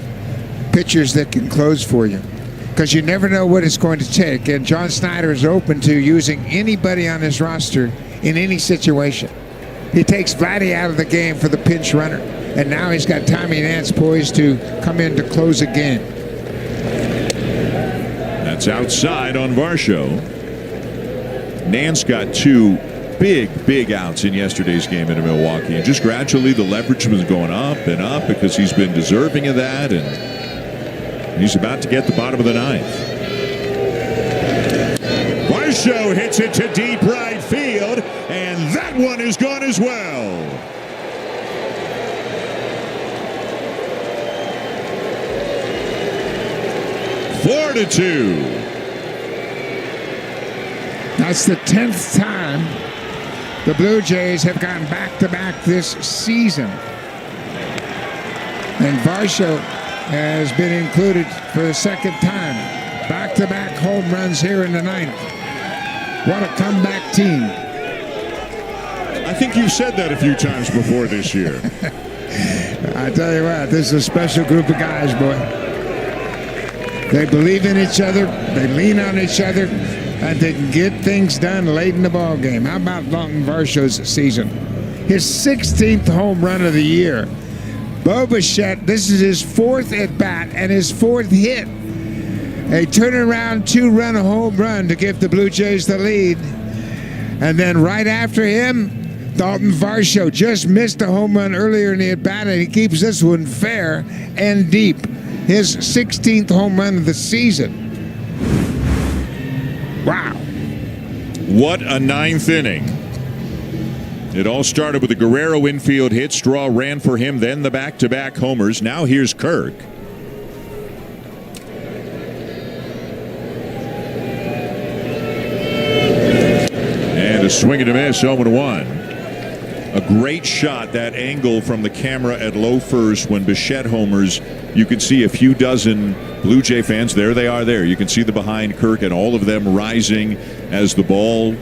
pitchers that can close for you, because you never know what it's going to take. And John Snyder is open to using anybody on his roster in any situation. He takes Vladdy out of the game for the pinch runner, and now he's got Tommy Nance poised to come in to close a game. That's outside on Varsho. Nance got 2 big outs in yesterday's game in Milwaukee, and just gradually the leverage was going up and up because he's been deserving of that, and he's about to get the bottom of the 9th. Varsho hits it to deep right field, and that one is gone as well. Four to 2. That's the 10th time the Blue Jays have gone back-to-back this season. And Varsho has been included for the 2nd time. Back-to-back home runs here in the 9th. What a comeback team. I think you've said that a few times before this year. I tell you what, this is a special group of guys, boy. They believe in each other, they lean on each other, and they can get things done late in the ball game. How about Dalton Varsho's season? His 16th home run of the year. Bo Bichette, this is his 4th at bat and his 4th hit. A turnaround 2-run home run to give the Blue Jays the lead. And then right after him, Dalton Varsho just missed a home run earlier in the at bat, and he keeps this one fair and deep. His 16th home run of the season. Wow. What a 9th inning. It all started with a Guerrero infield hit. Straw ran for him, then the back-to-back homers. Now here's Kirk. And a swing and a miss, 0-1. A great shot, that angle from the camera at low first when Bichette homers. You can see a few dozen Blue Jay fans. There they are there. You can see the behind Kirk and all of them rising as the ball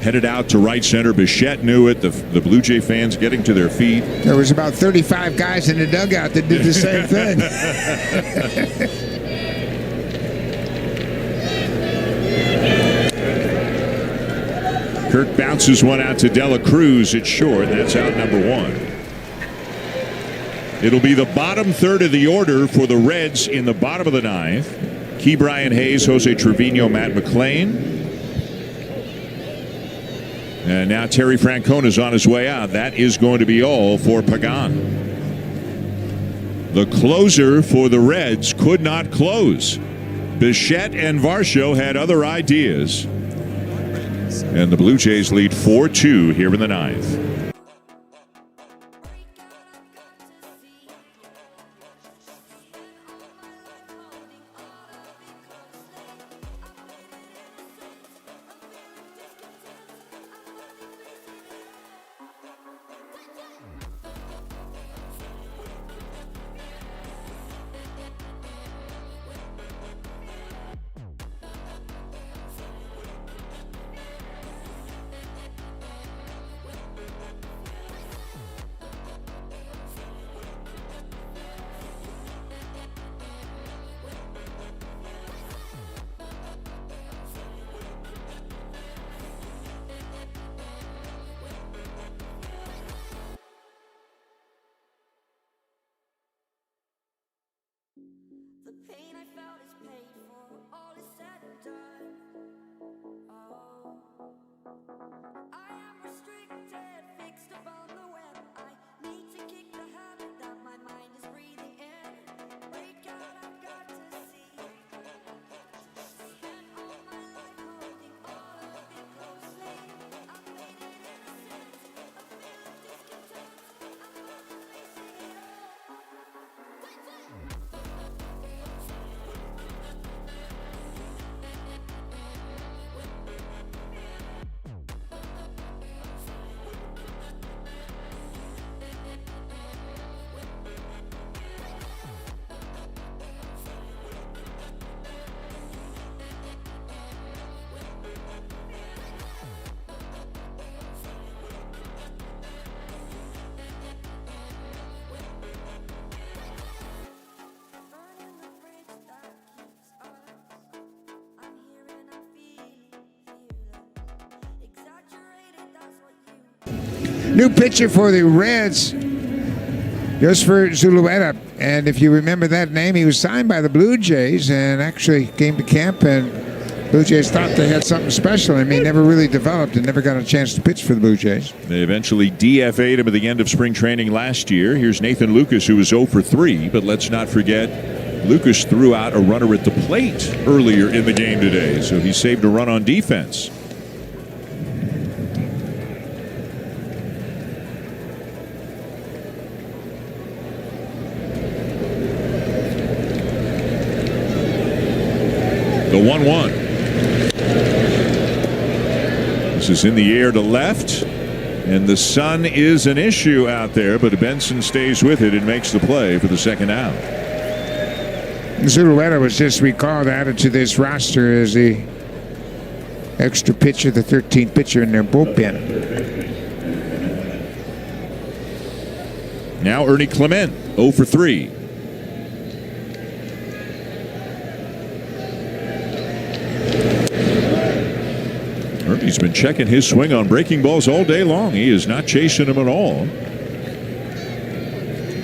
headed out to right center. Bichette knew it. The Blue Jay fans getting to their feet. There was about 35 guys in the dugout that did the same thing. Kirk bounces one out to Dela Cruz at short. That's out number 1. It'll be the bottom third of the order for the Reds in the bottom of the 9th. Key Brian Hayes, Jose Trevino, Matt McClain. And now Terry Francona's on his way out. That is going to be all for Pagan. The closer for the Reds could not close. Bichette and Varsho had other ideas. And the Blue Jays lead 4-2 here in the 9th. New pitcher for the Reds, Joseph Zulueta. And if you remember that name, he was signed by the Blue Jays and actually came to camp, and Blue Jays thought they had something special in him. He never really developed and never got a chance to pitch for the Blue Jays. They eventually DFA'd him at the end of spring training last year. Here's Nathan Lucas, who was 0 for 3, but let's not forget Lucas threw out a runner at the plate earlier in the game today, so he saved a run on defense. The 1-1. This is in the air to left, and the sun is an issue out there, but Benson stays with it and makes the play for the second out. Zulueta was just recalled, added to this roster as the extra pitcher, the 13th pitcher in their bullpen. Now Ernie Clement, 0 for 3. He's been checking his swing on breaking balls all day long. He is not chasing them at all.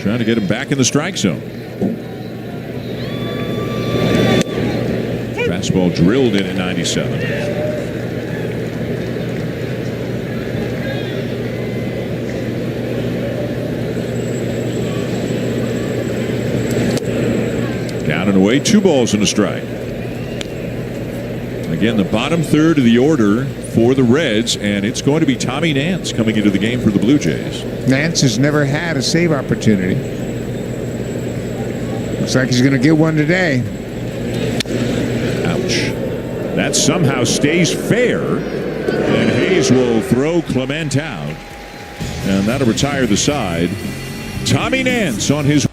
Trying to get him back in the strike zone. Fastball drilled in at 97. Down and away, 2 balls and a strike. Again, the bottom third of the order for the Reds, and it's going to be Tommy Nance coming into the game for the Blue Jays. Nance has never had a save opportunity. Looks like he's going to get one today. Ouch. That somehow stays fair, and Hayes will throw Clement out, and that'll retire the side. Tommy Nance on his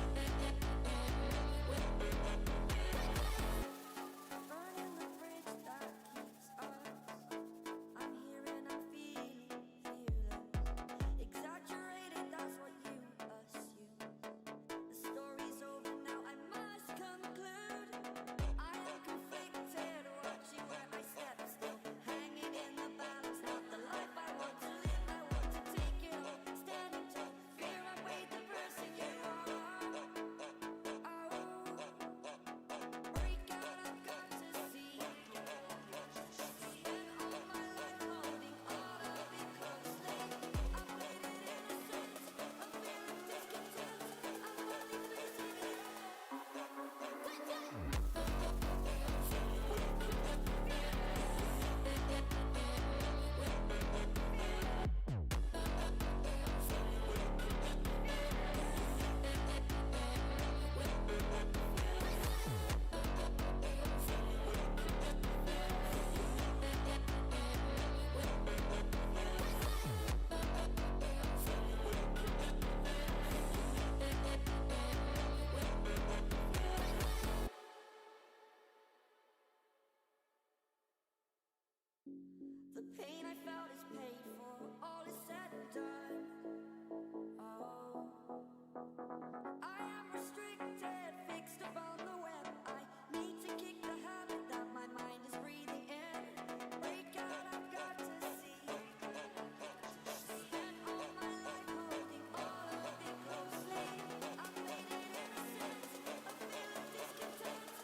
The pain I felt is paid for, all is said and done. Oh, I am restricted, fixed upon the web. I need to kick the habit that my mind is breathing in. Break out, I've got to see. Spent all my life holding all of it closely. I've made it innocent, a feeling discontent. I'm not facing it all.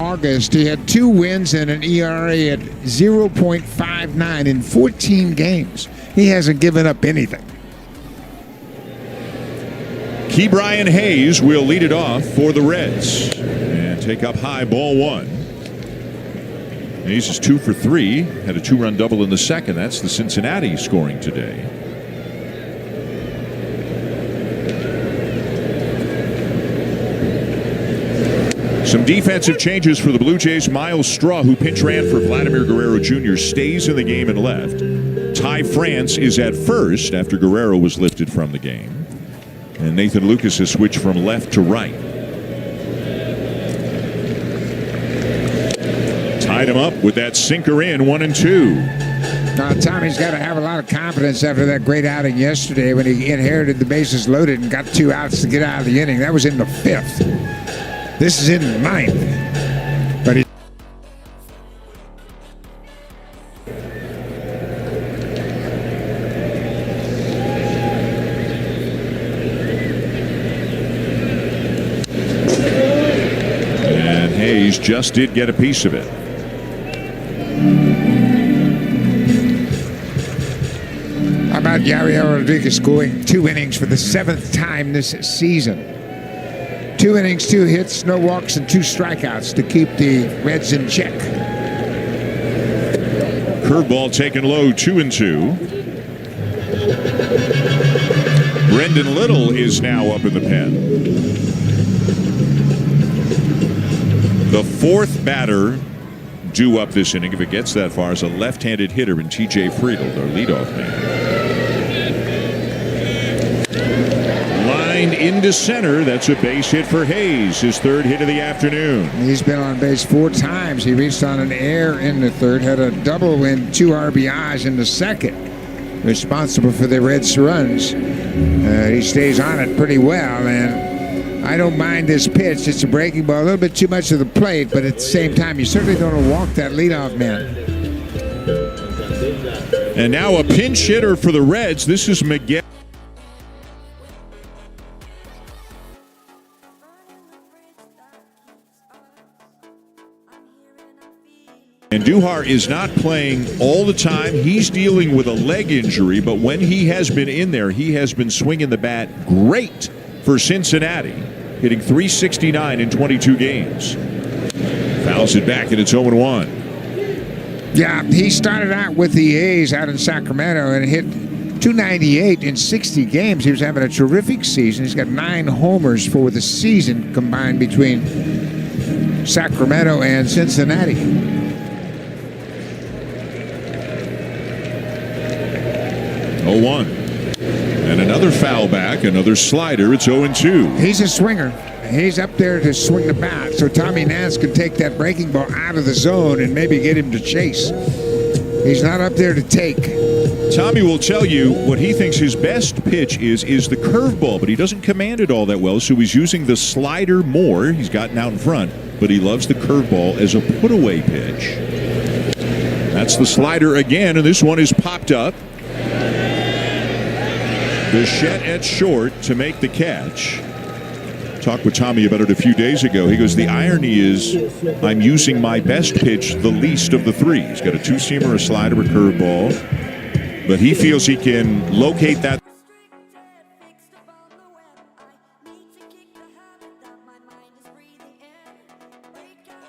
August, he had 2 wins and an ERA at 0.59 in 14 games. He hasn't given up anything. Ke'Bryan Hayes will lead it off for the Reds and take up high, ball 1. Hayes is 2 for 3, had a 2-run double in the second. That's the Cincinnati scoring today. Some defensive changes for the Blue Jays. Miles Straw, who pinch ran for Vladimir Guerrero Jr., stays in the game and left. Ty France is at first after Guerrero was lifted from the game. And Nathan Lucas has switched from left to right. with that sinker in, 1-2. Now, Tommy's got to have a lot of confidence after that great outing yesterday when he inherited the bases loaded and got 2 outs to get out of the inning. That was in the 5th. This is in the 9th. But he and Hayes just did get a piece of it. How about Yariel Rodriguez going 2 innings for the 7th time this season? 2 innings, 2 hits, no walks, and 2 strikeouts to keep the Reds in check. Curveball taken low, 2-2. Brendan Little is now up in the pen. The 4th batter due up this inning, if it gets that far, is a left-handed hitter in T.J. Friedel, their leadoff man. Lined into center. That's a base hit for Hayes, his 3rd hit of the afternoon. He's been on base 4 times. He reached on an error in the 3rd, had a double and 2 RBIs in the 2nd, responsible for the Reds' runs. He stays on it pretty well, and I don't mind this pitch. It's a breaking ball, a little bit too much of the plate, but at the same time, you certainly don't want to walk that leadoff man. And now a pinch hitter for the Reds. This is Miguel. And Duhar is not playing all the time. He's dealing with a leg injury, but when he has been in there, he has been swinging the bat great for Cincinnati, hitting .369 in 22 games. Fouls it back, and it's 0-1. Yeah, he started out with the A's out in Sacramento and hit .298 in 60 games. He was having a terrific season. He's got 9 homers for the season combined between Sacramento and Cincinnati. 0-1. And another foul back, another slider. It's 0-2. He's a swinger. He's up there to swing the bat, so Tommy Nance can take that breaking ball out of the zone and maybe get him to chase. He's not up there to take. Tommy will tell you what he thinks his best pitch is the curveball, but he doesn't command it all that well, so he's using the slider more. He's gotten out in front, but he loves the curveball as a put-away pitch. That's the slider again, and this one is popped up. Bichette at short to make the catch. Talked with Tommy about it a few days ago. He goes, the irony is I'm using my best pitch the least of the 3. He's got a 2-seamer, a slider, a curveball. But he feels he can locate that.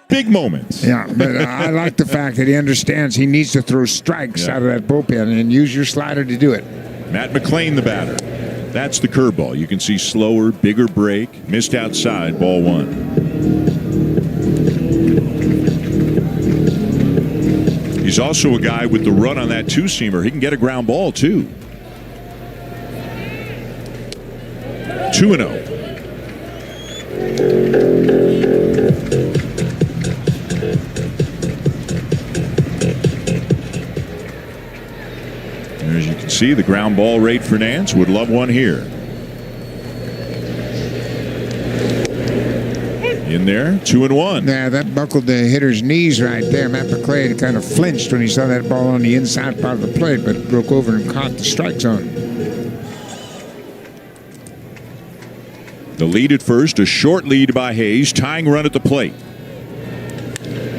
Big moments. Yeah, but I like the fact that he understands he needs to throw strikes out of that bullpen and use your slider to do it. Matt McClain, the batter. That's the curveball. You can see slower, bigger break. Missed outside, ball 1. He's also a guy with the run on that 2-seamer. He can get a ground ball, too. 2-0. As you can see, the ground ball rate for Nance. Would love one here. In there, 2-1. Yeah, that buckled the hitter's knees right there. Matt McClain kind of flinched when he saw that ball on the inside part of the plate, but broke over and caught the strike zone. The lead at first, a short lead by Hayes, tying run at the plate.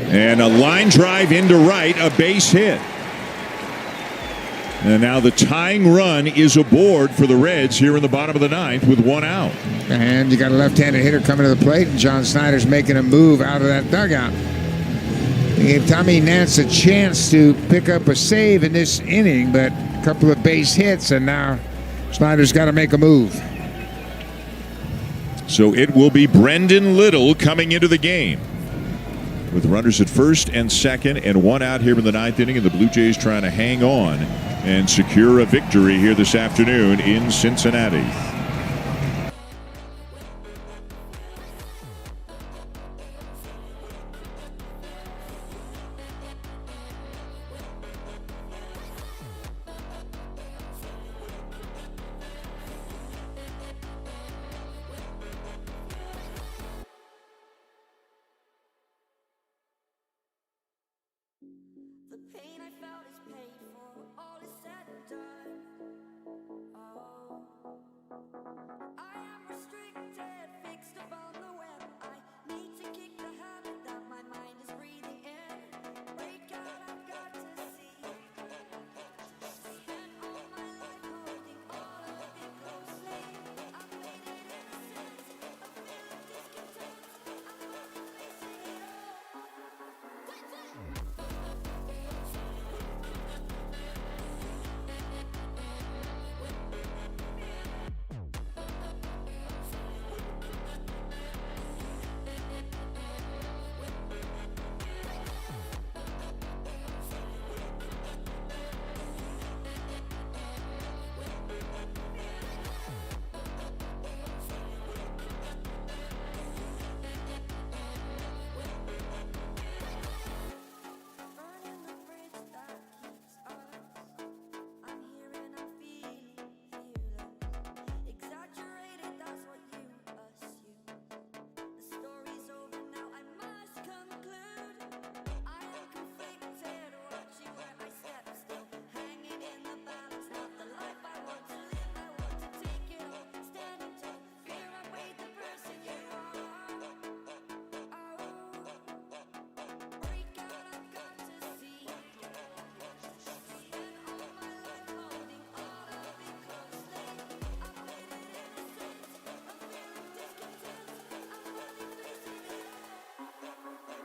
And a line drive into right, a base hit. And now the tying run is aboard for the Reds here in the bottom of the 9th with 1 out. And you got a left-handed hitter coming to the plate, and John Snyder's making a move out of that dugout. He gave Tommy Nance a chance to pick up a save in this inning, but a couple of base hits, and now Snyder's got to make a move. So it will be Brendan Little coming into the game, with runners at first and second and 1 out here in the 9th inning, and the Blue Jays trying to hang on and secure a victory here this afternoon in Cincinnati.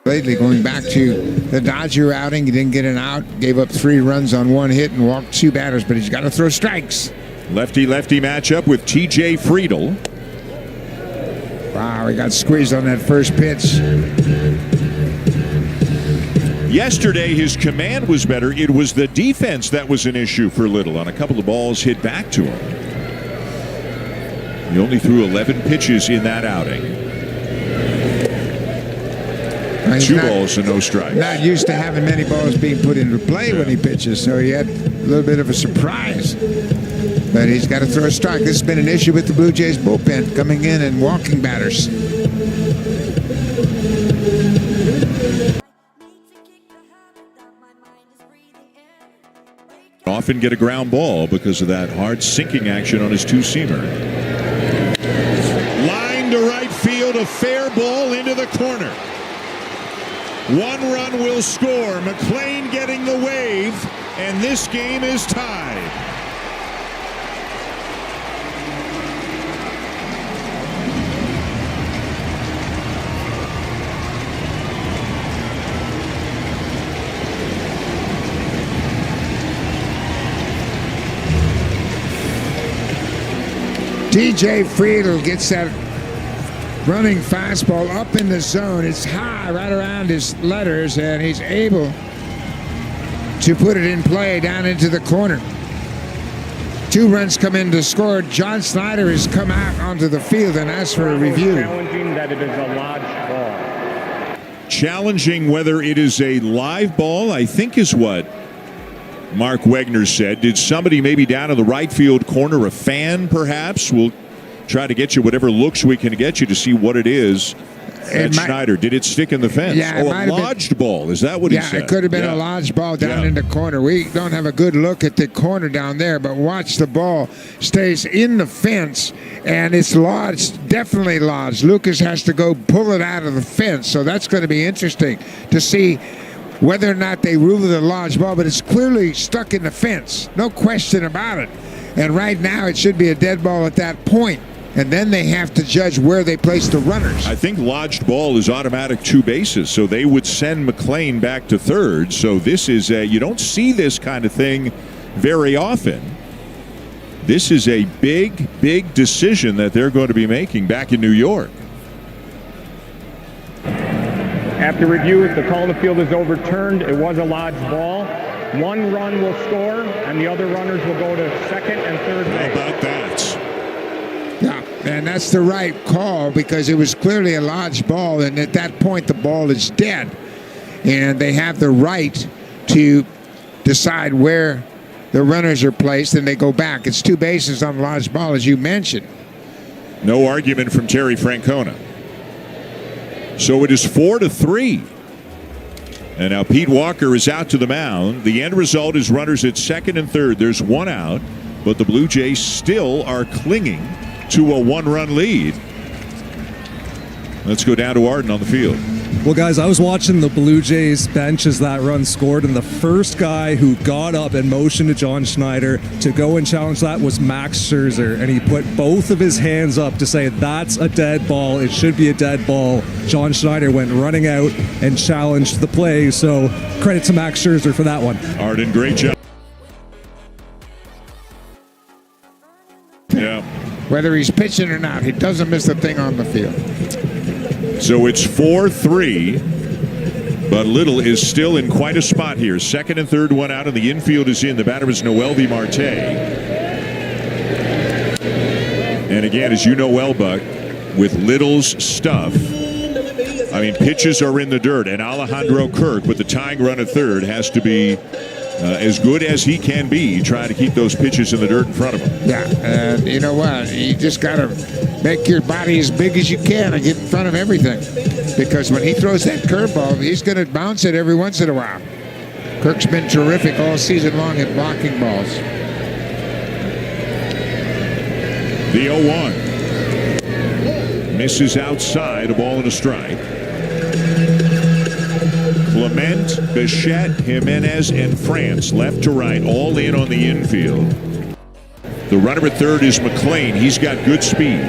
lately, going back to the Dodger outing. He didn't get an out, gave up 3 runs on 1 hit and walked 2 batters, but he's got to throw strikes. Lefty-lefty matchup with T.J. Friedel. Wow, he got squeezed on that first pitch. Yesterday, his command was better. It was the defense that was an issue for Little on a couple of balls hit back to him. He only threw 11 pitches in that outing. 2 balls and no strikes. Not used to having many balls being put into play when he pitches, so he had a little bit of a surprise. But he's got to throw a strike. This has been an issue with the Blue Jays bullpen, coming in and walking batters. Often get a ground ball because of that hard sinking action on his two-seamer. Line to right field, a fair ball into the corner. 1 run will score. McLean getting the wave, and this game is tied. T.J. Friedel gets that running fastball up in the zone. It's high right around his letters, and he's able to put it in play down into the corner. 2 runs come in to score. John Snyder has come out onto the field and asked for a review. Challenging that it is a lodged ball. Challenging whether it is a live ball, I think is what Mark Wegner said. Did somebody maybe down in the right field corner, a fan perhaps? We'll try to get you whatever looks we can get you to see what it is. And Schneider, did it stick in the fence? Yeah, a lodged ball. Is that what he said? Yeah, it could have been a lodged ball down in the corner. We don't have a good look at the corner down there, but watch the ball stays in the fence, and it's lodged, definitely lodged. Lucas has to go pull it out of the fence, so that's going to be interesting to see whether or not they rule it a lodged ball, but it's clearly stuck in the fence. No question about it. And right now it should be a dead ball at that point. And then they have to judge where they place the runners. I think lodged ball is automatic 2 bases, so they would send McLean back to third. So this is you don't see this kind of thing very often. This is a big, big decision that they're going to be making back in New York. After review, if the call on the field is overturned, it was a lodged ball. 1 run will score, and the other runners will go to second and third base. How about that? Yeah, and that's the right call because it was clearly a lodged ball, and at that point the ball is dead. And they have the right to decide where the runners are placed, and they go back. It's 2 bases on a lodged ball, as you mentioned. No argument from Terry Francona. So it is 4-3. And now Pete Walker is out to the mound. The end result is runners at second and third. There's 1 out, but the Blue Jays still are clinging to a 1-run lead. Let's go down to Arden on the field. Well, guys, I was watching the Blue Jays bench as that run scored, and the first guy who got up and motioned to John Schneider to go and challenge that was Max Scherzer, and he put both of his hands up to say, that's a dead ball. It should be a dead ball. John Schneider went running out and challenged the play, so credit to Max Scherzer for that one. Arden, great job. Yeah. Whether he's pitching or not, he doesn't miss a thing on the field. So it's 4-3, but Little is still in quite a spot here. Second and third, 1 out, and the infield is in. The batter is Noelvi Marte. And again, as you know well, Buck, with Little's stuff, I mean, pitches are in the dirt, and Alejandro Kirk with the tying run at third has to be as good as he can be, trying to keep those pitches in the dirt in front of him. Yeah, and you know what? You just got to make your body as big as you can and get in front of everything. Because when he throws that curveball, he's going to bounce it every once in a while. Kirk's been terrific all season long at blocking balls. The 0-1. Misses outside, a ball and a strike. Clement, Bichette, Jimenez, and France, left to right, all in on the infield. The runner at third is McLean. He's got good speed.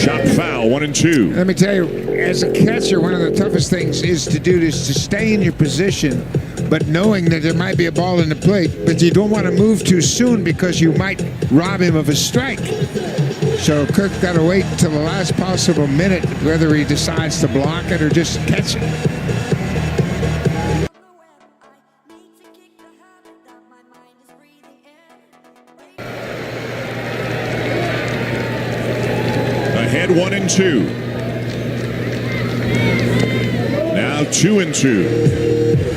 Chop foul, 1-2. Let me tell you, as a catcher, one of the toughest things is to stay in your position, but knowing that there might be a ball in the plate, but you don't want to move too soon because you might rob him of a strike. So Kirk got to wait until the last possible minute, whether he decides to block it or just catch it. Ahead 1-2. Now 2-2.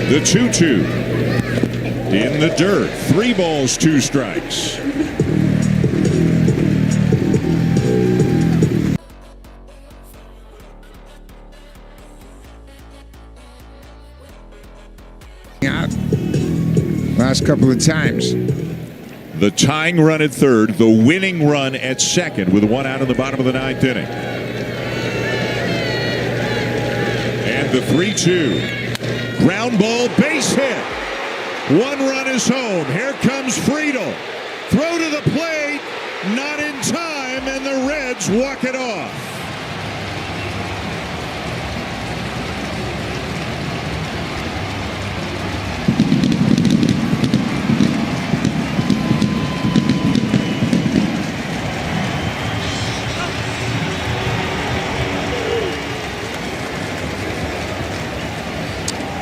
The 2-2 in the dirt. 3 balls, 2 strikes. Out last couple of times. The tying run at third, the winning run at second with 1 out in the bottom of the 9th inning. And the 3-2. Ground ball, base hit. 1 run is home. Here comes Friedel. Throw to the plate, not in time, and the Reds walk it off.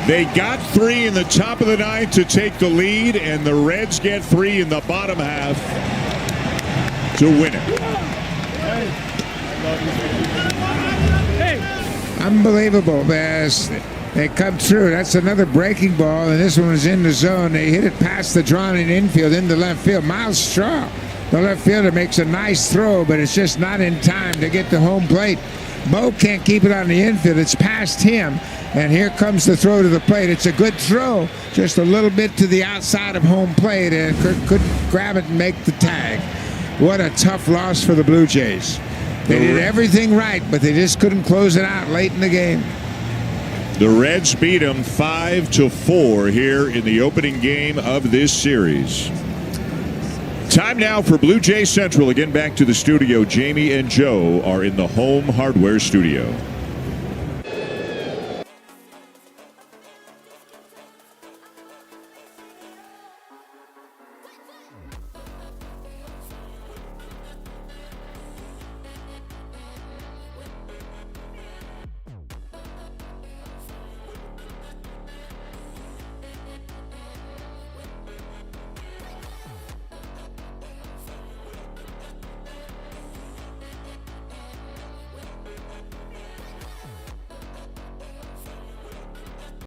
They got 3 in the top of the 9th to take the lead, and the Reds get 3 in the bottom half to win it. Unbelievable, as they come through. That's another breaking ball, and this one was in the zone. They hit it past the drawn-in infield into left field. Miles Straw, the left fielder, makes a nice throw, but it's just not in time to get to home plate. Bo can't keep it on the infield. It's past him, and here comes the throw to the plate. It's a good throw, just a little bit to the outside of home plate, and Kirk couldn't grab it and make the tag. What a tough loss for the Blue Jays. They did everything right, but they just couldn't close it out late in the game. The Reds beat them 5-4 here in the opening game of this series. Time now for Blue Jay Central. Again, back to the studio. Jamie and Joe are in the Home Hardware studio.